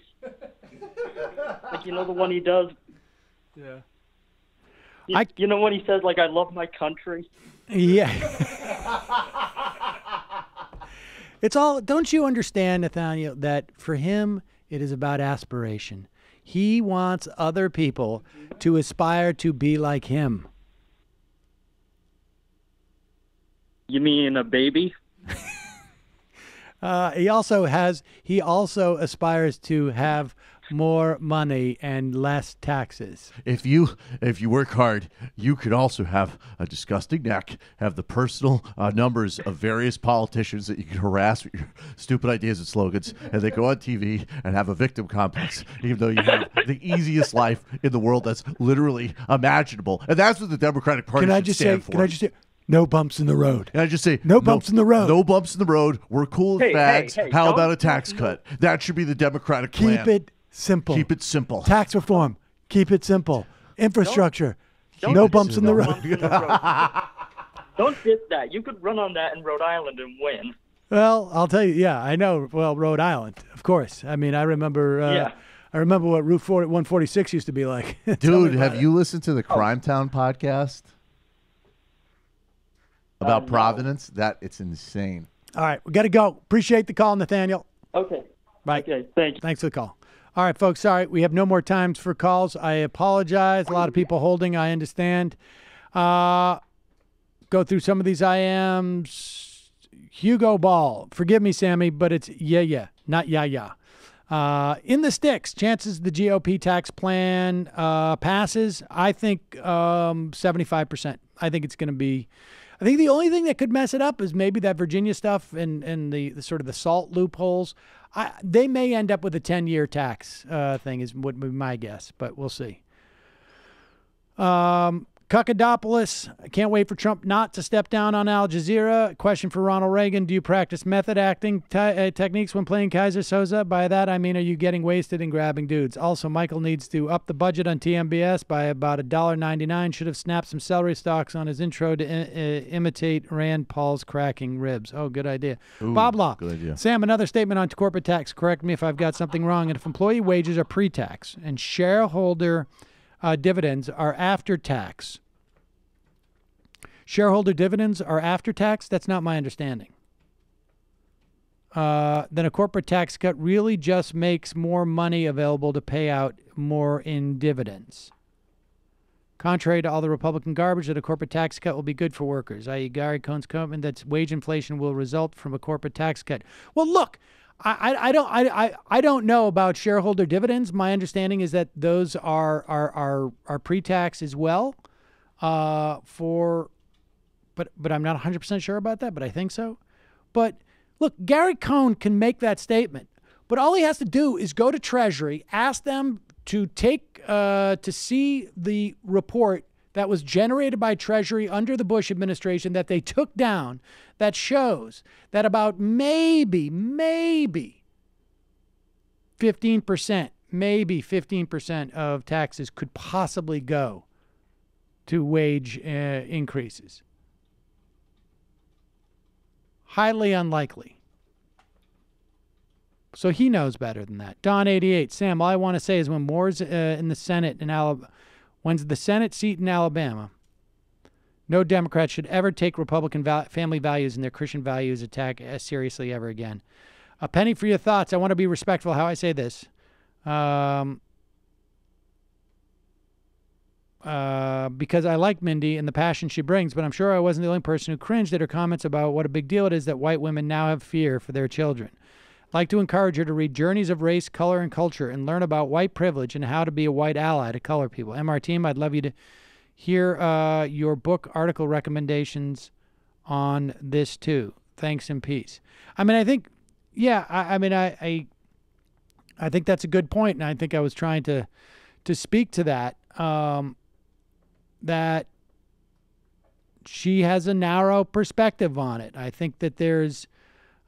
S3: Like, you know the one he does?
S8: Yeah.
S3: You know when he says, like, I love my country?
S7: Yeah. It's all, don't you understand, Nathaniel, that for him, it is about aspiration. He wants other people to aspire to be like him.
S3: You mean a baby?
S7: He also aspires to have more money and less taxes.
S11: If you work hard, you could also have a disgusting neck, have the personal numbers of various politicians that you can harass with your stupid ideas and slogans, and they go on TV and have a victim complex, even though you have the easiest life in the world that's literally imaginable. And that's what the Democratic Party should stand for.
S7: Can I just say, no bumps in the road.
S11: And I just say,
S7: no bumps in the road.
S11: No bumps in the road. We're cool as fags.
S3: Hey,
S11: How about a tax cut? That should be the Democratic plan.
S7: Keep it simple.
S11: Keep it simple.
S7: Tax reform. Keep it simple. Infrastructure. No bumps in the road.
S3: Don't diss that. You could run on that in Rhode Island and win.
S7: Well, I'll tell you. Yeah, I know. Well, Rhode Island, of course. I mean, I remember. I remember what Route 146 used to be like.
S11: Dude, have you listened to the Crime Town podcast about Providence? It's insane.
S7: All right, we got to go. Appreciate the call, Nathaniel.
S3: Okay.
S7: Bye.
S3: Okay, thank you.
S7: Thanks for the call. All right, folks, sorry. We have no more times for calls. I apologize. A lot of people holding. I understand. Go through some of these IMs. Hugo Ball. Forgive me, Sammy, but it's not in the sticks. Chances the GOP tax plan passes, I think 75%. I think it's going to be... I think the only thing that could mess it up is maybe that Virginia stuff and the sort of the SALT loopholes. They may end up with a 10-year tax thing is would be my guess, but we'll see. Cuckadopoulos, I can't wait for Trump not to step down on Al Jazeera. Question for Ronald Reagan. Do you practice method acting techniques when playing Kaiser Soze? By that, I mean, are you getting wasted and grabbing dudes? Also, Michael needs to up the budget on TMBS by about $1.99. Should have snapped some celery stalks on his intro to imitate Rand Paul's cracking ribs. Oh, good idea.
S11: Ooh,
S7: Bob Law.
S11: good idea.
S7: Sam, another statement on corporate tax. Correct me if I've got something wrong. And if employee wages are pre-tax and shareholder dividends are after tax. Shareholder dividends are after tax? That's not my understanding. Then a corporate tax cut really just makes more money available to pay out more in dividends. Contrary to all the Republican garbage, that a corporate tax cut will be good for workers, i.e. Gary Cohn's comment that wage inflation will result from a corporate tax cut. Well, look, I don't know about shareholder dividends. My understanding is that those are pre-tax as well. But I'm not 100% sure about that. But I think so. But look, Gary Cohn can make that statement. But all he has to do is go to Treasury, ask them to see the report that was generated by Treasury under the Bush administration that they took down, that shows that about maybe 15% of taxes could possibly go to wage increases. Highly unlikely. So he knows better than that. Don 88, Sam, all I want to say is when Moore's in the Senate in Alabama, when's the Senate seat in Alabama, no Democrat should ever take Republican family values and their Christian values attack seriously ever again. A penny for your thoughts. I want to be respectful how I say this. Because I like Mindy and the passion she brings, but I'm sure I wasn't the only person who cringed at her comments about what a big deal it is that white women now have fear for their children. I'd like to encourage her to read Journeys of Race, Color, and Culture and learn about white privilege and how to be a white ally to color people. MR Team, I'd love you to hear your book article recommendations on this too. Thanks and peace. I mean, I think, yeah, I think that's a good point, and I think I was trying to speak to that. That she has a narrow perspective on it. I think that there's,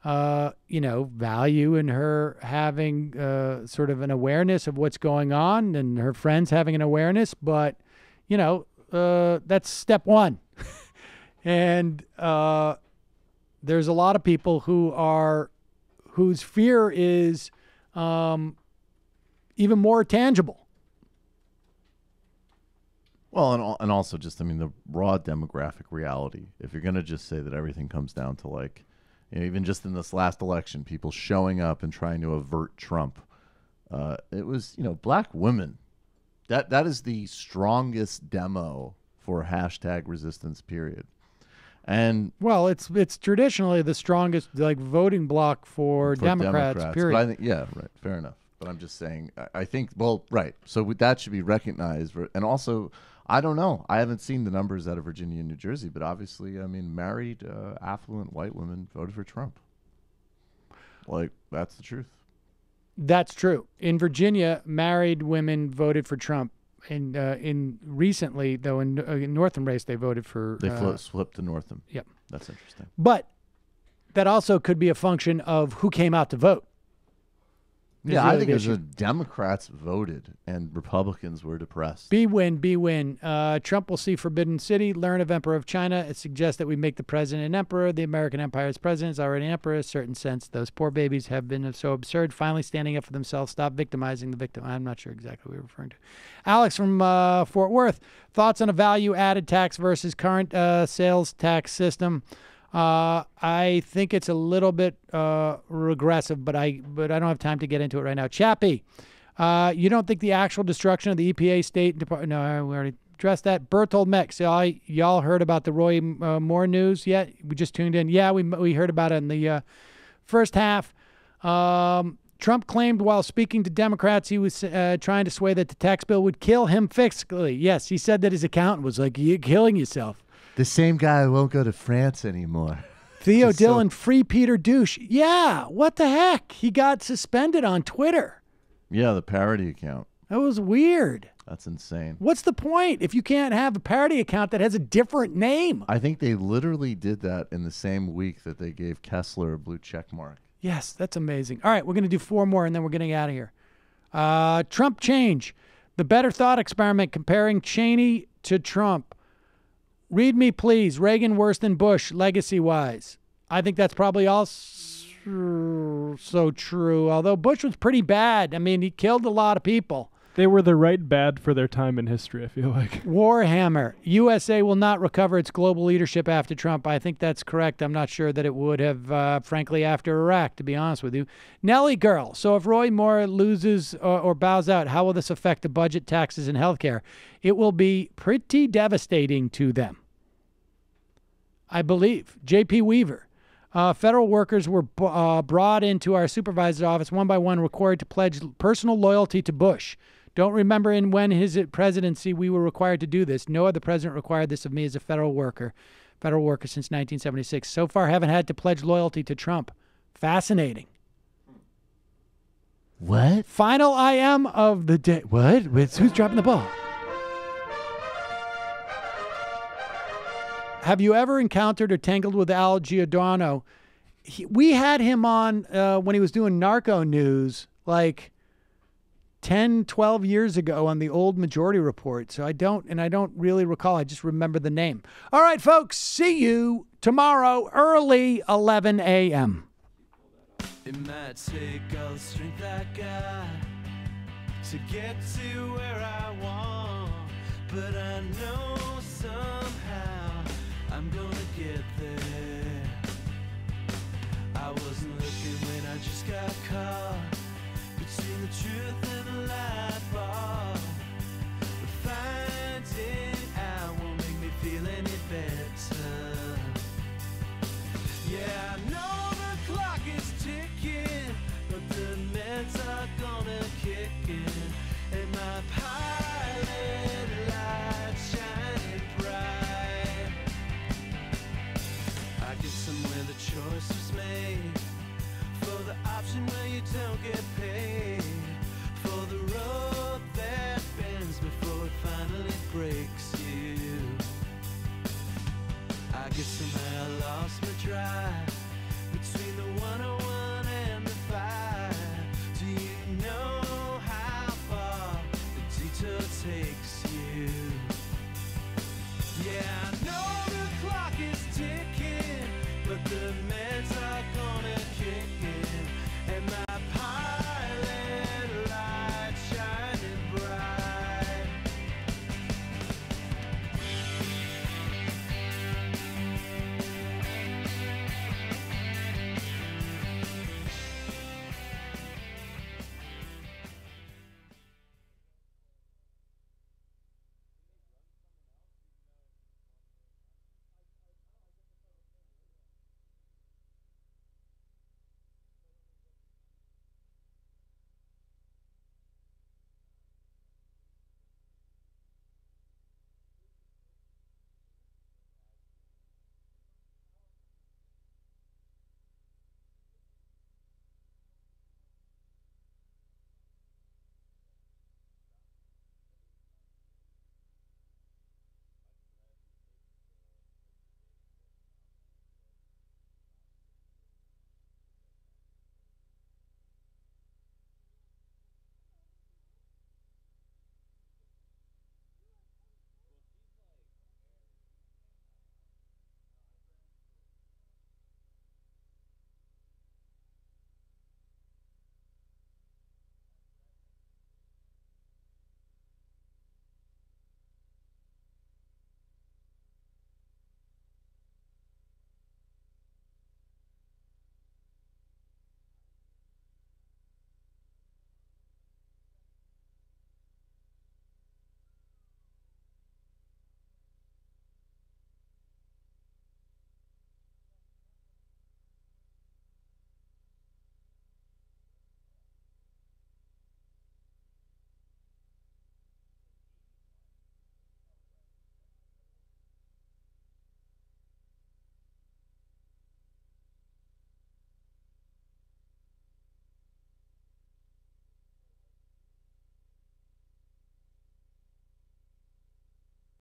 S7: value in her having sort of an awareness of what's going on and her friends having an awareness, but, that's step one. And there's a lot of people whose fear is even more tangible.
S11: Well, and also just, the raw demographic reality. If you're going to just say that everything comes down to even just in this last election, people showing up and trying to avert Trump, it was, black women. That is the strongest demo for hashtag resistance, period. And
S7: well, it's traditionally the strongest voting bloc for Democrats, period.
S11: But I think, yeah, right, fair enough. But I'm just saying, I think, well, right. So that should be recognized. And also, I don't know. I haven't seen the numbers out of Virginia and New Jersey, but obviously, married, affluent white women voted for Trump. That's the truth.
S7: That's true. In Virginia, married women voted for Trump. In recently, though, in Northam race, they voted for...
S11: They flipped to Northam.
S7: Yep.
S11: That's interesting.
S7: But that also could be a function of who came out to vote.
S11: Yeah, I think it was the Democrats voted and Republicans were depressed.
S7: B-win. Trump will see Forbidden City, learn of Emperor of China. It suggests that we make the president an emperor. The American empire's president is already an emperor in a certain sense. Those poor babies have been so absurd, finally standing up for themselves. Stop victimizing the victim. I'm not sure exactly what we're referring to. Alex from Fort Worth, thoughts on a value-added tax versus current sales tax system? I think it's a little bit regressive, but I don't have time to get into it right now. Chappie, you don't think the actual destruction of the EPA State Department? No, we already addressed that. Bertold Meck, so y'all heard about the Roy Moore news yet? We just tuned in. Yeah, we heard about it in the first half. Trump claimed while speaking to Democrats he was trying to sway that the tax bill would kill him fiscally. Yes, he said that his accountant was like, "You're killing yourself."
S11: The same guy won't go to France anymore.
S7: Theo Dillon, free Peter Douche. Yeah, what the heck? He got suspended on Twitter.
S11: Yeah, the parody account.
S7: That was weird.
S11: That's insane.
S7: What's the point if you can't have a parody account that has a different name?
S11: I think they literally did that in the same week that they gave Kessler a blue check mark.
S7: Yes, that's amazing. All right, we're going to do 4 more, and then we're getting out of here. Trump change. The better thought experiment comparing Cheney to Trump. Read me, please. Reagan worse than Bush, legacy-wise. I think that's probably also true, although Bush was pretty bad. I mean, he killed a lot of people.
S8: They were the right bad for their time in history, I feel like.
S7: Warhammer. USA will not recover its global leadership after Trump. I think that's correct. I'm not sure that it would have, frankly, after Iraq, to be honest with you. Nellie Girl. So if Roy Moore loses or bows out, how will this affect the budget, taxes, and health care? It will be pretty devastating to them, I believe. J.P. Weaver. Federal workers were brought into our supervisor's office one by one, required to pledge personal loyalty to Bush. Don't remember when his presidency we were required to do this. No other president required this of me as a federal worker since 1976. So far, haven't had to pledge loyalty to Trump. Fascinating.
S11: What?
S7: Final IM of the day. What? Who's dropping the ball? Have you ever encountered or tangled with Al Giordano? We had him on when he was doing Narco News, like 10, 12 years ago on the old Majority Report. So I don't really recall. I just remember the name. All right, folks, see you tomorrow early 11 a.m.
S6: It might take all the strength I got to get to where I want, but I know somehow I'm gonna get there. I wasn't looking when I just got caught between the truth and the lie.